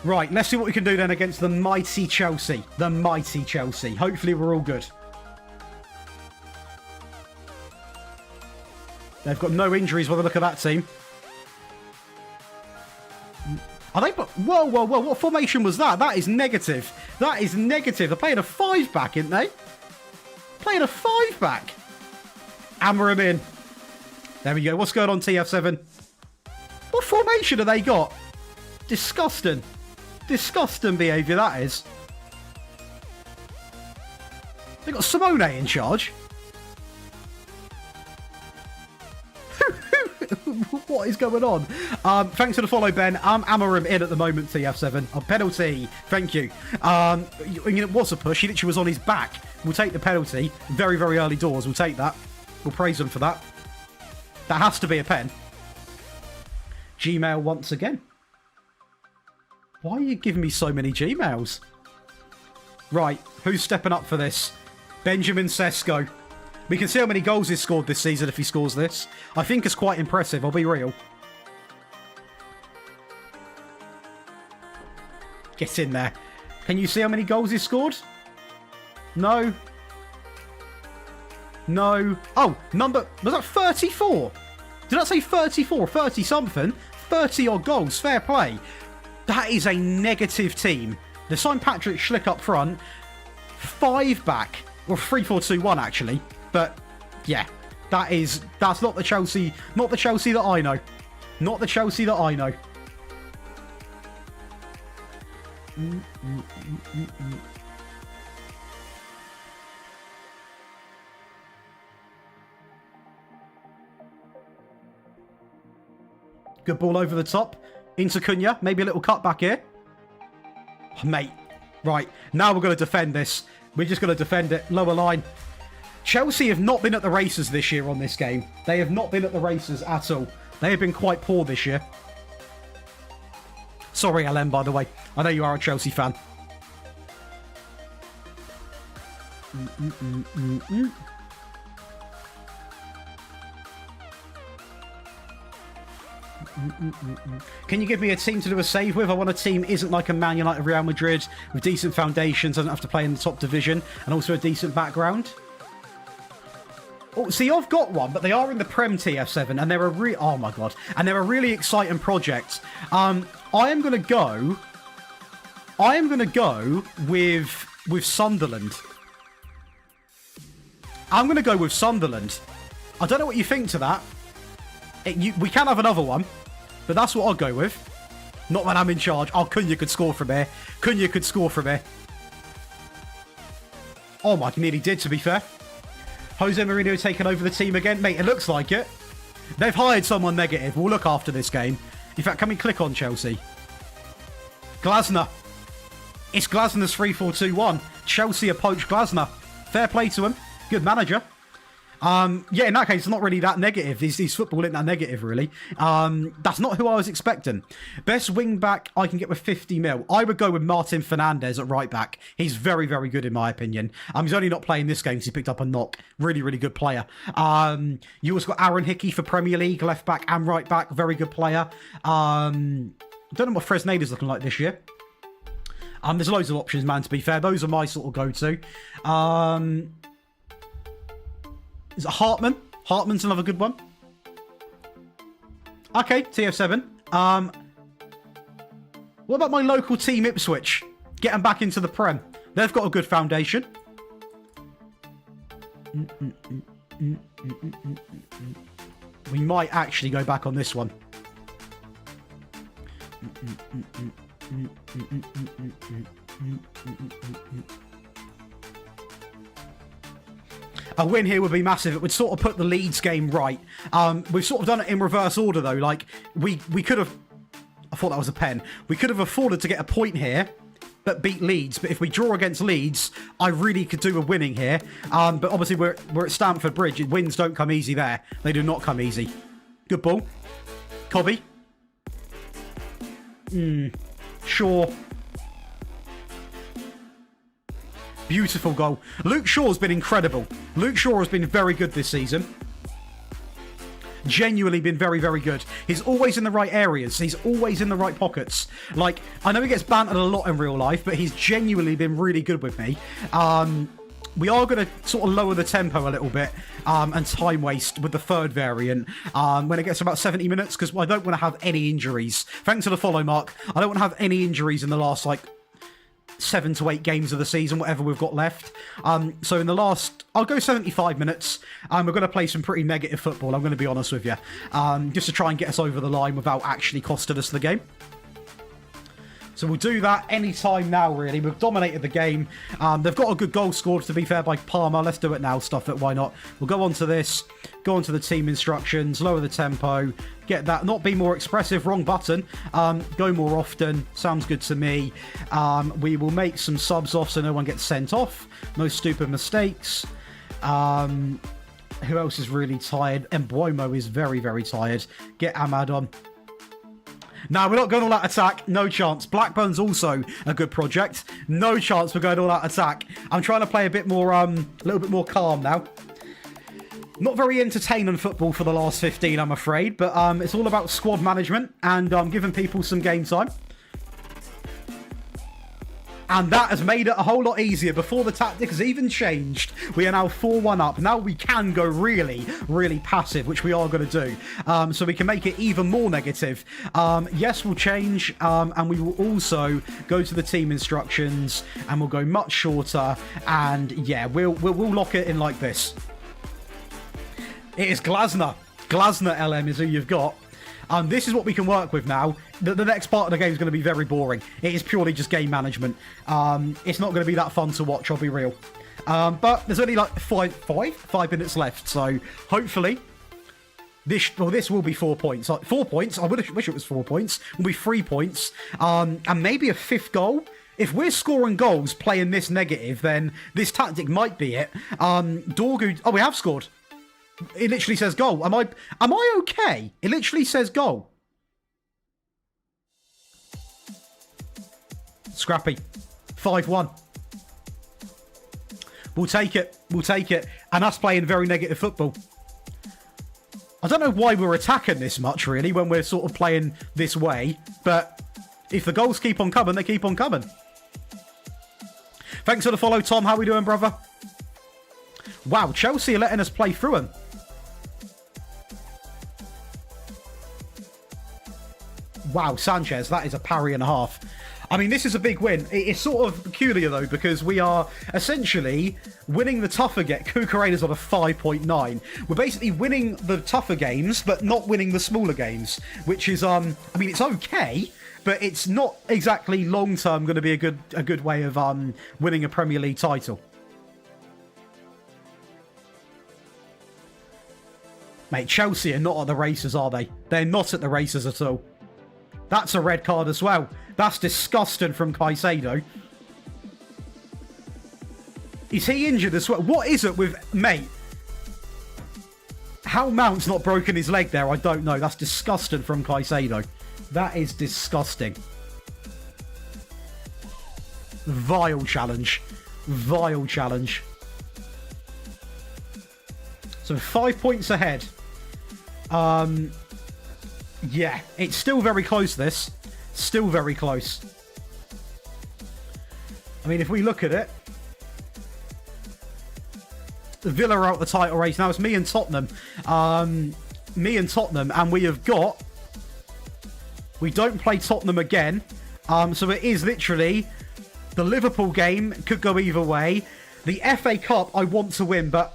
Right, let's see what we can do then against the mighty Chelsea. The mighty Chelsea. Hopefully we're all good. They've got no injuries by the look of that team. Are they... Whoa, whoa, whoa. What formation was that? That is negative. That is negative. They're playing a 5-back, aren't they? Playing a 5-back. Amorim in. There we go. What's going on, TF7? What formation have they got? Disgusting. Disgusting behaviour, that is. They got Simone in charge. What is going on? Thanks for the follow, Ben. Amorim in at the moment, TF7. A penalty. Thank you. You know, what's a push? He literally was on his back. We'll take the penalty. Very, very early doors. We'll take that. We'll praise him for that. That has to be a pen. Gmail once again. Why are you giving me so many Gmails? Right, who's stepping up for this? Benjamin Sesko. We can see how many goals he's scored this season if he scores this. I think it's quite impressive, I'll be real. Get in there. Can you see how many goals he's scored? No. No. Oh, number... Was that 34? Did I say 34? 30-something? 30-odd goals. Fair play. That is a negative team. They signed Patrick Schlick up front. 5-back. Or 3-4-2-1, actually. But, yeah. That's not the Chelsea... Not the Chelsea that I know. Not the Chelsea that I know. Good ball over the top. Into Cunha. Maybe a little cut back here. Oh, mate. Right. Now we're going to defend this. We're just going to defend it. Lower line. Chelsea have not been at the races this year on this game. They have not been at the races at all. They have been quite poor this year. Sorry, LM, by the way. I know you are a Chelsea fan. Can you give me a team to do a save with? I want a team isn't like a Man United, Real Madrid with decent foundations, doesn't have to play in the top division, and also a decent background. Oh, see, I've got one, but they are in the Prem TF7, and they're a oh my god, and they're a really exciting project. I am gonna go with Sunderland. I'm gonna go with Sunderland. I don't know what you think to that. We can have another one, but that's what I'll go with. Not when I'm in charge. Oh, Cunha could score from here. Cunha could score from here. Oh my, he nearly did, to be fair. Jose Mourinho taking over the team again. Mate, it looks like it. They've hired someone negative. We'll look after this game. In fact, can we click on Chelsea? Glasner. It's Glasner's 3-4-2-1. Chelsea have poached Glasner. Fair play to him. Good manager. Yeah, in that case, it's not really that negative. His football isn't that negative, really. That's not who I was expecting. Best wing back I can get with 50 mil. I would go with Martin Fernandez at right back. He's very, very good in my opinion. He's only not playing this game because he picked up a knock. Really, really good player. You also got Aaron Hickey for Premier League, left back and right back. Very good player. Don't know what Fresnada's looking like this year. There's loads of options, man, to be fair. Those are my sort of go-to. Is it Hartman? Hartman's another good one. Okay, TF7. What about my local team, Ipswich? Get them back into the Prem. They've got a good foundation. We might actually go back on this one. A win here would be massive. It would sort of put the Leeds game right. We've sort of done it in reverse order, though. Like, we could have... I thought that was a pen. We could have afforded to get a point here, but beat Leeds. But if we draw against Leeds, I really could do a winning here. But obviously, we're at Stamford Bridge. Wins don't come easy there. They do not come easy. Good ball. Cobby. Shaw. Beautiful goal. Luke Shaw's been incredible. Luke Shaw has been very good this season. Genuinely been very, very good. He's always in the right areas. He's always in the right pockets. Like, I know he gets bantered a lot in real life, but he's genuinely been really good with me. We are going to sort of lower the tempo a little bit and time waste with the third variant when it gets to about 70 minutes because I don't want to have any injuries. Thanks for the follow, Mark. I don't want to have any injuries in the last, like, 7 to 8 games of the season, whatever we've got left. So in the last, I'll go 75 minutes. We're going to play some pretty negative football, I'm going to be honest with you, just to try and get us over the line without actually costing us the game. So we'll do that any time now, really. We've dominated the game. They've got a good goal scored, to be fair, by Palmer. Let's do it now, stuff it, why not? We'll go on to this, go on to the team instructions, lower the tempo, get that, not be more expressive, wrong button, go more often, sounds good to me. We will make some subs off so no one gets sent off, no stupid mistakes. Who else is really tired? Mbuomo is very, very tired. Get Ahmad on. No, we're not going all out attack. No chance. Blackburn's also a good project. No chance we're going all out attack. I'm trying to play a bit more, a little bit more calm now. Not very entertaining football for the last 15, I'm afraid, but it's all about squad management and giving people some game time. And that has made it a whole lot easier. Before the tactic has even changed, we are now 4-1 up. Now we can go really, really passive, which we are going to do. So we can make it even more negative. Yes, we'll change. And we will also go to the team instructions and we'll go much shorter. And yeah, we'll lock it in like this. It is Glasner. Glasner LM is who you've got. This is what we can work with now. The next part of the game is going to be very boring. It is purely just game management. It's not going to be that fun to watch, I'll be real. But there's only like 5 minutes left. So hopefully this will be 4 points. 4 points. I wish it was 4 points. It will be 3 points. And maybe a 5th goal. If we're scoring goals playing this negative, then this tactic might be it. Dorgu... Oh, we have scored. It literally says goal. Am I okay? It literally says goal. Scrappy. 5-1. We'll take it. We'll take it. And us playing very negative football. I don't know why we're attacking this much, really, when we're sort of playing this way. But if the goals keep on coming, they keep on coming. Thanks for the follow, Tom. How we doing, brother? Wow, Chelsea are letting us play through them. Wow, Sanchez, that is a parry and a half. I mean, this is a big win. It's sort of peculiar, though, because we are essentially winning the tougher get. Kukurena's on a 5.9. We're basically winning the tougher games, but not winning the smaller games, which is, I mean, it's okay, but it's not exactly long-term going to be a good way of winning a Premier League title. Mate, Chelsea are not at the races, are they? They're not at the races at all. That's a red card as well. That's disgusting from Caicedo. Is he injured as well? What is it with... Mate. How Mount's not broken his leg there, I don't know. That's disgusting from Caicedo. That is disgusting. Vile challenge. Vile challenge. So 5 points ahead. Yeah, it's still very close, this. Still very close. I mean, if we look at it, Villa are out the title race. Now it's me and Tottenham. And we have got... We don't play Tottenham again. So it is literally... The Liverpool game could go either way. The FA Cup, I want to win, but...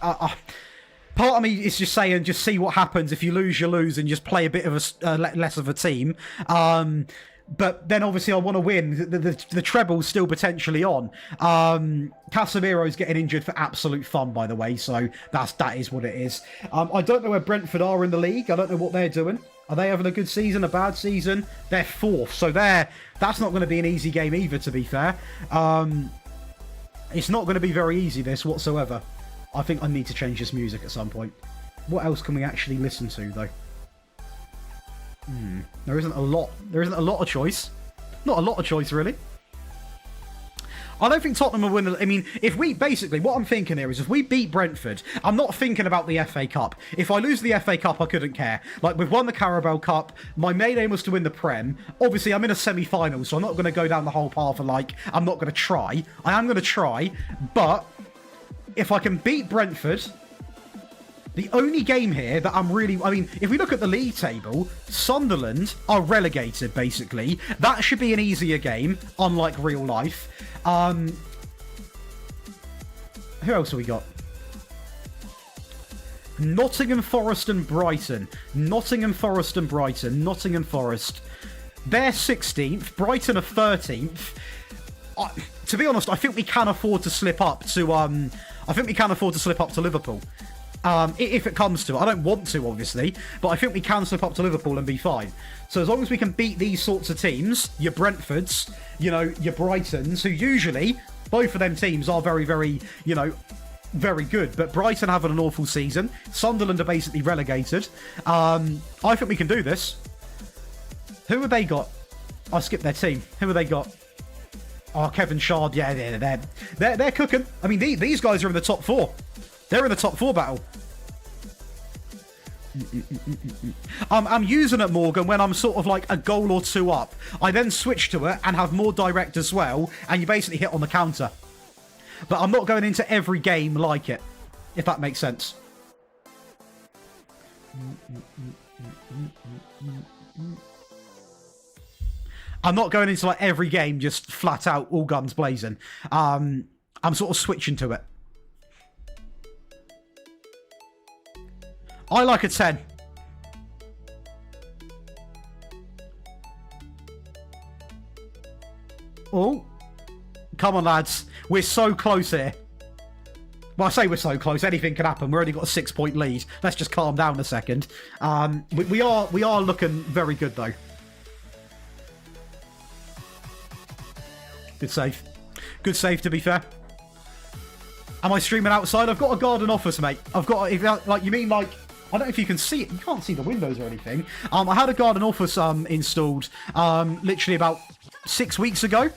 part of me is just saying, just see what happens. If you lose, you lose, and just play a bit of a less of a team. But then obviously I want to win. The treble's still potentially on. Casemiro's getting injured for absolute fun, by the way. So that is what it is. I don't know where Brentford are in the league. I don't know what they're doing. Are they having a good season, a bad season? They're fourth, so that's not going to be an easy game either. To be fair, it's not going to be very easy this whatsoever. I think I need to change this music at some point. What else can we actually listen to, though? There isn't a lot. There isn't a lot of choice. Not a lot of choice, really. I don't think Tottenham will win. I mean, if we... Basically, what I'm thinking here is if we beat Brentford, I'm not thinking about the FA Cup. If I lose the FA Cup, I couldn't care. Like, we've won the Carabao Cup. My main aim was to win the Prem. Obviously, I'm in a semi-final, so I'm not going to go down the whole path of, like, I'm not going to try. I am going to try, but... If I can beat Brentford, the only game here that I'm really... I mean, if we look at the league table, Sunderland are relegated, basically. That should be an easier game, unlike real life. Who else have we got? Nottingham Forest and Brighton. Nottingham Forest and Brighton. Nottingham Forest. They're 16th. Brighton are 13th. To be honest, I think we can afford to slip up to... I think we can afford to slip up to Liverpool. If it comes to it. I don't want to, obviously, but I think we can slip up to Liverpool and be fine. So as long as we can beat these sorts of teams, your Brentfords, you know, your Brightons, who usually, both of them teams are very, very, you know, very good. But Brighton having an awful season. Sunderland are basically relegated. I think we can do this. Who have they got? I skipped their team. Who have they got? Oh, Kevin Shard, yeah, they're cooking. I mean, these guys are in the top four. They're in the top four battle. I'm using it, Morgan, when I'm sort of like a goal or two up. I then switch to it and have more direct as well, and you basically hit on the counter. But I'm not going into every game like it, if that makes sense. I'm not going into like every game just flat out all guns blazing. I'm sort of switching to it. I like a 10. Oh, come on, lads. We're so close here. Well, I say we're so close. Anything can happen. We've already got a 6-point lead. Let's just calm down a second. We are looking very good though. Good save. Good save, to be fair. Am I streaming outside? I've got a garden office, mate. I've got, like, you mean, like, I don't know if you can see it. You can't see the windows or anything. I had a garden office installed literally about 6 weeks ago.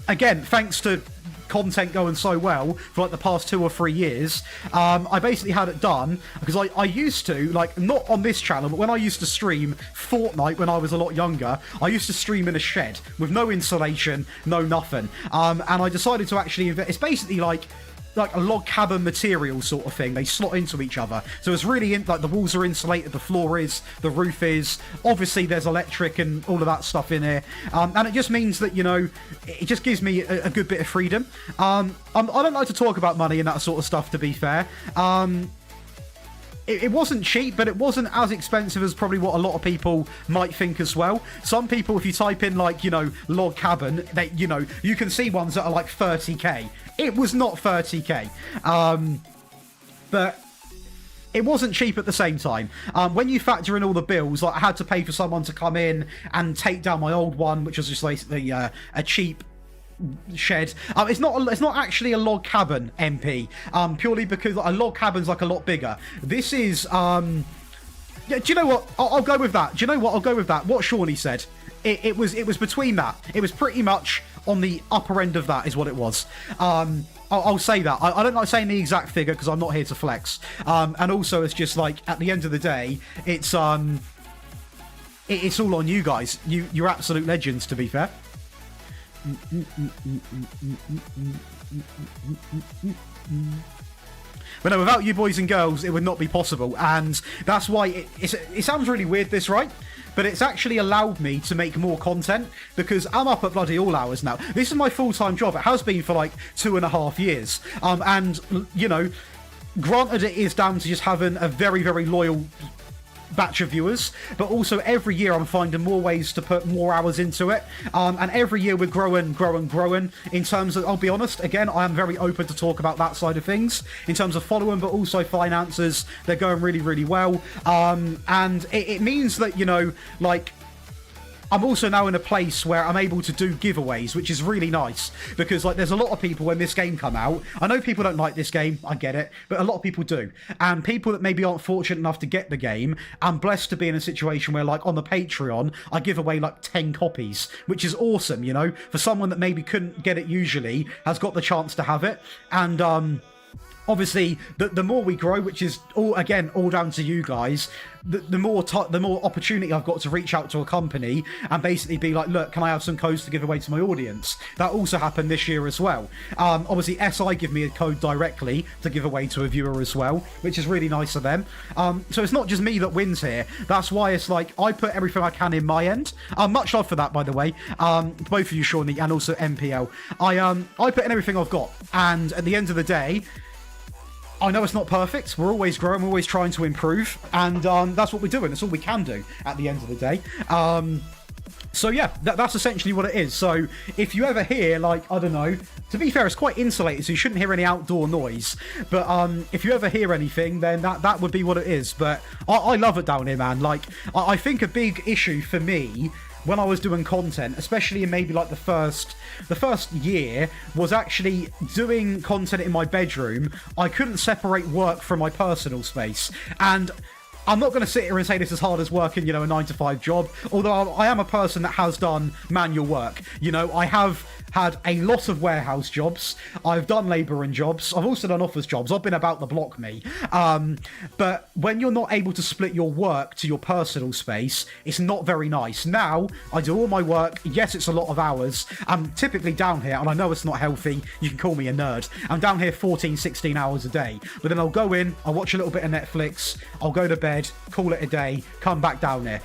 Again, thanks to content going so well for like the past 2 or 3 years, I basically had it done because I used to, like, not on this channel, but when I used to stream Fortnite when I was a lot younger, I used to stream in a shed with no insulation, no nothing. And I decided to actually invest. It's basically like like a log cabin material sort of thing. They slot into each other. So it's really, like, the walls are insulated, the floor is, the roof is. Obviously, there's electric and all of that stuff in here. And it just means that, you know, it just gives me a good bit of freedom. I don't like to talk about money and that sort of stuff, to be fair. It wasn't cheap, but it wasn't as expensive as probably what a lot of people might think as well. Some people, if you type in, like, you know, log cabin, they, you know, you can see ones that are like 30k. It was not 30k. But it wasn't cheap at the same time. When you factor in all the bills, like, I had to pay for someone to come in and take down my old one, which was just basically a cheap shed. It's not actually a log cabin, MP, purely because a log cabin's like a lot bigger. This is yeah, do you know what, I'll go with that. Do you know what, I'll go with that. What Shawnee said, it was between that. It was pretty much on the upper end of that is what it was. I'll say that. I don't like saying the exact figure because I'm not here to flex. And also, it's just like, at the end of the day, it's all on you guys. You're absolute legends, to be fair. But no, without you boys and girls, it would not be possible. And that's why it sounds really weird, this, right? But it's actually allowed me to make more content because I'm up at bloody all hours now. This is my full-time job. It has been for like 2.5 years. And, you know, granted, it is down to just having a very, very loyal batch of viewers, but also every year I'm finding more ways to put more hours into it, and every year we're growing in terms of, I'll be honest, again, I am very open to talk about that side of things in terms of following, but also finances. They're going really, really well, and it means that, you know, like, I'm also now in a place where I'm able to do giveaways, which is really nice because, like, there's a lot of people when this game come out. I know people don't like this game, I get it, but a lot of people do. And people that maybe aren't fortunate enough to get the game, I'm blessed to be in a situation where, like, on the Patreon, I give away like 10 copies, which is awesome, you know, for someone that maybe couldn't get it usually, has got the chance to have it. And obviously, the more we grow, which is all down to you guys, the more opportunity I've got to reach out to a company and basically be like, look, can I have some codes to give away to my audience? That also happened this year as well. Obviously, SI give me a code directly to give away to a viewer as well, which is really nice of them. So it's not just me that wins here. That's why it's like, I put everything I can in my end. Much love for that, by the way. Both of you, Shawnee, and also MPL. I put in everything I've got. And at the end of the day, I know it's not perfect. We're always growing. We're always trying to improve. And that's what we're doing. That's all we can do at the end of the day. So yeah, that's essentially what it is. So if you ever hear, like, I don't know, to be fair, it's quite insulated, so you shouldn't hear any outdoor noise. But if you ever hear anything, then that would be what it is. But I love it down here, man. Like, I think a big issue for me when I was doing content, especially in maybe like the first year, was actually doing content in my bedroom. I couldn't separate work from my personal space. And I'm not going to sit here and say this is hard as working, you know, a 9-to-5 job, although I am a person that has done manual work. You know, I have had a lot of warehouse jobs. I've done labouring jobs. I've also done office jobs. I've been about the block, me. But when you're not able to split your work to your personal space, it's not very nice. Now, I do all my work. Yes, it's a lot of hours. I'm typically down here, and I know it's not healthy. You can call me a nerd. I'm down here 14, 16 hours a day. But then I'll go in, I'll watch a little bit of Netflix, I'll go to bed, call it a day, come back down here.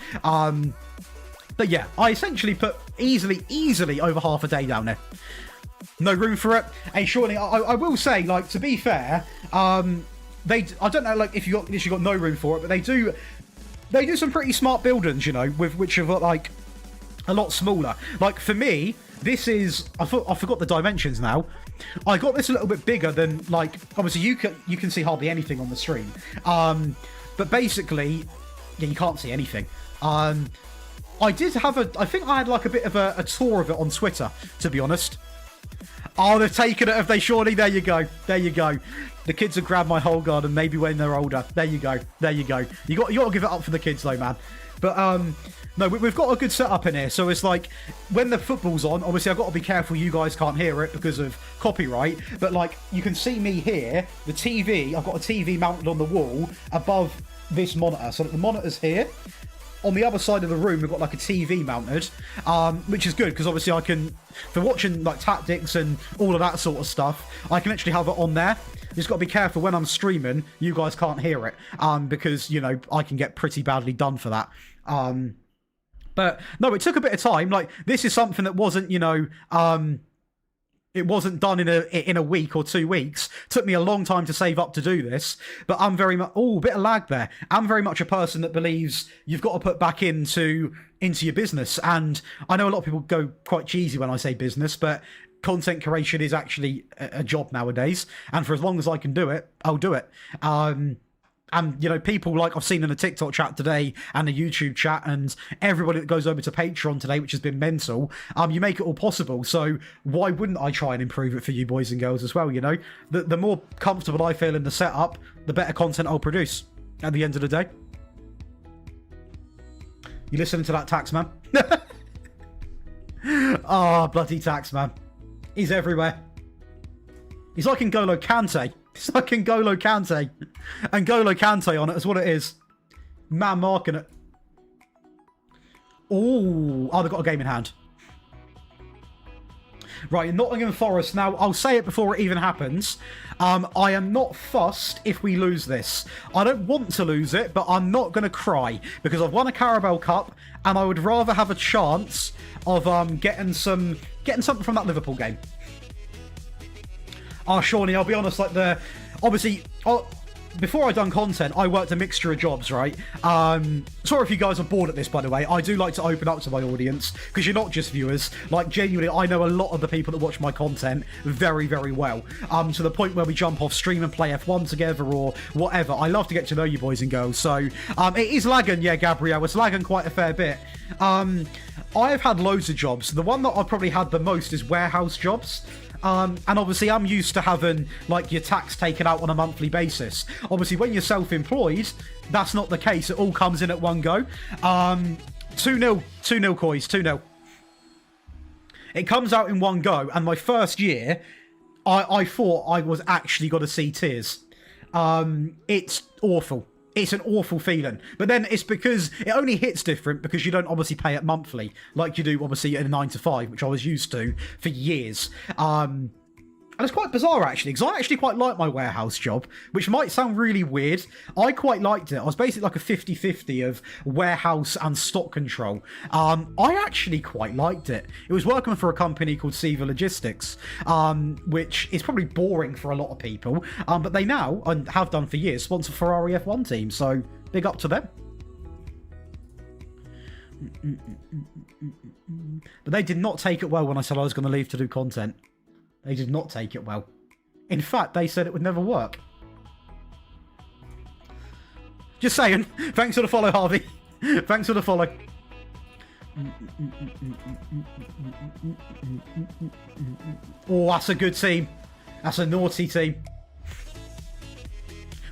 But yeah, I essentially put easily over half a day down there. No room for it. Hey, Shawnee, I will say, like, to be fair, I don't know, like, if you got no room for it, but they do some pretty smart buildings, you know, which are like a lot smaller. Like, for me, this is, I forgot the dimensions now. I got this a little bit bigger than, like, obviously you can see hardly anything on the screen. But basically, yeah, you can't see anything. I think I had like a bit of a tour of it on Twitter, to be honest. Oh, they've taken it, have they, Shawnee? There you go. There you go. The kids have grabbed my whole garden, maybe when they're older. There you go. There you go. You got to give it up for the kids, though, man. But, no, we've got a good setup in here. So it's like, when the football's on, obviously I've got to be careful you guys can't hear it because of copyright. But, like, you can see me here, the TV, I've got a TV mounted on the wall above this monitor. So the monitor's here. on the other side of the room, we've got like a TV mounted, which is good because obviously I can, for watching like tactics and all of that sort of stuff, I can actually have it on there. Just got to be careful when I'm streaming, you guys can't hear it, because, you know, I can get pretty badly done for that. But no, it took a bit of time. Like, this is something that wasn't, you know, it wasn't done in a week or 2 weeks. It took me a long time to save up to do this. But I'm very much... Oh, a bit of lag there. I'm very much a person that believes you've got to put back into your business. And I know a lot of people go quite cheesy when I say business, but content creation is actually a job nowadays. And for as long as I can do it, I'll do it. And, you know, people like I've seen in the TikTok chat today and the YouTube chat and everybody that goes over to Patreon today, which has been mental, you make it all possible. So why wouldn't I try and improve it for you boys and girls as well, you know? The more comfortable I feel in the setup, the better content I'll produce at the end of the day. You listening to that tax man? Oh, bloody tax man. He's everywhere. He's like N'Golo Kante. It's like N'Golo Kante. And N'Golo Kante on it is what it is. Man marking it. Ooh. Oh, they've got a game in hand. Right, in Nottingham Forest. Now, I'll say it before it even happens. I am not fussed if we lose this. I don't want to lose it, but I'm not going to cry. Because I've won a Carabao Cup, and I would rather have a chance of getting something from that Liverpool game. Shawnee, I'll be honest, like obviously, before I done content, I worked a mixture of jobs, right? Sorry if you guys are bored at this, by the way. I do like to open up to my audience, because you're not just viewers. Like, genuinely, I know a lot of the people that watch my content very, very well. To the point where we jump off stream and play F1 together or whatever. I love to get to know you boys and girls. So, it is lagging, yeah, Gabrielle. It's lagging quite a fair bit. I've had loads of jobs. The one that I've probably had the most is warehouse jobs. And obviously I'm used to having like your tax taken out on a monthly basis. Obviously when you're self-employed, that's not the case. It all comes in at one go. 2-0 Coys, 2-0. It comes out in one go, and my first year, I thought I was actually going to see tears. It's awful. It's an awful feeling. But then it's because it only hits different because you don't obviously pay it monthly like you do obviously in a 9 to 5, which I was used to for years. And it's quite bizarre actually, because I actually quite like my warehouse job, which might sound really weird. I quite liked it. I was basically like a 50-50 of warehouse and stock control. I actually quite liked it. It was working for a company called Seva Logistics, which is probably boring for a lot of people, but they now, and have done for years, sponsor Ferrari F1 team, so big up to them. But they did not take it well when I said I was going to leave to do content. They did not take it well. In fact, they said it would never work. Just saying. Thanks for the follow, Harvey. Thanks for the follow. Oh, that's a good team. That's a naughty team.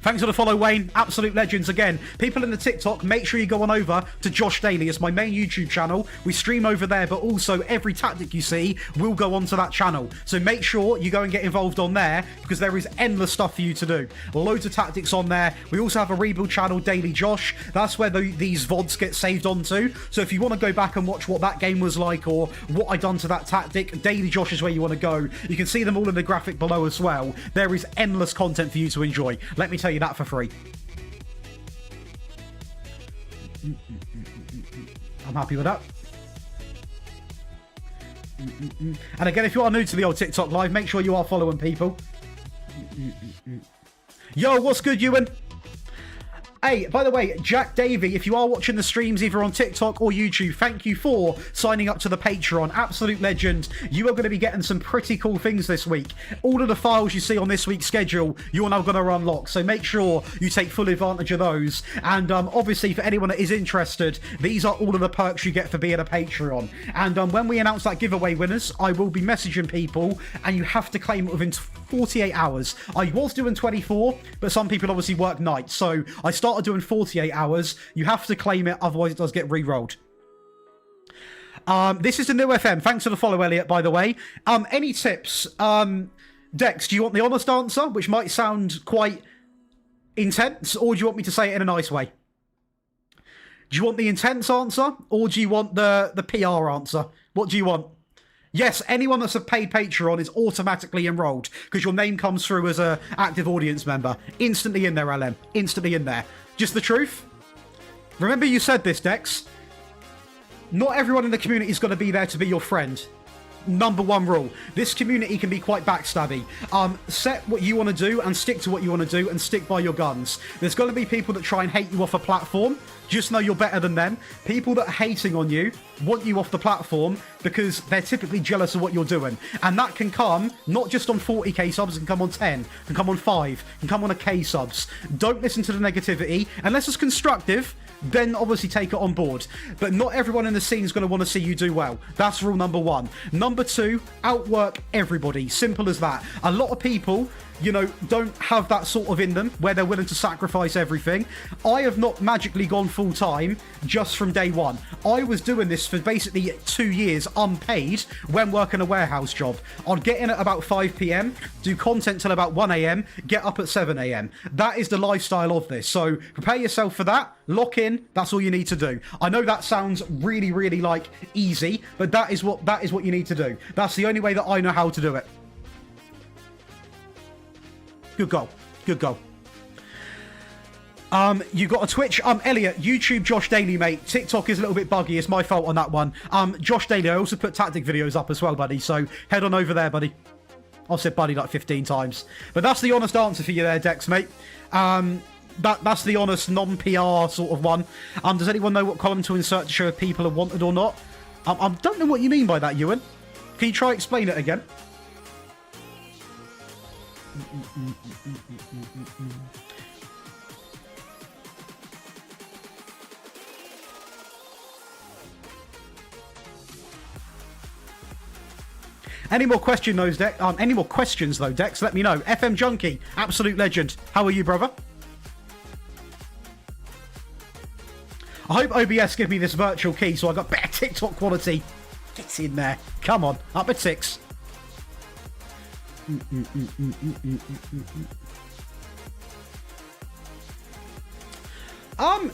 Thanks for the follow, Wayne. Absolute legends again. People in the TikTok, make sure you go on over to Josh Daly. It's my main YouTube channel. We stream over there, but also every tactic you see will go onto that channel. So make sure you go and get involved on there, because there is endless stuff for you to do. Loads of tactics on there. We also have a rebuild channel, Daily Josh. That's where these VODs get saved onto. So if you want to go back and watch what that game was like or what I done to that tactic, Daily Josh is where you want to go. You can see them all in the graphic below as well. There is endless content for you to enjoy. Let me tell you that for free. I'm happy with that. And again, if you are new to the old TikTok live, make sure you are following people. Yo, what's good, Ewan? Hey, by the way, Jack Davey, if you are watching the streams either on TikTok or YouTube, thank you for signing up to the Patreon. Absolute legend. You are going to be getting some pretty cool things this week. All of the files you see on this week's schedule, you're now going to unlock. So make sure you take full advantage of those. And obviously, for anyone that is interested, these are all of the perks you get for being a Patreon. And when we announce that giveaway winners, I will be messaging people, and you have to claim it within 48 hours. I was doing 24, but some people obviously work nights. So I started doing 48 hours. You have to claim it, otherwise it does get re-rolled. This is the new FM. Thanks for the follow, Elliot, by the way. Any tips? Dex, do you want the honest answer, which might sound quite intense, or do you want me to say it in a nice way? Do you want the intense answer, or do you want the PR answer? What do you want? Yes, anyone that's a paid Patreon is automatically enrolled because your name comes through as a active audience member. Instantly in there, LM. Instantly in there. Just the truth. Remember you said this, Dex. Not everyone in the community is going to be there to be your friend. Number one rule. This community can be quite backstabby. Set what you want to do and stick to what you want to do and stick by your guns. There's going to be people that try and hate you off a platform. Just know you're better than them. People that are hating on you want you off the platform because they're typically jealous of what you're doing. And that can come not just on 40k subs, it can come on 10, can come on 5, can come on a K subs. Don't listen to the negativity. Unless it's constructive, then obviously take it on board. But not everyone in the scene is going to want to see you do well. That's rule number one. Number two, outwork everybody. Simple as that. A lot of people, you know, don't have that sort of in them where they're willing to sacrifice everything. I have not magically gone full time just from day one. I was doing this for basically 2 years unpaid when working a warehouse job. I'd get in at about 5 p.m, do content till about 1 a.m, get up at 7 a.m. That is the lifestyle of this. So prepare yourself for that. Lock in. That's all you need to do. I know that sounds really, really like easy, but that is what you need to do. That's the only way that I know how to do it. Good goal. Good goal. You got a Twitch. Elliot, YouTube, Josh Daly, mate. TikTok is a little bit buggy. It's my fault on that one. Josh Daly, I also put tactic videos up as well, buddy. So head on over there, buddy. I've said buddy like 15 times. But that's the honest answer for you there, Dex, mate. That's the honest, non-PR sort of one. Does anyone know what column to insert to show if people are wanted or not? I don't know what you mean by that, Ewan. Can you try explain it again? Any more questions though, Dex? Let me know. FM Junkie, absolute legend. How are you, brother? I hope OBS give me this virtual key so I got better TikTok quality. Get in there. Come on, up at 6.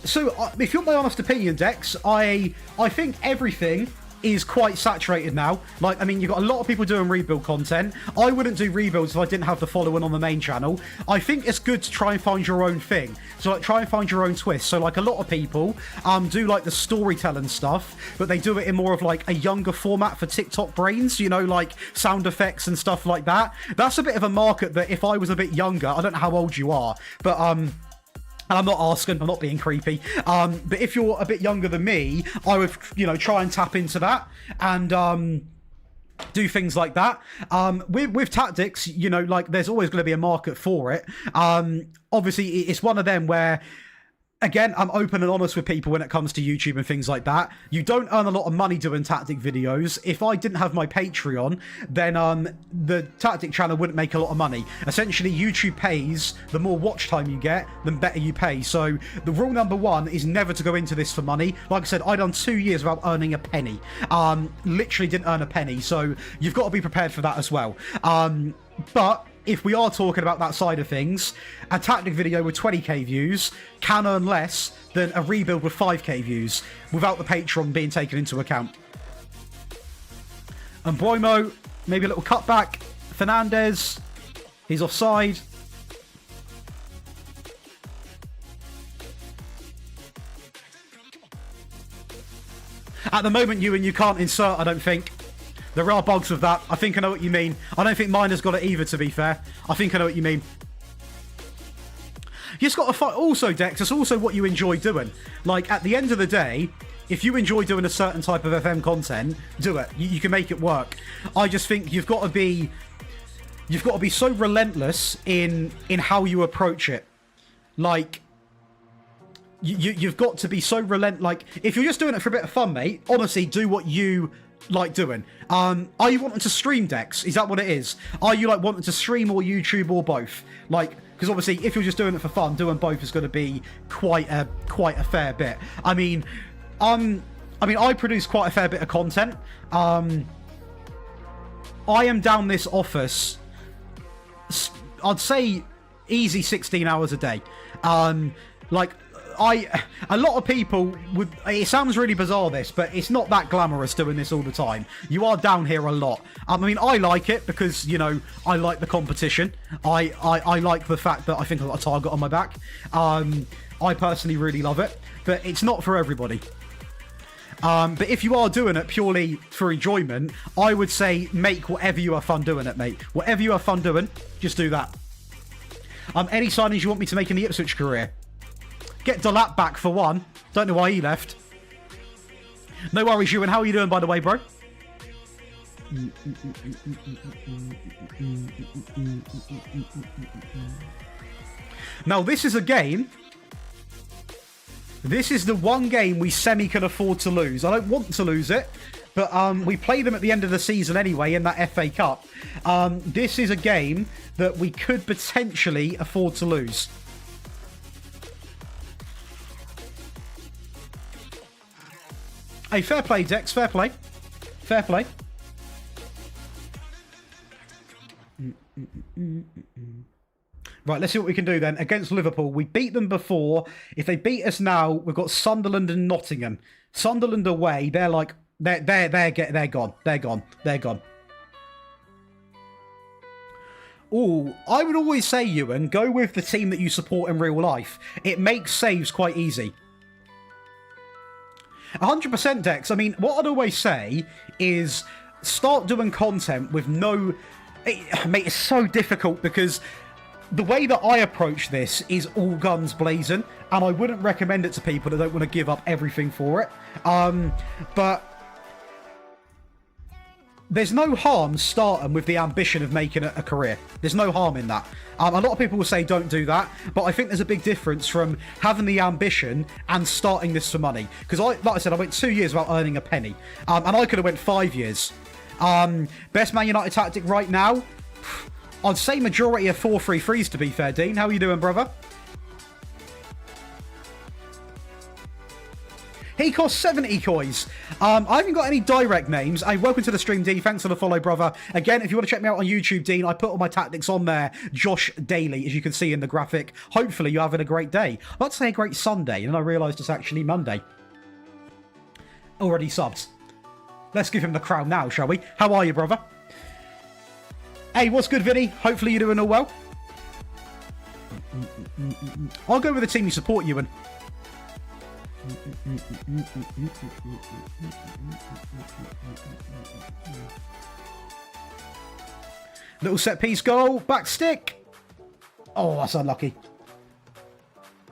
So if you want my honest opinion, Dex, I think everything is quite saturated now. Like, I mean, you've got a lot of people doing rebuild content. I wouldn't do rebuilds if I didn't have the following on the main channel. I think it's good to try and find your own thing. So, like, try and find your own twist. So, like, a lot of people do, like, the storytelling stuff, but they do it in more of, like, a younger format for TikTok brains, you know, like sound effects and stuff like that. That's a bit of a market that if I was a bit younger, I don't know how old you are, but, and I'm not asking, I'm not being creepy. But if you're a bit younger than me, I would, you know, try and tap into that and do things like that. With tactics, you know, like there's always going to be a market for it. Obviously, it's one of them where, again, I'm open and honest with people when it comes to YouTube and things like that. You don't earn a lot of money doing tactic videos. If I didn't have my Patreon, then the tactic channel wouldn't make a lot of money. Essentially, YouTube pays, the more watch time you get, the better you pay. So the rule number one is never to go into this for money. Like I said, I done 2 years without earning a penny. Literally didn't earn a penny. So you've got to be prepared for that as well. But if we are talking about that side of things, a tactic video with 20k views can earn less than a rebuild with 5k views without the Patreon being taken into account. And Boimo, maybe a little cutback. Fernandez, he's offside. At the moment, you can't insert, I don't think. There are bugs with that. I think I know what you mean. I don't think mine has got it either, to be fair. I think I know what you mean. You just got to fight. Also, Dex, it's also what you enjoy doing. Like, at the end of the day, if you enjoy doing a certain type of FM content, do it. You can make it work. I just think you've got to be so relentless in how you approach it. Like, you've got to be so relentless. Like, if you're just doing it for a bit of fun, mate, honestly, do what you like doing. Are you wanting to stream, Dex? Is that what it is? Are you like wanting to stream or YouTube or both? Like, because obviously if you're just doing it for fun, doing both is going to be quite a fair bit. I mean, I produce quite a fair bit of content. I am down this office, I'd say easy 16 hours a day. Like, a lot of people would, it sounds really bizarre this, but it's not that glamorous doing this all the time. You are down here a lot. I mean, I like it because, you know, I like the competition. I like the fact that I think I've got a target on my back. I personally really love it, but it's not for everybody. But if you are doing it purely for enjoyment, I would say make whatever you have fun doing it, mate. Whatever you have fun doing, just do that. Any signings you want me to make in the Ipswich career? Get Delap back for one. Don't know why he left. No worries, Ewan. How are you doing, by the way, bro? Now, this is a game. This is the one game we semi can afford to lose. I don't want to lose it, but we play them at the end of the season anyway in that FA Cup. This is a game that we could potentially afford to lose. Hey, fair play, Dex. Fair play. Fair play. Right, let's see what we can do then. Against Liverpool, we beat them before. If they beat us now, we've got Sunderland and Nottingham. Sunderland away, they're like, they're gone. They're gone. They're gone. Oh, I would always say, Ewan, go with the team that you support in real life. It makes saves quite easy. 100% Dex. I mean, what I'd always say is start doing content with no... Mate, it's so difficult because the way that I approach this is all guns blazing, and I wouldn't recommend it to people that don't want to give up everything for it. But there's no harm starting with the ambition of making it a career. There's no harm in that. A lot of people will say don't do that, but I think there's a big difference from having the ambition and starting this for money. Because like I said, I went 2 years without earning a penny, and I could have went 5 years. Best Man United tactic right now, I'd say majority of 4-3-3s, to be fair. Dean, how are you doing, brother? He costs 70 coins. I haven't got any direct names. Hey, welcome to the stream, D. Thanks for the follow, brother. Again, if you want to check me out on YouTube, Dean, I put all my tactics on there. Josh Daly, as you can see in the graphic. Hopefully you're having a great day. I'd like to say a great Sunday, and I realised it's actually Monday. Already subbed. Let's give him the crown now, shall we? How are you, brother? Hey, what's good, Vinny? Hopefully you're doing all well. I'll go with the team you support, Ewan. Little set piece goal. Back stick. Oh, that's unlucky.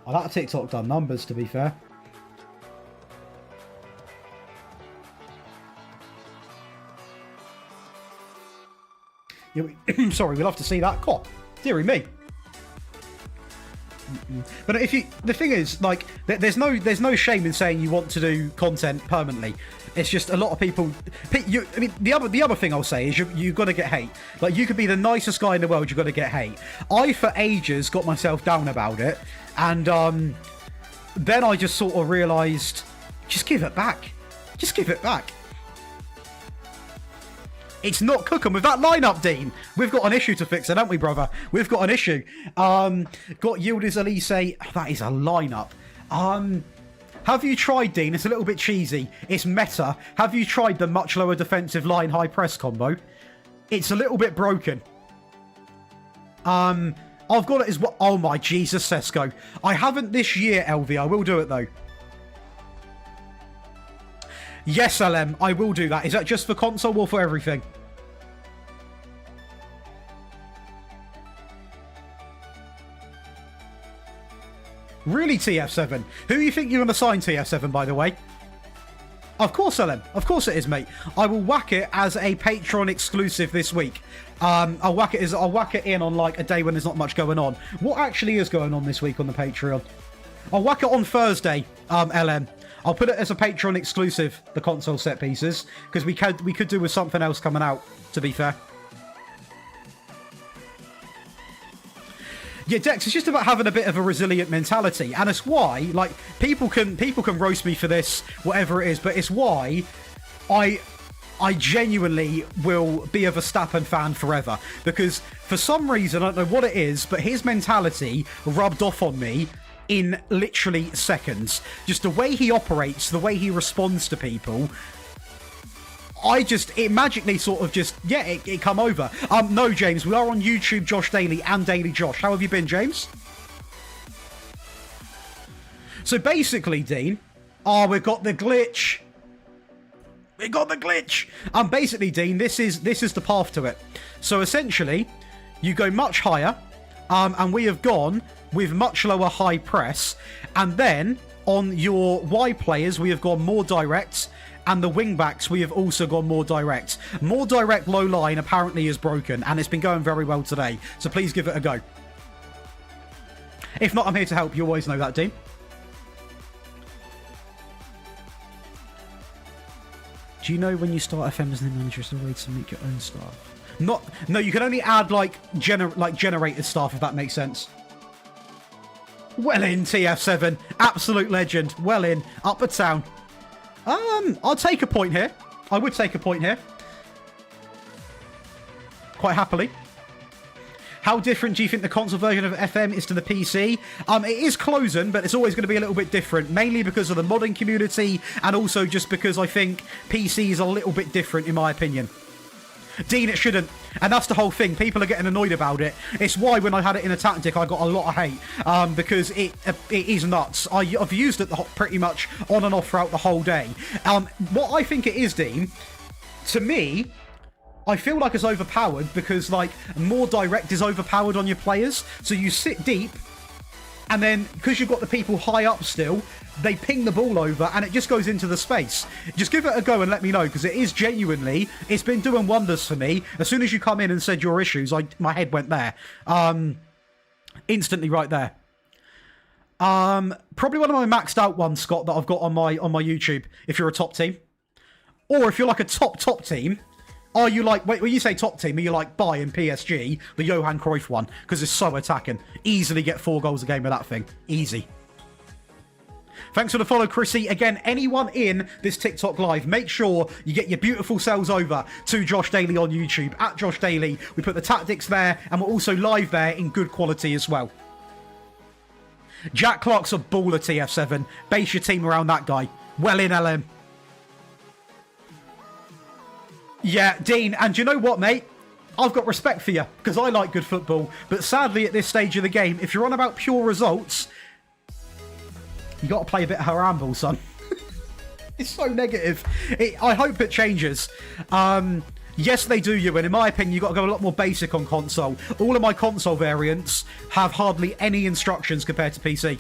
Oh, that TikTok done numbers, to be fair. Sorry, we'll have to see that. God, dearie me. But if you, the thing is, like, there's no shame in saying you want to do content permanently. It's just a lot of people. I mean, the other thing I'll say is you've got to get hate. Like, you could be the nicest guy in the world, you've got to get hate. I for ages got myself down about it, and then I just sort of realised, just give it back. Just give it back. It's not cooking with that lineup, Dean. We've got an issue to fix, haven't we, brother? We've got an issue. Got Yildiz Elise. That is a lineup. Have you tried, Dean? It's a little bit cheesy. It's meta. Have you tried the much lower defensive line high press combo? It's a little bit broken. I've got it as well. Oh my Jesus, Sesko. I haven't this year, LV. I will do it though. Yes, LM, I will do that. Is that just for console or for everything? Really, TF7? Who do you think you're going to sign, TF7, by the way? Of course, LM. Of course it is, mate. I will whack it as a Patreon exclusive this week. I'll whack it in on like a day when there's not much going on. What actually is going on this week on the Patreon? I'll whack it on Thursday, LM. I'll put it as a Patreon exclusive, the console set pieces, because we could do with something else coming out, to be fair. Yeah, Dex, it's just about having a bit of a resilient mentality, and it's why, like, people can roast me for this, whatever it is, but it's why I genuinely will be a Verstappen fan forever, because for some reason, I don't know what it is, but his mentality rubbed off on me in literally seconds. Just the way he operates, the way he responds to people, it magically sort of just, it come over. No, James, we are on YouTube, Josh Daly and Daily Josh. How have you been, James? So basically, Dean, we've got the glitch. We got the glitch. Basically, Dean, this is the path to it. So essentially, you go much higher, and we have gone with much lower high press, and then on your Y players, we have gone more direct, and the wing backs, we have also gone more direct. More direct low line apparently is broken, and it's been going very well today. So please give it a go. If not, I'm here to help. You always know that, Dean. Do you know when you start FM as the manager, it's a way to make your own staff? No, you can only add like generated staff, if that makes sense. Well in, TF7. Absolute legend. Well in. Upper town. I'll take a point here. I would take a point here. Quite happily. How different do you think the console version of FM is to the PC? It is closing, but it's always going to be a little bit different, mainly because of the modding community, and also just because I think PC is a little bit different, in my opinion. Dean, it shouldn't. And that's the whole thing. People are getting annoyed about it. It's why when I had it in a tactic, I got a lot of hate. Because it is nuts. I've used it pretty much on and off throughout the whole day. What I think it is, Dean, to me, I feel like it's overpowered because, like, more direct is overpowered on your players. So you sit deep, and then, because you've got the people high up still, they ping the ball over, and it just goes into the space. Just give it a go and let me know, because it is genuinely, it's been doing wonders for me. As soon as you come in and said your issues, my head went there. Instantly right there. Probably one of my maxed out ones, Scott, that I've got on my YouTube, if you're a top team. Or if you're like a top team, are you like, when you say top team, are you like Bayern, PSG, the Johan Cruyff one? Because it's so attacking. Easily get 4 goals a game with that thing. Easy. Thanks for the follow, Chrissy. Again, anyone in this TikTok live, make sure you get your beautiful selves over to Josh Daly on YouTube, at Josh Daly. We put the tactics there, and we're also live there in good quality as well. Jack Clark's a baller, TF7. Base your team around that guy. Well in, LM. Yeah, Dean, and do you know what, mate? I've got respect for you, because I like good football, but sadly at this stage of the game, if you're on about pure results, you got to play a bit of Haramble, son. It's so negative. I hope it changes. Yes, they do, you, and in my opinion, you've got to go a lot more basic on console. All of my console variants have hardly any instructions compared to PC.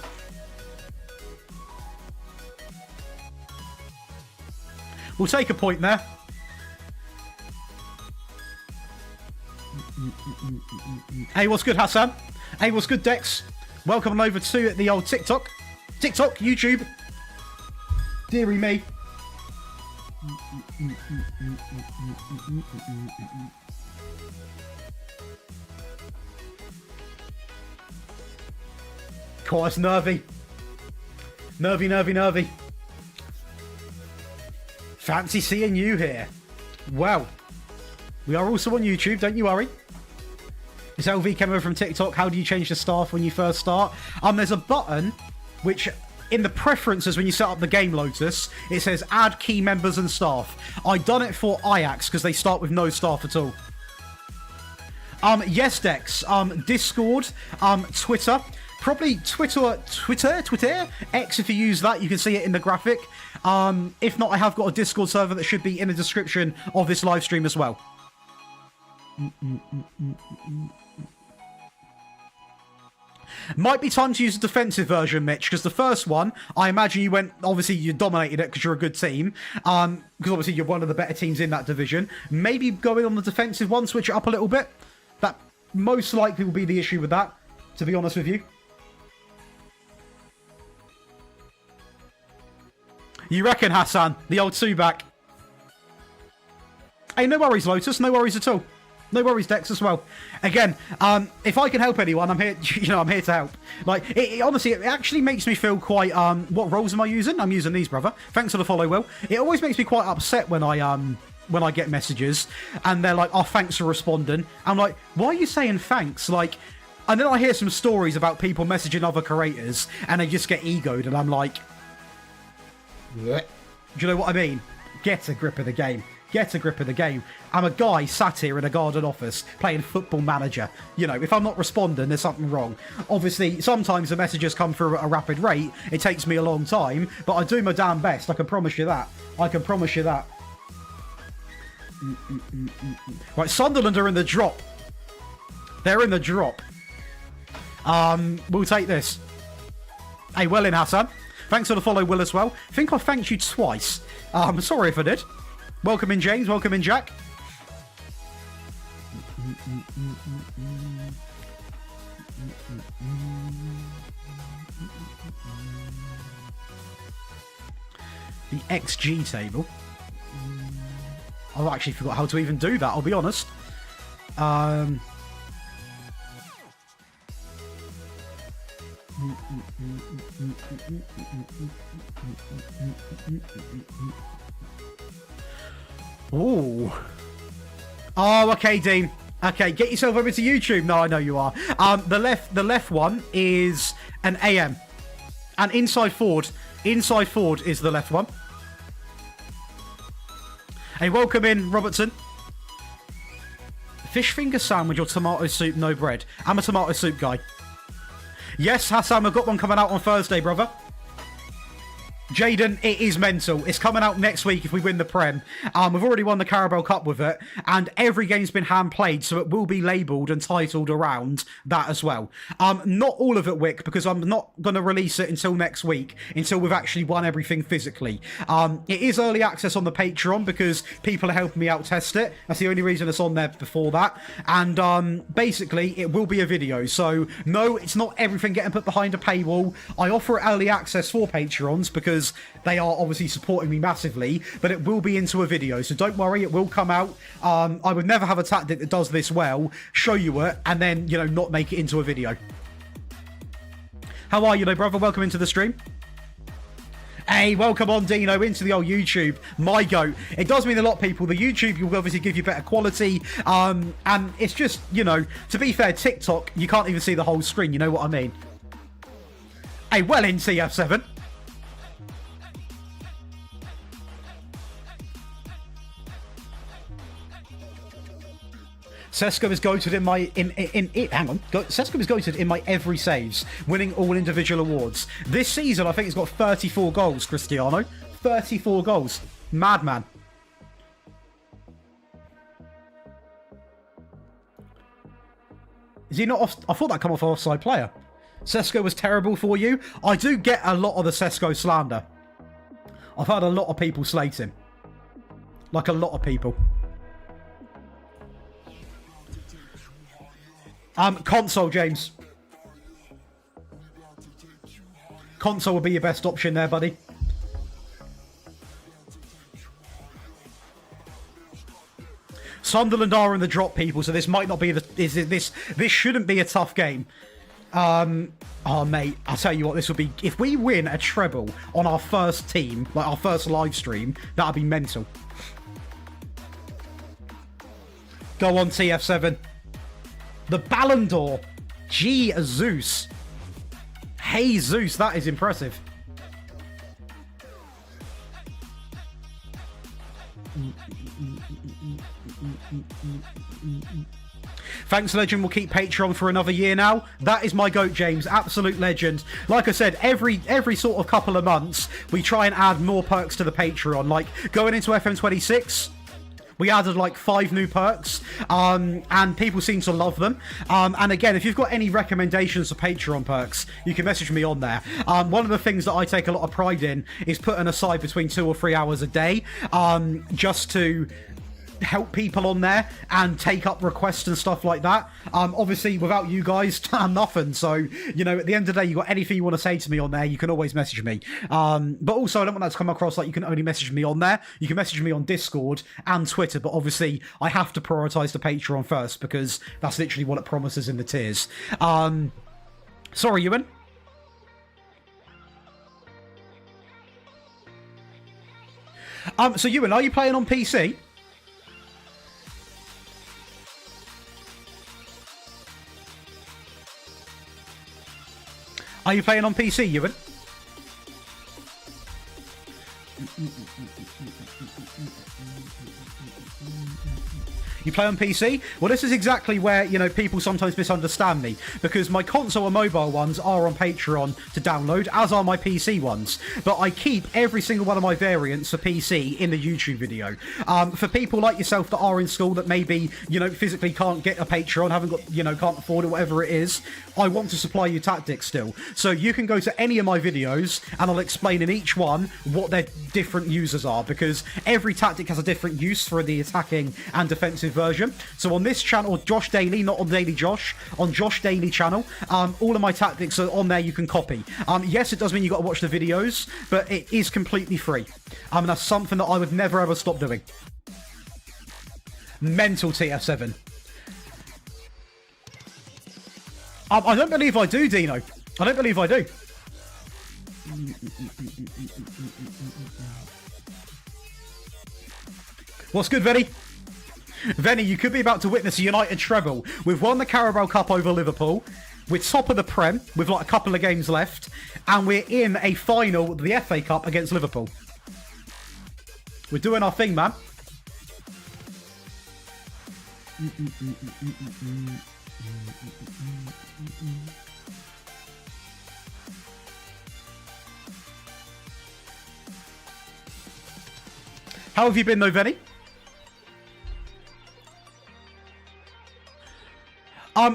We'll take a point there. Hey, what's good, Hassan? Hey, what's good, Dex? Welcome on over to the old TikTok, YouTube. Dearie me. Quite nervy. Nervy. Fancy seeing you here. Well, we are also on YouTube, don't you worry. This LV came over from TikTok. How do you change the staff when you first start? There's a button which, in the preferences when you set up the game, Lotus, it says add key members and staff. I done it for Ajax because they start with no staff at all. Yes, Dex. Discord, Twitter. Probably Twitter, X if you use that. You can see it in the graphic. If not, I have got a Discord server that should be in the description of this live stream as well. Might be time to use the defensive version, Mitch, because the first one, I imagine you went, obviously you dominated it because you're a good team, because obviously you're one of the better teams in that division. Maybe going on the defensive one, switch it up a little bit. That most likely will be the issue with that, to be honest with you. You reckon, Hassan? The old two-back. Hey, no worries, Lotus. No worries at all. No worries, Dex, as well. Again, if I can help anyone, I'm here. I'm here to help. Like, honestly, it actually makes me feel quite. What roles am I using? I'm using these, brother. Thanks for the follow, Will. It always makes me quite upset when I get messages and they're like, "Oh, thanks for responding." I'm like, "Why are you saying thanks?" Like, And then I hear some stories about people messaging other creators and they just get egoed, and I'm like, what? Do you know what I mean? Get a grip of the game. Get a grip of the game. I'm a guy sat here in a garden office playing Football Manager. You know, if I'm not responding, there's something wrong. Obviously, sometimes the messages come through at a rapid rate. It takes me a long time, but I do my damn best. I can promise you that. I can promise you that. Right, Sunderland are in the drop. They're in the drop. We'll take this. Hey, well in, Hassan. Thanks for the follow, Will, as well. I think I thanked you twice. Sorry if I did. Welcome in, James. Welcome in, Jack. The XG table. I've actually forgot how to even do that, I'll be honest. Ooh. Oh, okay, Dean. Okay, get yourself over to YouTube. No, I know you are. The left one is an AM. And inside forward is the left one. Hey, welcome in, Robertson. Fish finger sandwich or tomato soup, no bread. I'm a tomato soup guy. Yes, Hassan, I've got one coming out on Thursday, brother. Jaden, it is mental. It's coming out next week if we win the Prem. We've already won the Carabao Cup with it, and every game's been hand-played, so it will be labelled and titled around that as well. Not all of it, Wick, because I'm not going to release it until next week, until we've actually won everything physically. It is early access on the Patreon because people are helping me out test it. That's the only reason it's on there before that. And basically, it will be a video. So, no, it's not everything getting put behind a paywall. I offer early access for Patreons because they are obviously supporting me massively, but it will be into a video, so don't worry, it will come out. I would never have a tactic that does this well, show you it, and then, you know, not make it into a video. How are you, though, brother? Welcome into the stream. Hey, welcome on, Dino, into the old YouTube. My goat. It does mean a lot, people. The YouTube will obviously give you better quality, and it's just, you know, to be fair, TikTok, you can't even see the whole screen, you know what I mean? Hey, well in, CF7. Sesko is goated in my Sesko is goated in my every saves, winning all individual awards. This season, I think he's got 34 goals, Cristiano. 34 goals. Madman. Is he not off? I thought that come off offside player. Sesko was terrible for you. I do get a lot of the Sesko slander. I've heard a lot of people slate him. Like a lot of people. Console, James. Console would be your best option there, buddy. Sunderland are in the drop, people, so this might not be the... This shouldn't be a tough game. Oh, mate, I'll tell you what, this would be... If we win a treble on our first team, like our first live stream, that'd be mental. Go on, TF7. The Ballon d'Or. Jesus. Hey, Zeus, that is impressive. Thanks, Legend. We'll keep Patreon for another year now. That is my goat, James. Absolute legend. Like I said, every sort of couple of months, we try and add more perks to the Patreon. Like, going into FM26... we added like 5 new perks, and people seem to love them. And again, if you've got any recommendations for Patreon perks, you can message me on there. One of the things that I take a lot of pride in is putting aside between 2 or 3 hours a day, just to help people on there and take up requests and stuff like that. Obviously, without you guys, I'm nothing. So, you know, at the end of the day, you got anything you want to say to me on there, you can always message me. But also, I don't want that to come across like you can only message me on there. You can message me on Discord and Twitter, but obviously, I have to prioritize the Patreon first because that's literally what it promises in the tiers. Sorry, Ewan. So Ewan, are you playing on PC? Are you playing on PC, Ewan? You play on PC? Well, this is exactly where, you know, people sometimes misunderstand me, because my console and mobile ones are on Patreon to download, as are my PC ones. But I keep every single one of my variants for PC in the YouTube video. For people like yourself that are in school that maybe, you know, physically can't get a Patreon, haven't got, you know, can't afford it, whatever it is, I want to supply you tactics still. So you can go to any of my videos and I'll explain in each one what their different uses are, because every tactic has a different use for the attacking and defensive version. So on this channel, Josh Daily, not on Daily Josh, on Josh Daily channel, all of my tactics are on there. You can copy. Yes, it does mean you got to watch the videos, but it is completely free. That's something that I would never ever stop doing. Mental TF7. I don't believe I do, Dino. I don't believe I do. What's good, Venny? Venny, you could be about to witness a United treble. We've won the Carabao Cup over Liverpool. We're top of the Prem with like a couple of games left. And we're in a final, the FA Cup against Liverpool. We're doing our thing, man. How have you been, though, Venny?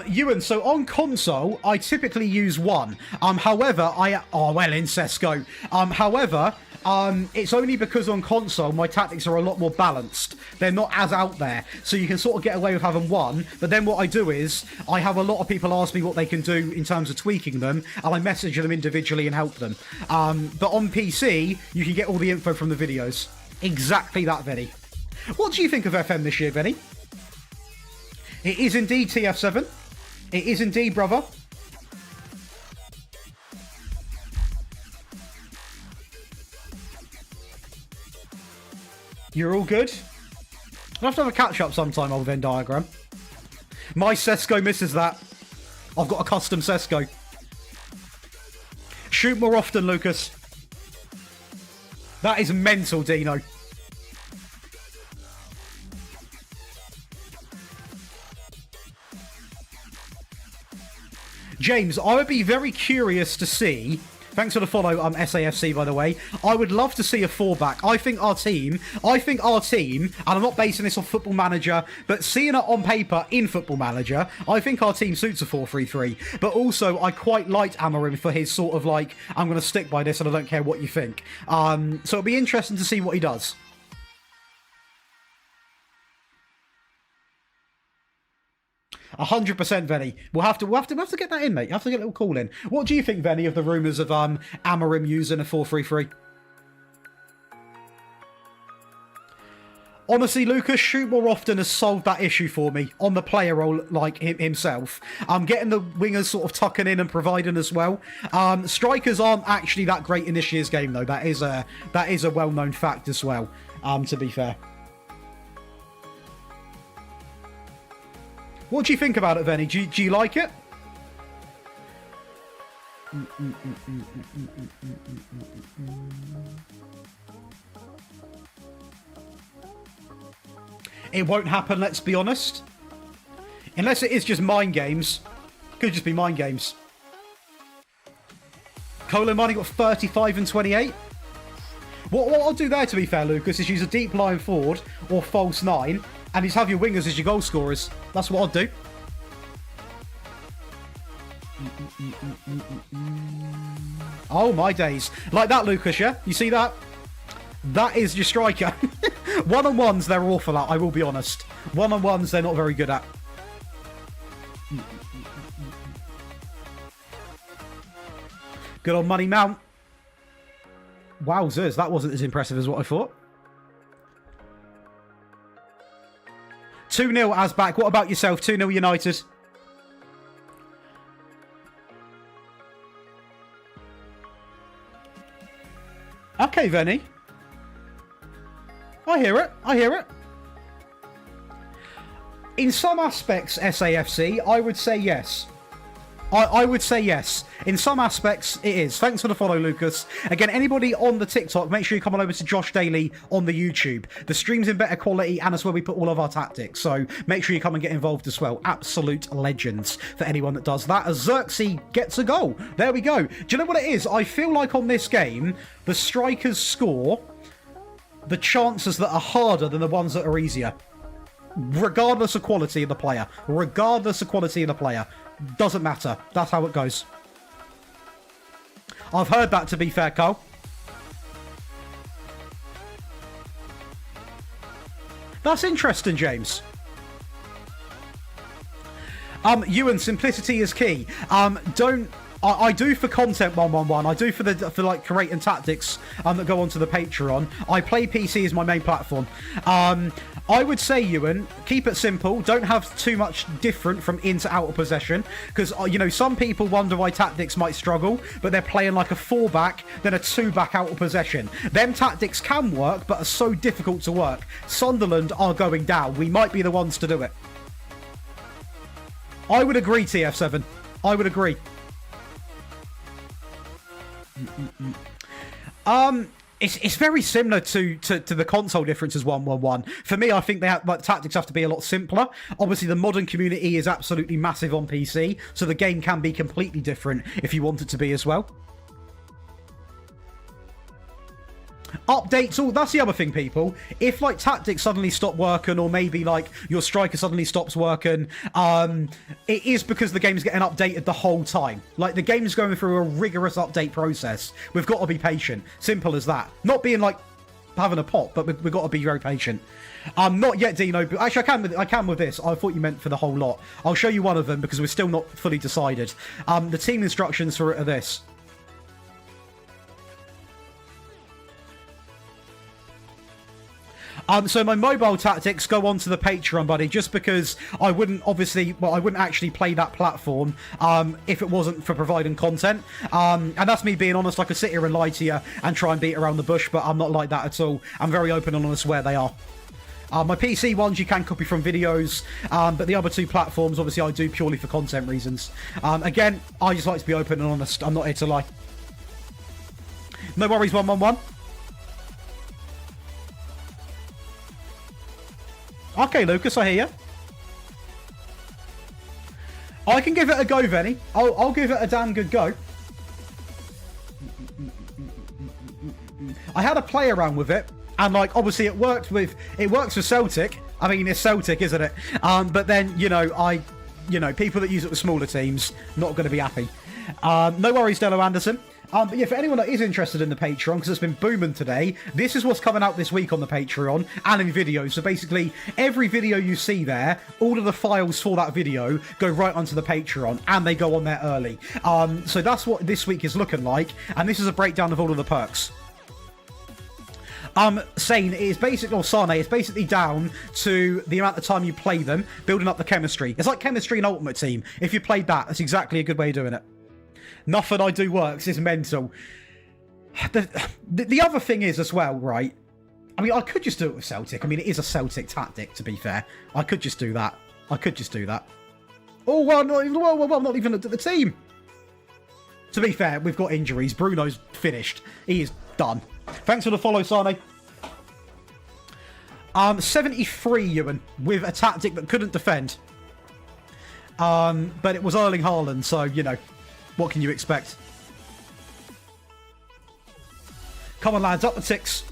Ewan, so on console, I typically use one. However, in CSGO. However, it's only because on console, my tactics are a lot more balanced. They're not as out there. So you can sort of get away with having one. But then what I do is, I have a lot of people ask me what they can do in terms of tweaking them, and I message them individually and help them. But on PC, you can get all the info from the videos. Exactly that, Venny. What do you think of FM this year, Venny? It is indeed TF7. It is indeed, brother. You're all good? I'll have to have a catch-up sometime, old Venn diagram. My CSGO misses that. I've got a custom CSGO. Shoot more often, Lucas. That is mental, Dino. James, I would be very curious to see... Thanks for the follow, SAFC, by the way. I would love to see a 4-back. I think our team, and I'm not basing this off Football Manager, but seeing it on paper in Football Manager, I think our team suits a 4-3-3. But also, I quite liked Amorim for his sort of like, I'm going to stick by this and I don't care what you think. So it'll be interesting to see what he does. 100%, Venny. We'll have to get that in, mate. You have to get a little call in. What do you think, Venny, of the rumours of Amorim using a 4-3-3? Honestly, Lucas, shoot more often has solved that issue for me on the player role, like himself. Getting the wingers sort of tucking in and providing as well. Strikers aren't actually that great in this year's game, though. That is a well-known fact as well, to be fair. What do you think about it, Venny? Do you like it? It won't happen, let's be honest. Unless it is just mind games. Could just be mind games. Colo Money got 35 and 28. What I'll do there, to be fair, Lucas, is use a deep line forward or false 9, and just have your wingers as your goal scorers. That's what I'll do. Oh, my days. Like that, Lucas, yeah? You see that? That is your striker. One-on-ones, they're awful at, I will be honest. One-on-ones, they're not very good at. Good old Money Mount. Wowzers, that wasn't as impressive as what I thought. 2-0 as back. What about yourself? 2-0 United. Okay, Venny. I hear it. I hear it. In some aspects, SAFC, I would say yes. I would say yes. In some aspects, it is. Thanks for the follow, Lucas. Again, anybody on the TikTok, make sure you come on over to Josh Daly on the YouTube. The stream's in better quality, and that's where we put all of our tactics. So make sure you come and get involved as well. Absolute legends for anyone that does that. As Xerxes gets a goal. There we go. Do you know what it is? I feel like on this game, the strikers score the chances that are harder than the ones that are easier. Regardless of quality of the player. Regardless of quality of the player. Doesn't matter. That's how it goes. I've heard that, to be fair, Cole. That's interesting, James. Ewan, simplicity is key. I do for content 111. I do for like creating tactics that go onto the Patreon. I play PC as my main platform. I would say, Ewan, keep it simple. Don't have too much different from in to out of possession. Because, you know, some people wonder why tactics might struggle, but they're playing like a 4-back, then a 2-back out of possession. Them tactics can work, but are so difficult to work. Sunderland are going down. We might be the ones to do it. I would agree, TF7. I would agree. It's very similar to the console differences 111. For me, I think tactics have to be a lot simpler. Obviously, the modern community is absolutely massive on PC, so the game can be completely different if you want it to be as well. Updates, that's the other thing, people. If like tactics suddenly stop working, or maybe like your striker suddenly stops working, it is because the game's getting updated the whole time. Like the game's going through a rigorous update process. We've got to be patient. Simple as that. Not being like having a pop, but we've got to be very patient. Not yet, Dino. But actually, I can with this. I thought you meant for the whole lot. I'll show you one of them because we're still not fully decided. The team instructions for it are this. So my mobile tactics go onto the Patreon, buddy, just because I wouldn't actually play that platform if it wasn't for providing content. And that's me being honest. I could sit here and lie to you and try and beat around the bush, but I'm not like that at all. I'm very open and honest where they are. My PC ones you can copy from videos, but the other two platforms, obviously, I do purely for content reasons. Again, I just like to be open and honest. I'm not here to lie. No worries, 111. Okay, Lucas, I hear you. I can give it a go, Venny. I'll give it a damn good go. I had a play around with it, and like obviously it works with Celtic. I mean, it's Celtic, isn't it? But then people that use it with smaller teams not going to be happy. No worries, Dello Anderson. But yeah, for anyone that is interested in the Patreon, because it's been booming today, this is what's coming out this week on the Patreon and in videos. So basically, every video you see there, all of the files for that video go right onto the Patreon, and they go on there early. So that's what this week is looking like, and this is a breakdown of all of the perks. Sane is basically, or Sane, it's basically down to the amount of time you play them, building up the chemistry. It's like chemistry in Ultimate Team. If you played that, that's exactly a good way of doing it. Nothing I do works. It's mental. The other thing is as well, right? I mean, I could just do it with Celtic. I mean, it is a Celtic tactic, to be fair. I could just do that. Oh, well, not even at the team. To be fair, we've got injuries. Bruno's finished. He is done. Thanks for the follow, Sane. 73, Ewan, with a tactic that couldn't defend. But it was Erling Haaland, so, you know. What can you expect? Come on, lads, up the ticks.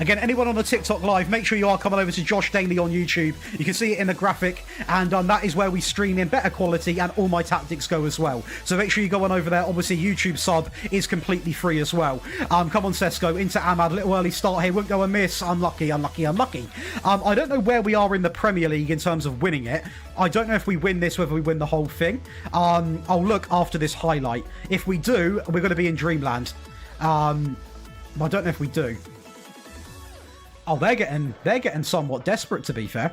Again, anyone on the TikTok live, make sure you are coming over to Josh Daly on YouTube. You can see it in the graphic, and that is where we stream in better quality, and all my tactics go as well. So make sure you go on over there. Obviously, YouTube sub is completely free as well. Come on, Sesko, into Ahmad. A little early start here, won't go amiss. Unlucky. I don't know where we are in the Premier League in terms of winning it. I don't know if we win this, whether we win the whole thing. I'll look after this highlight. If we do, we're going to be in Dreamland. I don't know if we do. Oh, they're getting somewhat desperate, to be fair.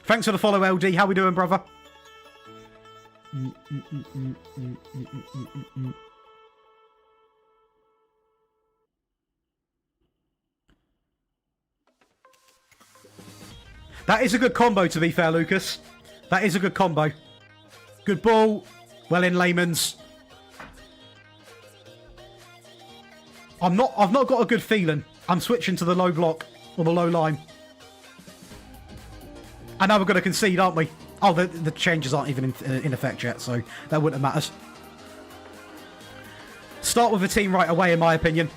Thanks for the follow, LD. How we doing, brother? That is a good combo, to be fair, Lucas. That is a good combo. Good ball. Well in layman's. I've not got a good feeling. I'm switching to the low block or the low line. And now we're going to concede, aren't we? Oh, the changes aren't even in effect yet, so that wouldn't have mattered. Start with a team right away, in my opinion.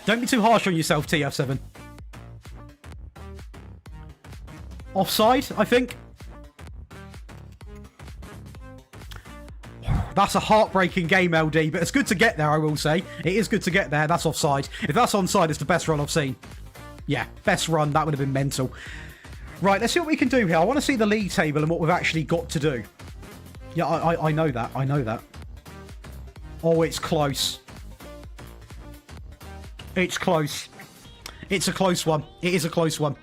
Don't be too harsh on yourself, TF7. Offside, I think. That's a heartbreaking game, LD, but it's good to get there, I will say. It is good to get there. That's offside. If that's onside, it's the best run I've seen. Yeah, best run. That would have been mental. Right, let's see what we can do here. I want to see the league table and what we've actually got to do. Yeah, I know that. I know that. Oh, it's close. It's close. It's a close one. It is a close one.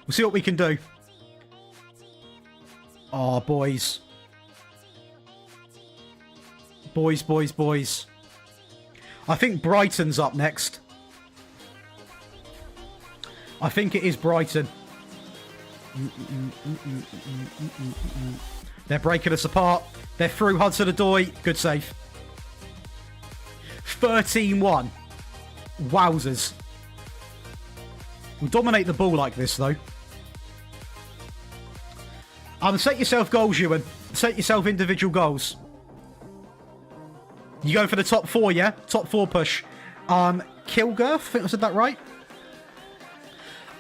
We'll see what we can do. Oh, boys. Boys. I think Brighton's up next. I think it is Brighton. They're breaking us apart. They're through Hudson-Odoi. Good save. 13-1. Wowzers. We'll dominate the ball like this, though. Set yourself goals, Ewan. Set yourself individual goals. You going for the top 4, yeah? Top 4 push. Kilgurth, I think I said that right.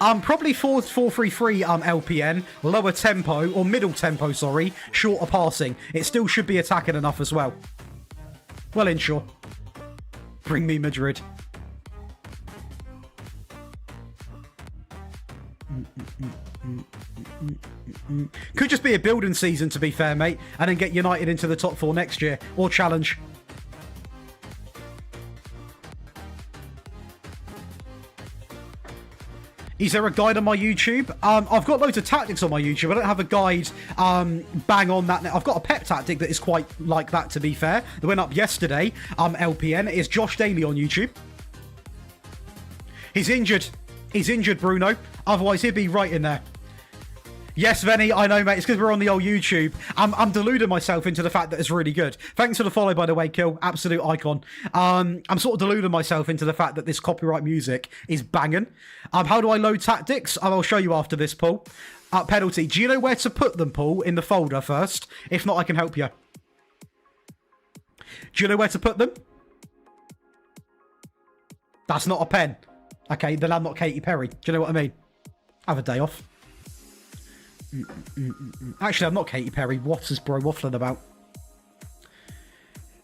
Probably 4-3-3 LPN, lower tempo, or middle tempo, sorry, shorter passing. It still should be attacking enough as well. Well in, sure. Bring me Madrid. Could just be a building season, to be fair, mate, and then get United into the top 4 next year, or challenge. Is there a guide on my YouTube? I've got loads of tactics on my YouTube. I don't have a guide bang on that. I've got a pep tactic that is quite like that, to be fair. That went up yesterday. LPN. It is Josh Daly on YouTube. He's injured. He's injured, Bruno. Otherwise, he'd be right in there. Yes, Venny, I know, mate. It's because we're on the old YouTube. I'm deluding myself into the fact that it's really good. Thanks for the follow, by the way, Kill. Absolute icon. I'm sort of deluding myself into the fact that this copyright music is banging. How do I load tactics? I'll show you after this, Paul. Penalty. Do you know where to put them, Paul, in the folder first? If not, I can help you. Do you know where to put them? That's not a pen. Okay, then I'm not Katy Perry. Do you know what I mean? Have a day off. Actually, I'm not Katy Perry. What is bro waffling about?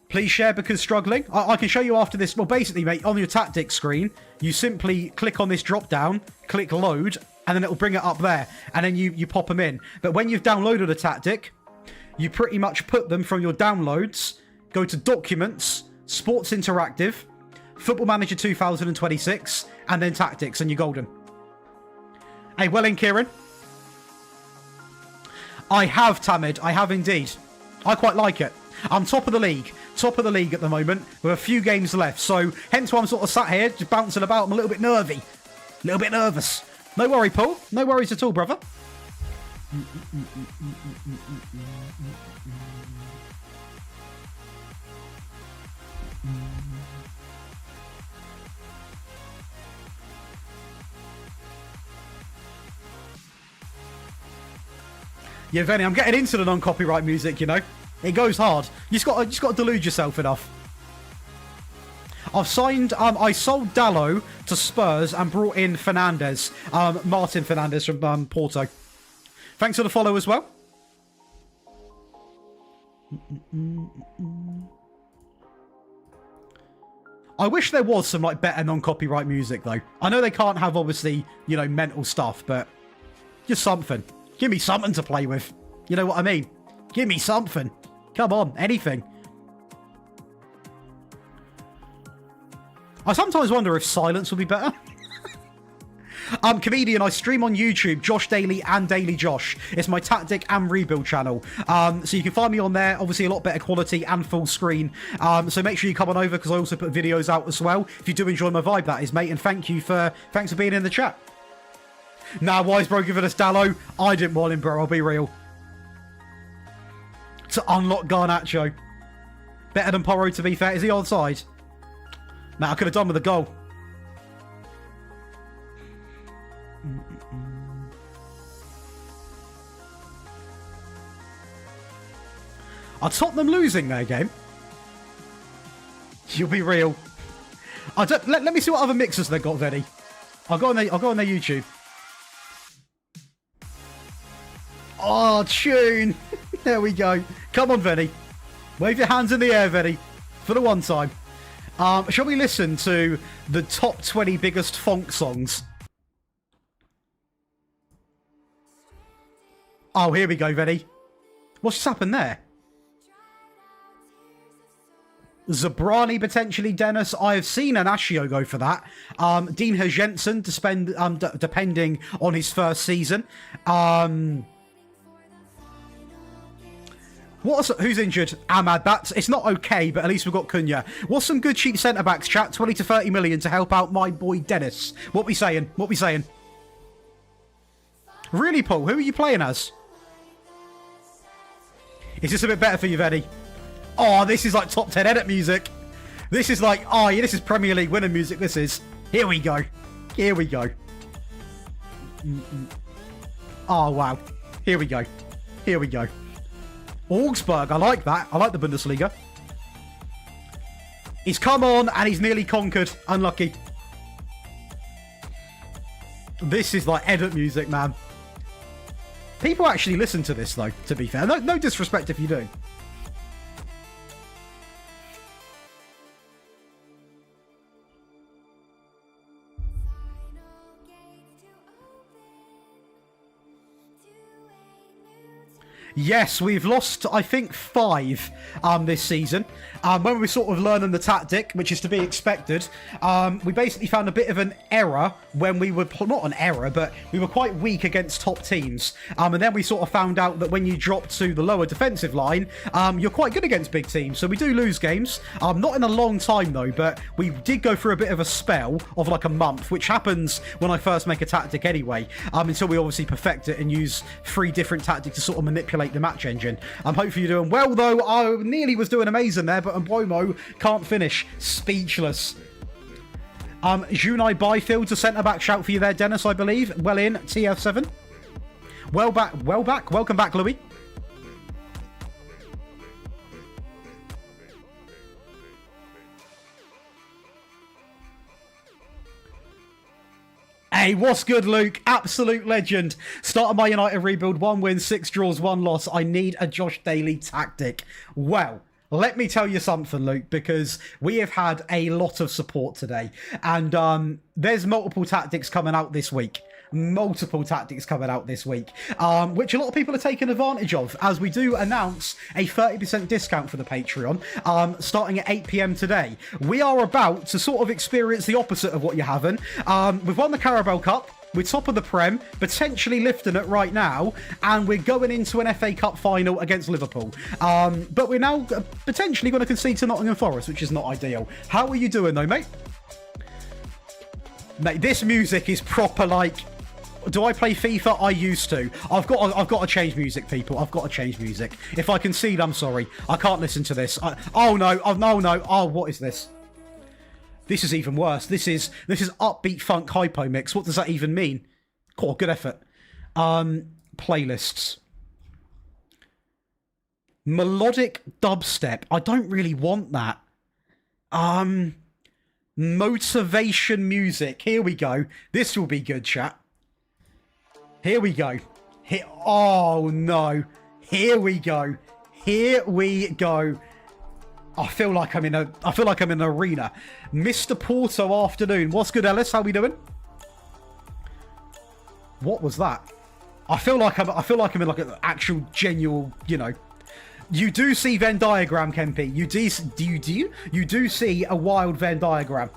Please share because struggling. I can show you after this. Well, basically, mate, on your tactics screen, you simply click on this drop down, click load, and then it'll bring it up there. And then you pop them in. But when you've downloaded a tactic, you pretty much put them from your downloads, go to Documents, Sports Interactive, Football Manager 2026, and then Tactics, and you're golden. Hey, well in, Kieran. I have, Tamid. I have indeed. I quite like it. I'm top of the league. Top of the league at the moment with a few games left. So, hence why I'm sort of sat here just bouncing about. I'm a little bit nervy. A little bit nervous. No worry, Paul. No worries at all, brother. Yeah, Venny, I'm getting into the non-copyright music, you know. It goes hard. You just got to delude yourself enough. I've signed. I sold Dallo to Spurs and brought in Fernandes, Martin Fernandes from Porto. Thanks for the follow as well. I wish there was some like better non-copyright music though. I know they can't have obviously, you know, mental stuff, but just something. Give me something to play with. You know what I mean? Give me something. Come on, anything. I sometimes wonder if silence would be better. Comedian, I stream on YouTube, Josh Daily and Daily Josh. It's my tactic and rebuild channel. So you can find me on there, obviously a lot better quality and full screen. So make sure you come on over because I also put videos out as well. If you do enjoy my vibe, that is, mate. And thanks for being in the chat. Nah, Wise Bro giving us Dallo. I didn't want him, bro. I'll be real. To unlock Garnacho. Better than Porro, to be fair. Is he onside? Man, I could have done with a goal. Are Tottenham losing their game? You'll be real. Let me see what other mixers they've got, Venny. I'll go on their YouTube. Oh, tune. There we go. Come on, Venny. Wave your hands in the air, Venny. For the one time. Shall we listen to the top 20 biggest funk songs? Oh, here we go, Venny. What's just happened there? Zabrani, potentially, Dennis. I have seen Anasio go for that. Dean Jensen to spend, depending on his first season. Who's injured? Ahmad. It's not okay, but at least we've got Cunha. What's some good cheap centre-backs, chat? 20 to 30 million to help out my boy Dennis. What we saying? Really, Paul? Who are you playing as? Is this a bit better for you, Venny? Oh, this is like top 10 edit music. This is like, oh yeah, this is Premier League winning music, this is. Here we go. Oh, wow. Here we go. Augsburg, I like that. I like the Bundesliga. He's come on and he's nearly conquered. Unlucky. This is like edit music, man. People actually listen to this, though, to be fair. No disrespect if you do. Yes, we've lost, I think, 5 this season. When we were sort of learning the tactic, which is to be expected, we basically found a bit of an error when we were, not an error, but we were quite weak against top teams. And then we sort of found out that when you drop to the lower defensive line, you're quite good against big teams. So we do lose games. Not in a long time, though, but we did go through a bit of a spell of like a month, which happens when I first make a tactic anyway, until we obviously perfect it and use 3 different tactics to sort of manipulate the match engine. Hopefully you're doing well, though. I nearly was doing amazing there, but Mbomo can't finish. Speechless. Junai Byfield's a centre-back shout for you there, Dennis, I believe. Well in, TF7. Well back. Welcome back, Louis. Hey, what's good, Luke? Absolute legend. Started my United rebuild. 1 win, 6 draws, 1 loss. I need a Josh Daly tactic. Well, let me tell you something, Luke, because we have had a lot of support today. And there's multiple tactics coming out this week. Which a lot of people are taking advantage of, as we do announce a 30% discount for the Patreon, starting at 8 PM today. We are about to sort of experience the opposite of what you're having. We've won the Carabao Cup. We're top of the Prem, potentially lifting it right now, and we're going into an FA Cup final against Liverpool. But we're now potentially going to concede to Nottingham Forest, which is not ideal. How are you doing, though, mate? Mate, this music is proper, like... Do I play FIFA? I used to. I've got to change music, people. I've got to change music. If I concede, I'm sorry. I can't listen to this. Oh, no. Oh, what is this? This is even worse. This is upbeat funk hypo mix. What does that even mean? Cool, good effort. Playlists. Melodic dubstep. I don't really want that. Motivation music. Here we go. This will be good, chat. Here we go. Oh no. Here we go. I feel like I'm in an arena. Mr. Porto afternoon. What's good, Ellis? How we doing? What was that? I feel like I'm in like an actual genuine, you know. You do see Venn diagram, Kempi. You do see a wild Venn diagram.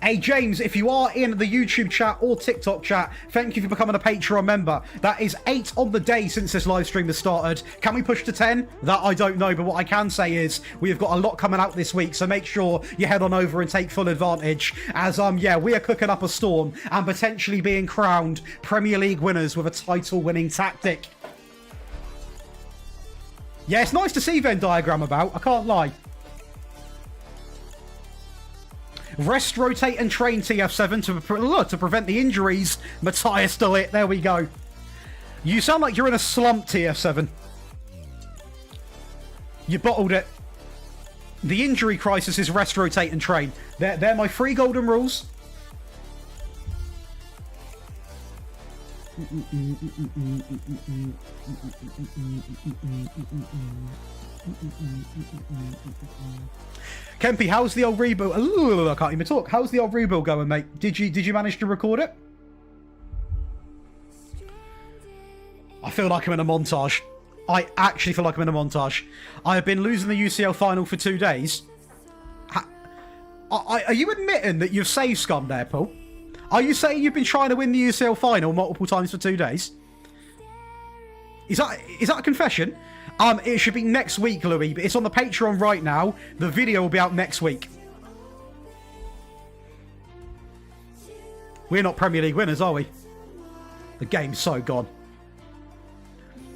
Hey, James, if you are in the YouTube chat or TikTok chat, thank you for becoming a Patreon member. That is 8 on the day since this live stream has started. Can we push to 10? That I don't know, but what I can say is we have got a lot coming out this week, so make sure you head on over and take full advantage as, yeah, we are cooking up a storm and potentially being crowned Premier League winners with a title-winning tactic. Yeah, it's nice to see Venn diagram about, I can't lie. Rest, rotate, and train TF7 to prevent the injuries. Matthias Delit, there we go. You sound like you're in a slump, TF7. You bottled it. The injury crisis is rest, rotate, and train. They're my 3 golden rules. Kempy, how's the old rebuild? Ooh, I can't even talk. How's the old rebuild going, mate? Did you manage to record it? I feel like I'm in a montage. I actually feel like I'm in a montage. I have been losing the UCL final for 2 days. Are you admitting that you've saved scum there, Paul? Are you saying you've been trying to win the UCL final multiple times for 2 days? Is that a confession? It should be next week, Louis, but it's on the Patreon right now. The video will be out next week. We're not Premier League winners, are we? The game's so gone.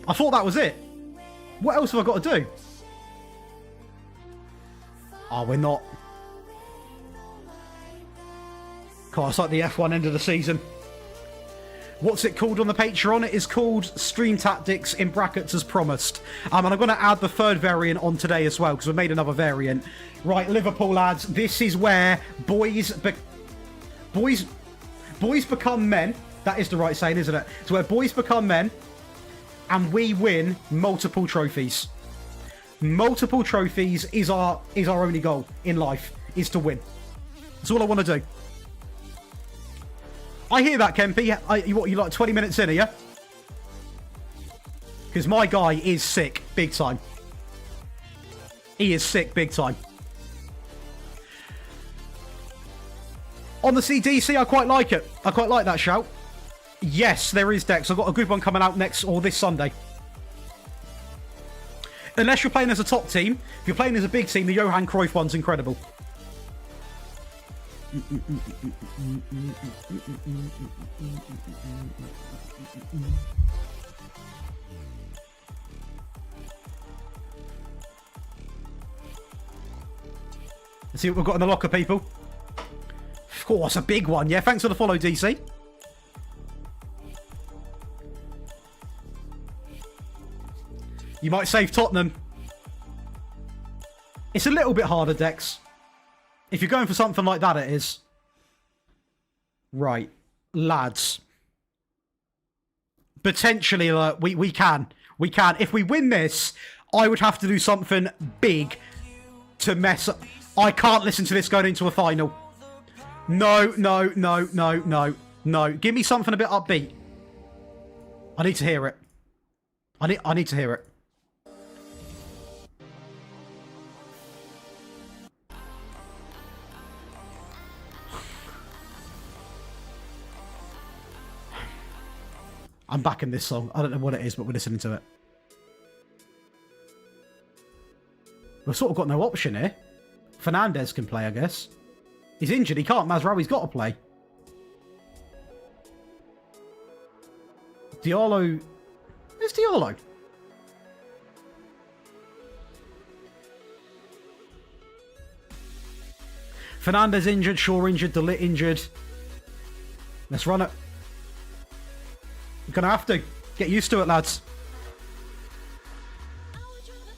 I thought that was it. What else have I got to do? Oh, we're not. God, it's like the F1 end of the season. What's it called on the Patreon? It is called Stream Tactics in brackets as promised. And I'm going to add the 3rd variant on today as well because we've made another variant. Right, Liverpool lads, this is where boys become men. That is the right saying, isn't it? It's where boys become men and we win multiple trophies. Multiple trophies is our only goal in life, is to win. That's all I want to do. I hear that, Kempy. You like 20 minutes in, are you? Because my guy is sick, big time. He is sick, big time. On the CDC, I quite like it. I quite like that shout. Yes, there is Dex. I've got a good one coming out next or this Sunday. Unless you're playing as a top team. If you're playing as a big team, the Johan Cruyff one's incredible. Let's see what we've got in the locker, people. Oh, that's a big one. Yeah, thanks for the follow, DC. You might save Tottenham. It's a little bit harder, Dex. If you're going for something like that, it is. Right. Lads. Potentially, we can. We can. If we win this, I would have to do something big to mess up. I can't listen to this going into a final. No, no, no, no, no, no. Give me something a bit upbeat. I need to hear it. I need to hear it. I'm backing this song. I don't know what it is, but we're listening to it. We've sort of got no option here. Fernandez can play, I guess. He's injured. He can't. Mazraoui's got to play. Diallo. Where's Diallo? Fernandez injured. Shaw injured. Delit injured. Let's run it. We're going to have to. Get used to it, lads.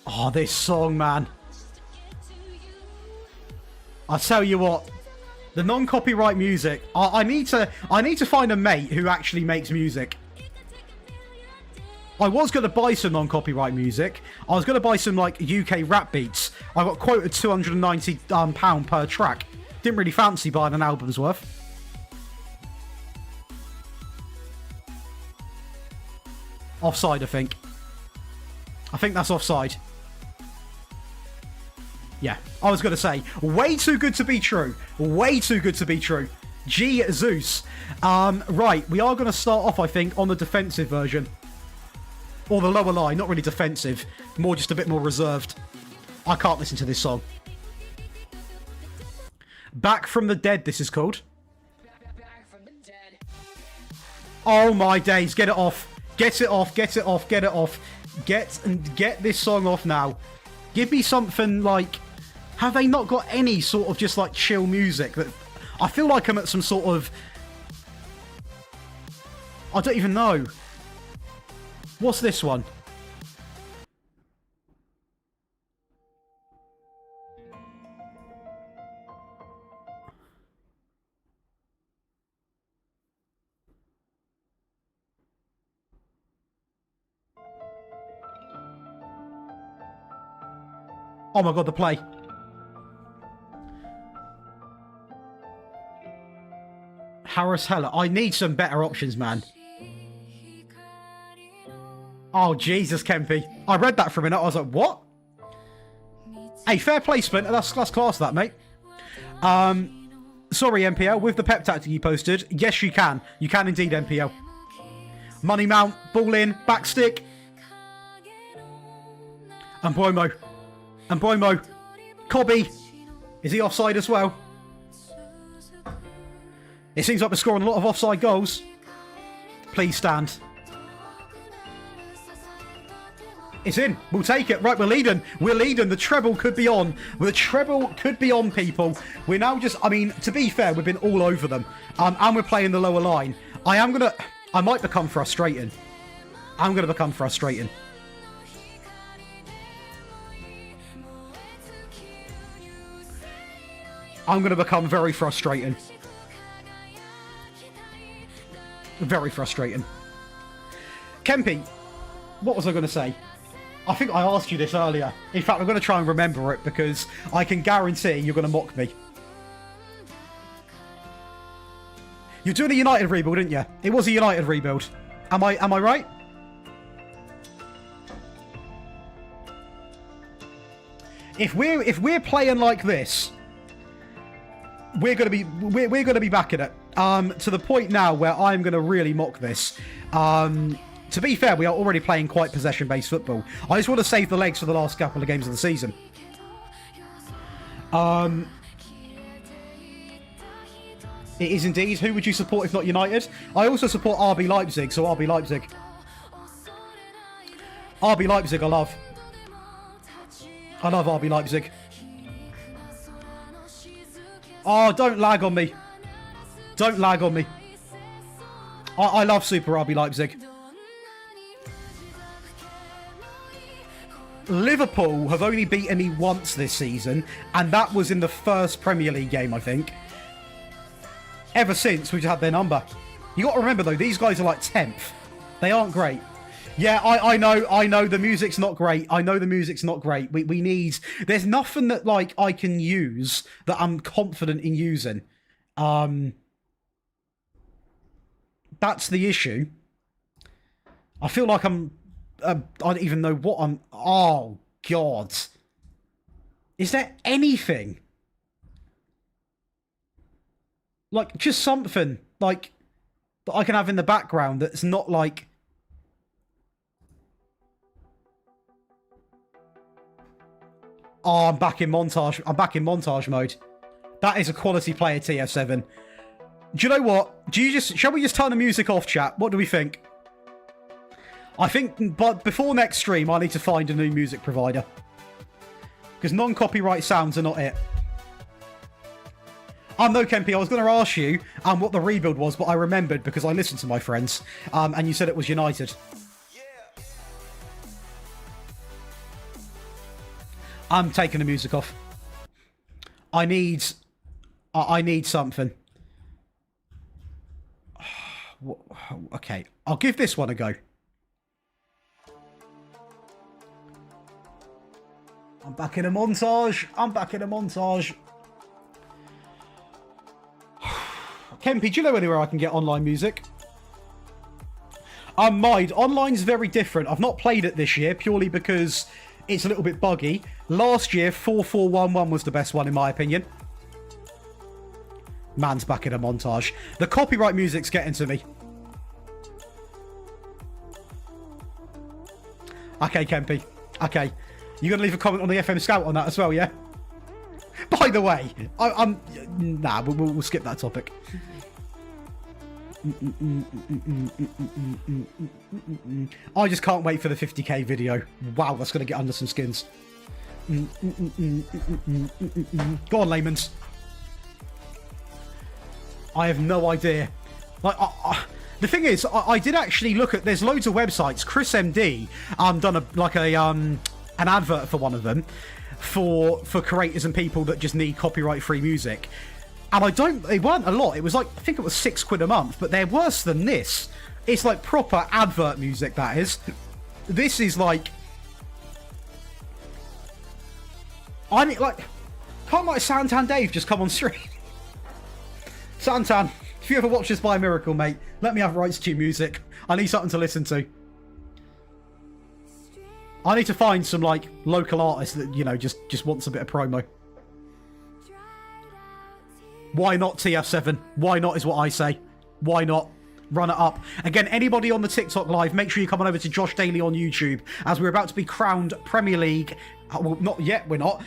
Oh, this song, man. I'll tell you what. The non-copyright music. I need to find a mate who actually makes music. I was going to buy some non-copyright music. I was going to buy some like UK rap beats. I got quoted £290 per track. Didn't really fancy buying an album's worth. Offside, I think. I think that's offside. Yeah, I was going to say, way too good to be true. Way too good to be true. Jesus. Right, we are going to start off, I think, on the defensive version. Or the lower line, not really defensive. More just a bit more reserved. I can't listen to this song. Back from the Dead, this is called. Oh my days, get it off. Get it off, get it off, get it off. Get this song off now. Give me something like... Have they not got any sort of just like chill music? That I feel like I'm at some sort of... I don't even know. What's this one? Oh my god, the play. Harris Heller. I need some better options, man. Oh, Jesus, Kempy. I read that for a minute. I was like, what? Hey, fair placement. That's class, that, mate. Sorry, MPL. With the pep tactic you posted, yes, you can. You can indeed, MPL. Money mount, ball in, back stick. And Bromo. And Bromo. Cobby. Is he offside as well? It seems like we're scoring a lot of offside goals. Please stand. It's in. We'll take it. Right, we're leading. We're leading. The treble could be on. The treble could be on, people. We're now just... I mean, to be fair, we've been all over them. And we're playing the lower line. I might become frustrating. I'm going to become frustrating. I'm going to become very frustrating. Very frustrating. Kempy, what was I going to say? I think I asked you this earlier. In fact, I'm going to try and remember it because I can guarantee you're going to mock me. You're doing a United rebuild, didn't you? It was a United rebuild. Am I right? If we're playing like this, we're gonna be back in it. To the point now where I'm gonna really mock this. To be fair, we are already playing quite possession-based football. I just want to save the legs for the last couple of games of the season. It is indeed. Who would you support if not United? I also support RB Leipzig, so RB Leipzig. RB Leipzig, I love. I love RB Leipzig. Oh, don't lag on me. Don't lag on me. I love Super RB Leipzig. Liverpool have only beaten me once this season, and that was in the first Premier League game, I think. Ever since we've had their number. You got to remember, though, these guys are like 10th. They aren't great. Yeah, I know the music's not great. I know the music's not great. We need... There's nothing that, like, I can use that I'm confident in using. That's the issue. I feel like I don't even know what I'm... Oh, God. Is there anything? Like, just something, like, that I can have in the background that's not, like... Oh, I'm back in montage. I'm back in montage mode. That is a quality player, TF7. Do you know what? Shall we just turn the music off, chat? What do we think? I think, but before next stream, I need to find a new music provider. Because non-copyright sounds are not it. No, Kempy, I was going to ask you what the rebuild was, but I remembered because I listened to my friends, and you said it was United. I'm taking the music off. I need something. Okay, I'll give this one a go. I'm back in a montage. Kempy, do you know anywhere I can get online music? Online's very different. I've not played it this year purely because It's a little bit buggy. Last year, 4411 was the best one, in my opinion. Man's back in a montage. The copyright music's getting to me. Okay, Kempy. Okay. You gonna leave a comment on the FM Scout on that as well, yeah? By the way, I'm... Nah, we'll skip that topic. I just can't wait for the 50k video. Wow, that's going to get under some skins. Go on, Layman's. I have no idea. Like, the thing is, I did actually look at... There's loads of websites. Chris MD done an advert for one of them for creators and people that just need copyright-free music. And they weren't a lot. It was like, I think it was £6 a month, but they're worse than this. It's like proper advert music, that is. This is like... I mean, like, can't like Santan Dave just come on stream? Santan, if you ever watch this by a miracle, mate, let me have rights to your music. I need something to listen to. I need to find some, like, local artists that, you know, just wants a bit of promo. Why not TF7? Why not is what I say. Why not? Run it up. Again, anybody on the TikTok live, make sure you come on over to Josh Daly on YouTube, as we're about to be crowned Premier League, well, not yet, we're not,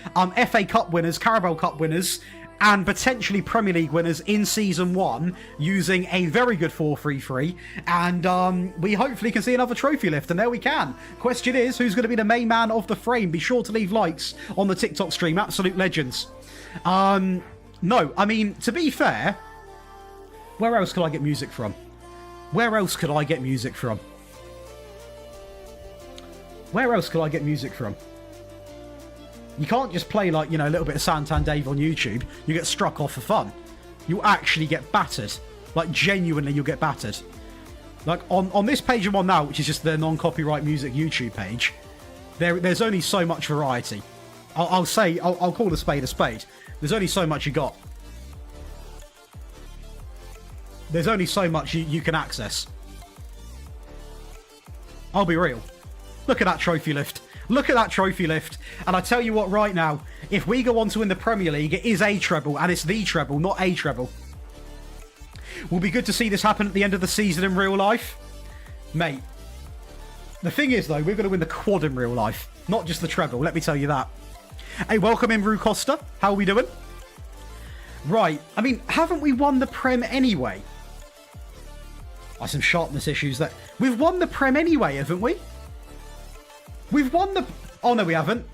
FA Cup winners, Carabao Cup winners, and potentially Premier League winners in Season 1, using a very good 4-3-3, and we hopefully can see another trophy lift, and there we can. Question is, who's going to be the main man of the frame? Be sure to leave likes on the TikTok stream, absolute legends. No, I mean, to be fair, where else could I get music from? Where else could I get music from? Where else could I get music from? You can't just play, like, you know, a little bit of Santan Dave on YouTube. You get struck off for fun. You actually get battered. Like, genuinely, you'll get battered. Like, on this page I'm on now, which is just the non-copyright music YouTube page, there's only so much variety. I'll call a spade a spade. There's only so much you got. There's only so much you can access. I'll be real. Look at that trophy lift. Look at that trophy lift. And I tell you what right now, if we go on to win the Premier League, it is a treble, and it's the treble, not a treble. Will be good to see this happen at the end of the season in real life. Mate, the thing is, though, we're going to win the quad in real life, not just the treble, let me tell you that. Hey, welcome in, Rue Costa. How are we doing? Right, I mean, haven't we won the Prem anyway? Some sharpness issues that... We've won the Prem anyway, haven't we? We've won the... Oh, no, we haven't.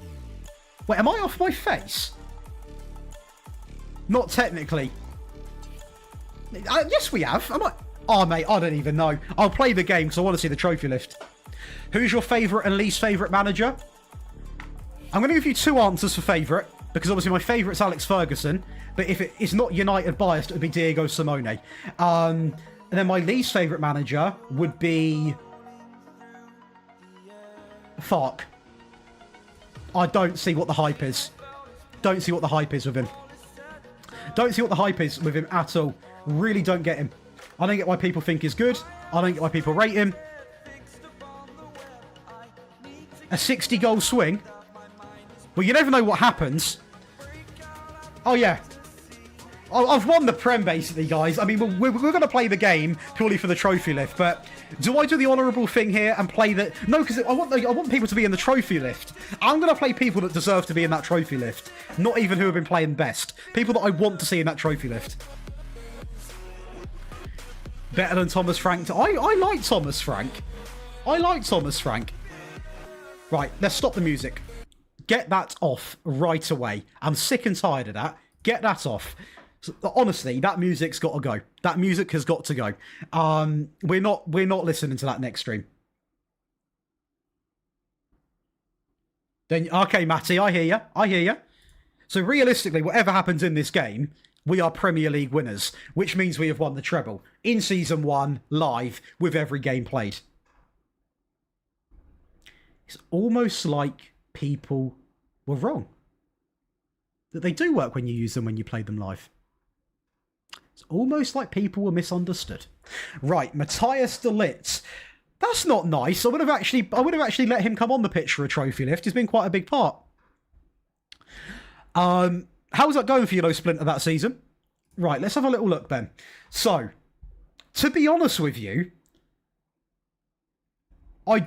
Wait, am I off my face? Not technically. Yes, we have. Am I... Oh, mate, I don't even know. I'll play the game because I want to see the trophy lift. Who's your favourite and least favourite manager? I'm going to give you two answers for favourite, because obviously my favourite's Alex Ferguson, but if it's not United biased, it would be Diego Simone. And then my least favourite manager would be... Fark. I don't see what the hype is. Don't see what the hype is with him. Don't see what the hype is with him at all. Really don't get him. I don't get why people think he's good. I don't get why people rate him. A 60-goal swing? Well, you never know what happens. Oh, yeah. I've won the Prem, basically, guys. I mean, we're going to play the game purely for the trophy lift, but do I do the honourable thing here and play the... No, because I want people to be in the trophy lift. I'm going to play people that deserve to be in that trophy lift, not even who have been playing best. People that I want to see in that trophy lift. Better than Thomas Frank. I like Thomas Frank. I like Thomas Frank. Right, let's stop the music. Get that off right away. I'm sick and tired of that. Get that off. So, honestly, that music's got to go. That music has got to go. We're not listening to that next stream. Then okay, Matty, I hear you. I hear you. So realistically, whatever happens in this game, we are Premier League winners, which means we have won the treble in Season 1 live with every game played. It's almost like people were wrong. That they do work when you use them when you play them live. It's almost like people were misunderstood. Right, Matthias de Ligt. That's not nice. I would have actually let him come on the pitch for a trophy lift. He's been quite a big part. How's that going for you, though, Splinter, that season? Right, let's have a little look then. So, to be honest with you, we're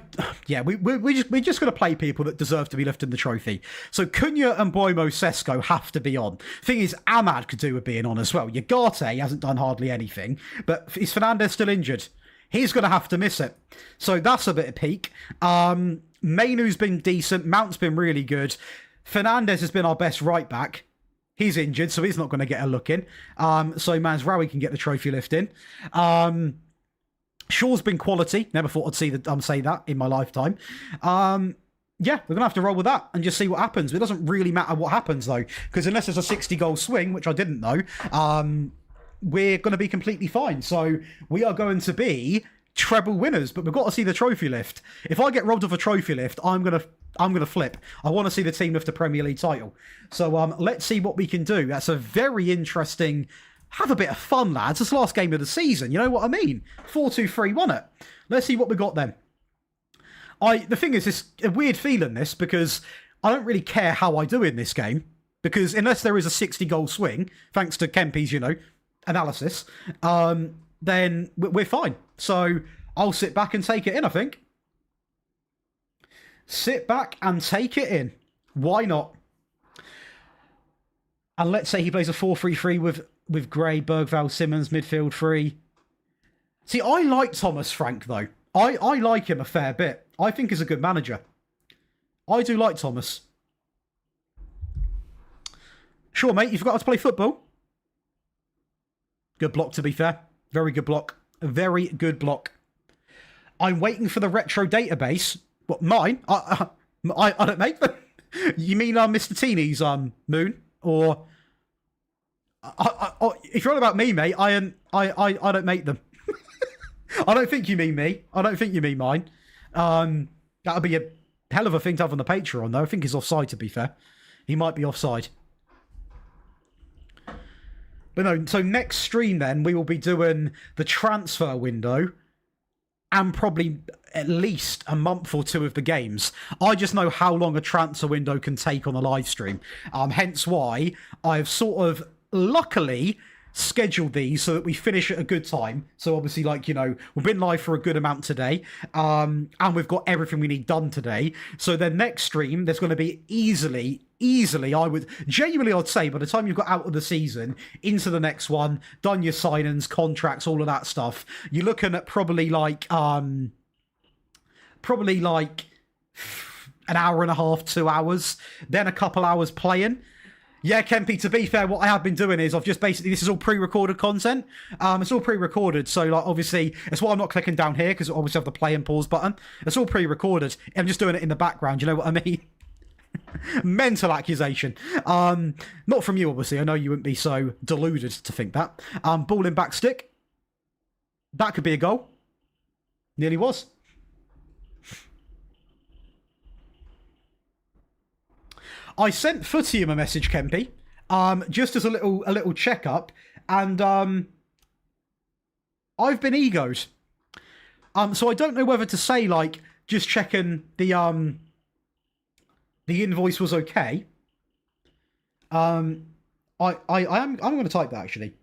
just going to play people that deserve to be lifting the trophy. So Cunha and Boimo Sesko have to be on. Thing is, Ahmad could do with being on as well. Ugarte hasn't done hardly anything, but is Fernandez still injured? He's going to have to miss it. So that's a bit of peak. Mainu's been decent. Mount's been really good. Fernandez has been our best right back. He's injured, so he's not going to get a look in. So Mazraoui can get the trophy lift in. Shaw's been quality. Never thought I'd say that in my lifetime. Yeah, we're going to have to roll with that and just see what happens. It doesn't really matter what happens, though, because unless there's a 60-goal swing, which I didn't know, we're going to be completely fine. So we are going to be treble winners, but we've got to see the trophy lift. If I get robbed of a trophy lift, I'm going to flip. I want to see the team lift a Premier League title. So let's see what we can do. That's a very interesting... Have a bit of fun, lads. It's the last game of the season. You know what I mean? 4-2-3 won it. Let's see what we got then. The thing is, it's a weird feeling, this, because I don't really care how I do in this game, because unless there is a 60-goal swing, thanks to Kempy's, analysis, then we're fine. So I'll sit back and take it in, I think. Sit back and take it in. Why not? And let's say he plays a 4-3-3 with Gray, Bergvall, Simmons, midfield 3. See, I like Thomas Frank, though. I like him a fair bit. I think he's a good manager. I do like Thomas. Sure, mate, you forgot how to play football? Good block, to be fair. Very good block. A very good block. I'm waiting for the retro database. What, mine? I don't make them. You mean Mr. Teeny's Moon? Or... if you're on about me, mate, I don't make them. I don't think you mean me. I don't think you mean mine. That'll be a hell of a thing to have on the Patreon, though. I think he's offside, to be fair. He might be offside. But no, so next stream then, we will be doing the transfer window and probably at least a month or two of the games. I just know how long a transfer window can take on a live stream. Hence why I've sort of luckily scheduled these so that we finish at a good time. So obviously, we've been live for a good amount today, and we've got everything we need done today. So then next stream, there's going to be easily, I'd say, by the time you've got out of the season, into the next one, done your signings, contracts, all of that stuff, you're looking at probably an hour and a half, 2 hours, then a couple hours playing. Yeah, Kempy, to be fair, what I have been doing is I've just basically, this is all pre-recorded content. It's all pre-recorded, so obviously, that's why I'm not clicking down here, because I obviously have the play and pause button. It's all pre-recorded. I'm just doing it in the background, you know what I mean? Mental accusation. Not from you, obviously. I know you wouldn't be so deluded to think that. Ball in back stick. That could be a goal. Nearly was. I sent Footium a message, Kempy, just as a little checkup, and I've been egoed. So I don't know whether to say just checking the invoice was okay. I'm going to type that actually.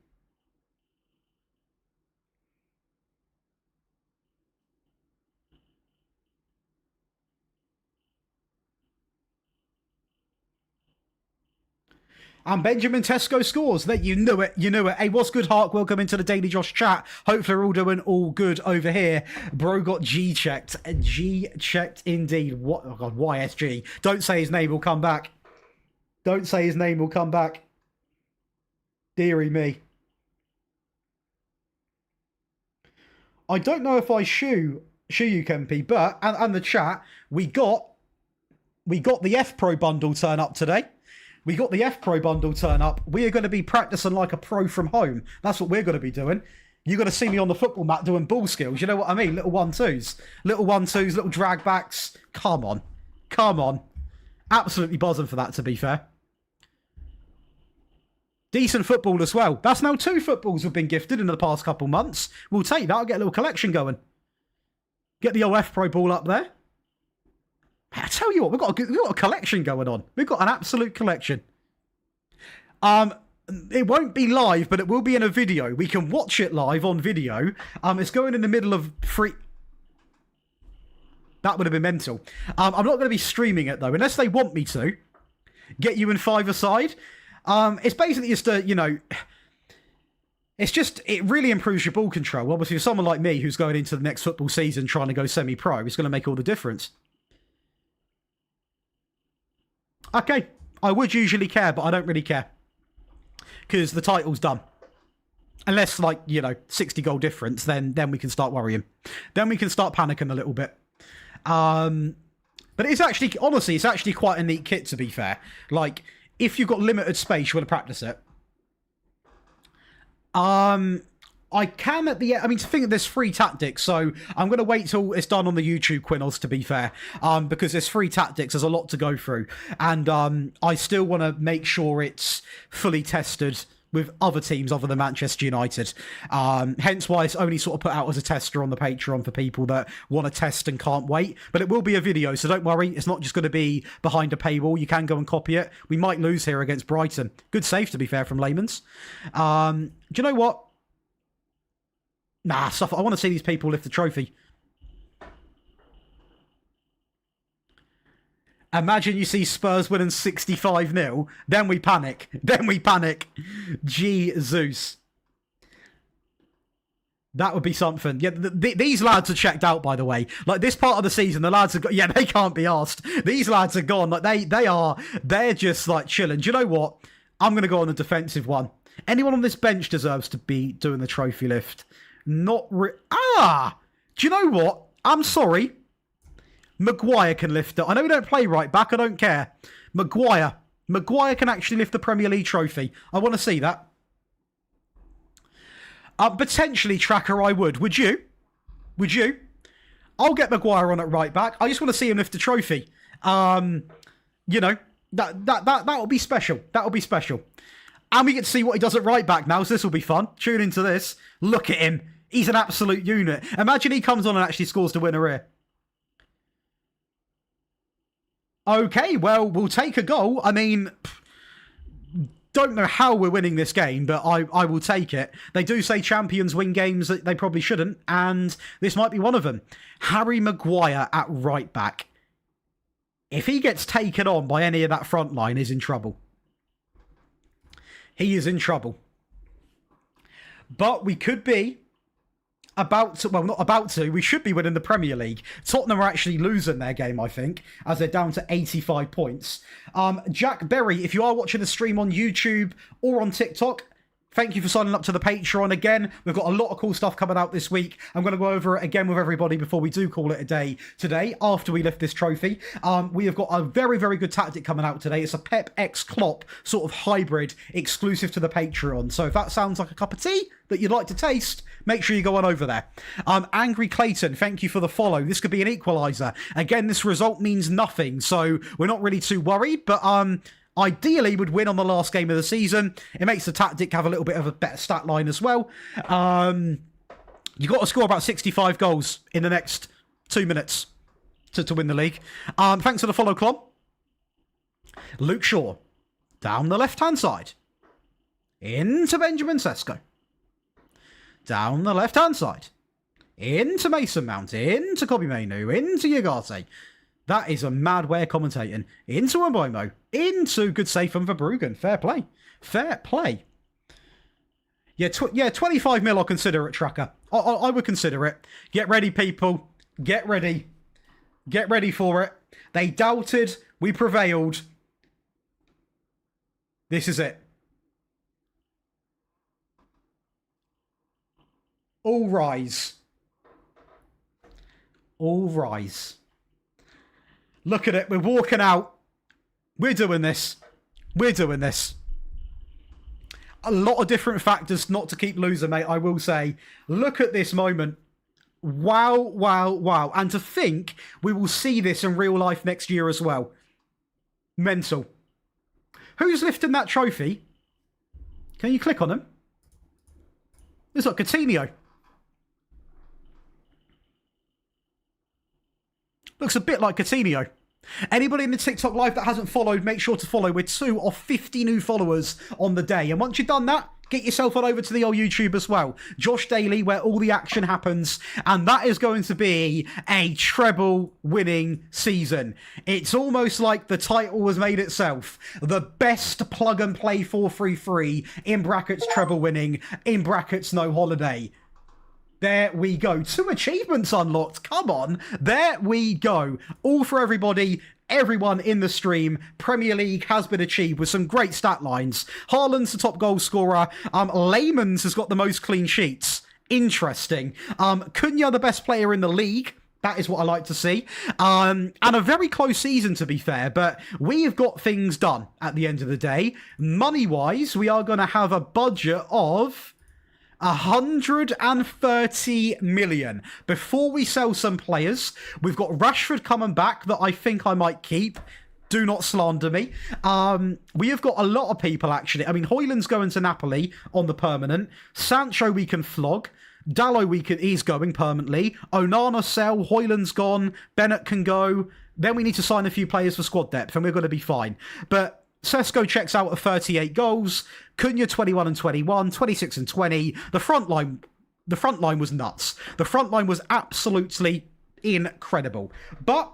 And Benjamin Tesco scores. That you knew it. Hey, what's good, Hark? Welcome into the Daily Josh chat. Hopefully we're all doing all good over here. Bro got G-checked. G-checked indeed. What? Oh God, YSG. Don't say his name will come back. Don't say his name will come back. Deary me. I don't know if I shoe you, Kempy, but and the chat, we got the F Pro bundle turn up today. We got the F Pro bundle turn up. We are going to be practicing like a pro from home. That's what we're going to be doing. You're going to see me on the football mat doing ball skills. You know what I mean? Little 1-2s. Little drag backs. Come on. Absolutely buzzing for that, to be fair. Decent football as well. That's now 2 footballs we've been gifted in the past couple months. We'll take that. I'll get a little collection going. Get the OF Pro ball up there. I tell you what, we've got a collection going on. We've got an absolute collection. It won't be live, but it will be in a video. We can watch it live on video. It's going in the middle of free... That would have been mental. I'm not going to be streaming it, though, unless they want me to. Get you in 5-a-side. It's basically just a, you know... it really improves your ball control. Obviously, for someone like me who's going into the next football season trying to go semi-pro, it's going to make all the difference. Okay, I would usually care, but I don't really care. Because the title's done. Unless, like, you know, 60 goal difference, then we can start worrying. Then we can start panicking a little bit. But it's actually, honestly, it's actually quite a neat kit, to be fair. Like, if you've got limited space, you want to practice it. I can at the end, I mean, to think that there's free tactics, so I'm going to wait till it's done on the YouTube, Quinnos, to be fair, because there's free tactics, there's a lot to go through, and I still want to make sure it's fully tested with other teams other than Manchester United, hence why it's only sort of put out as a tester on the Patreon for people that want to test and can't wait, but it will be a video, so don't worry, it's not just going to be behind a paywall, you can go and copy it. We might lose here against Brighton. Good save, to be fair, from Layman's. Do you know what? Nah, stuff. I want to see these people lift the trophy. Imagine you see Spurs winning 65-0. Then we panic. Then we panic. Jesus. That would be something. Yeah, these lads are checked out, by the way. Like, this part of the season, the lads are... Yeah, they can't be asked. These lads are gone. Like, they're just, like, chilling. Do you know what? I'm going to go on the defensive one. Anyone on this bench deserves to be doing the trophy lift. Do you know what? I'm sorry. Maguire can lift it. I know we don't play right back. I don't care. Maguire can actually lift the Premier League trophy. I want to see that. Potentially, Tracker, I would. Would you? Would you? I'll get Maguire on at right back. I just want to see him lift the trophy. You know, that'll be special. That'll be special. And we get to see what he does at right back now, so this will be fun. Tune into this. Look at him. He's an absolute unit. Imagine he comes on and actually scores the winner here. Okay, well, we'll take a goal. I mean, don't know how we're winning this game, but I will take it. They do say champions win games that they probably shouldn't, and this might be one of them. Harry Maguire at right back. If he gets taken on by any of that front line, he's in trouble. He is in trouble. But we could be about to, well, not about to, we should be winning the Premier League. Tottenham are actually losing their game, I think, as they're down to 85 points. Jack Berry, if you are watching the stream on YouTube or on TikTok, thank you for signing up to the Patreon again. We've got a lot of cool stuff coming out this week. I'm going to go over it again with everybody before we do call it a day today, after we lift this trophy. We have got a very, very good tactic coming out today. It's a Pep X Klopp sort of hybrid exclusive to the Patreon. So if that sounds like a cup of tea that you'd like to taste, make sure you go on over there. Angry Clayton, thank you for the follow. This could be an equaliser. Again, this result means nothing, so we're not really too worried, but ideally would win on the last game of the season. It makes the tactic have a little bit of a better stat line as well. You've got to score about 65 goals in the next 2 minutes to win the league. Thanks for the follow, Clom. Luke Shaw, down the left-hand side. Into Benjamin Sesko. Down the left-hand side. Into Mason Mount. Into Kobe Mainu. Into Yagate. That is a mad way of commentating. Into Mboimo. Into good save from Verbruggen. Fair play. Fair play. Yeah, 25 mil I'll consider it, Tracker. I would consider it. Get ready, people. Get ready. Get ready for it. They doubted. We prevailed. This is it. All rise. All rise. Look at it. We're walking out. We're doing this. We're doing this. A lot of different factors not to keep losing, mate, I will say. Look at this moment. Wow, wow, wow. And to think we will see this in real life next year as well. Mental. Who's lifting that trophy? Can you click on him? It's like Coutinho. Looks a bit like Coutinho. Anybody in the TikTok live that hasn't followed, make sure to follow. We're 2 of 50 new followers on the day. And once you've done that, get yourself on over to the old YouTube as well. Josh Daly, where all the action happens. And that is going to be a treble winning season. It's almost like the title was made itself. The best plug and play 4-3-3, in brackets treble winning, in brackets no holiday. There we go. 2 achievements unlocked. Come on. There we go. All for everybody. Everyone in the stream. Premier League has been achieved with some great stat lines. Haaland's the top goal scorer. Layman's has got the most clean sheets. Interesting. Cunha, the best player in the league. That is what I like to see. And a very close season, to be fair. But we've got things done at the end of the day. Money-wise, we are going to have a budget of 130 million before we sell some players. We've got Rashford coming back that I think I might keep. Do not slander me. We have got a lot of people, actually. I mean, Højlund's going to Napoli on the permanent. Sancho we can flog. Dalot he's going permanently. Onana sell. Højlund's gone. Bennett can go. Then we need to sign a few players for squad depth and we're going to be fine. But Sesko checks out at 38 goals. Cunha 21 and 21, 26 and 20. The front line was nuts. The front line was absolutely incredible. But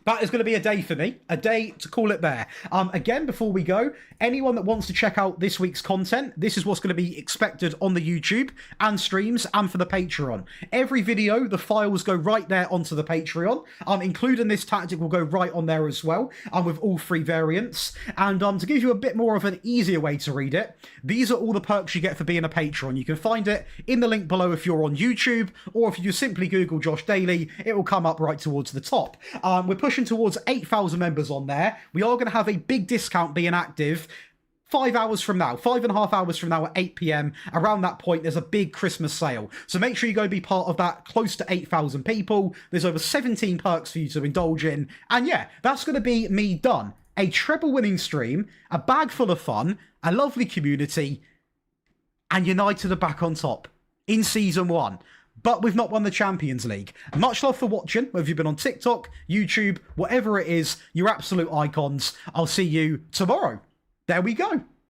that is going to be a day for me. A day to call it there. Again, before we go, anyone that wants to check out this week's content, this is what's going to be expected on the YouTube and streams and for the Patreon. Every video, the files go right there onto the Patreon, including this tactic will go right on there as well, with all 3 variants. And to give you a bit more of an easier way to read it, these are all the perks you get for being a patron. You can find it in the link below if you're on YouTube, or if you just simply Google Josh Daly, it will come up right towards the top. We're pushing towards 8,000 members on there. We are going to have a big discount being active 5 hours from now, 5.5 hours from now at 8 p.m. Around that point, there's a big Christmas sale. So make sure you go be part of that. Close to 8,000 people. There's over 17 perks for you to indulge in. And yeah, that's going to be me done. A treble winning stream, a bag full of fun, a lovely community, and United are back on top in season 1. But we've not won the Champions League. Much love for watching, whether you've been on TikTok, YouTube, whatever it is, you're absolute icons. I'll see you tomorrow. There we go.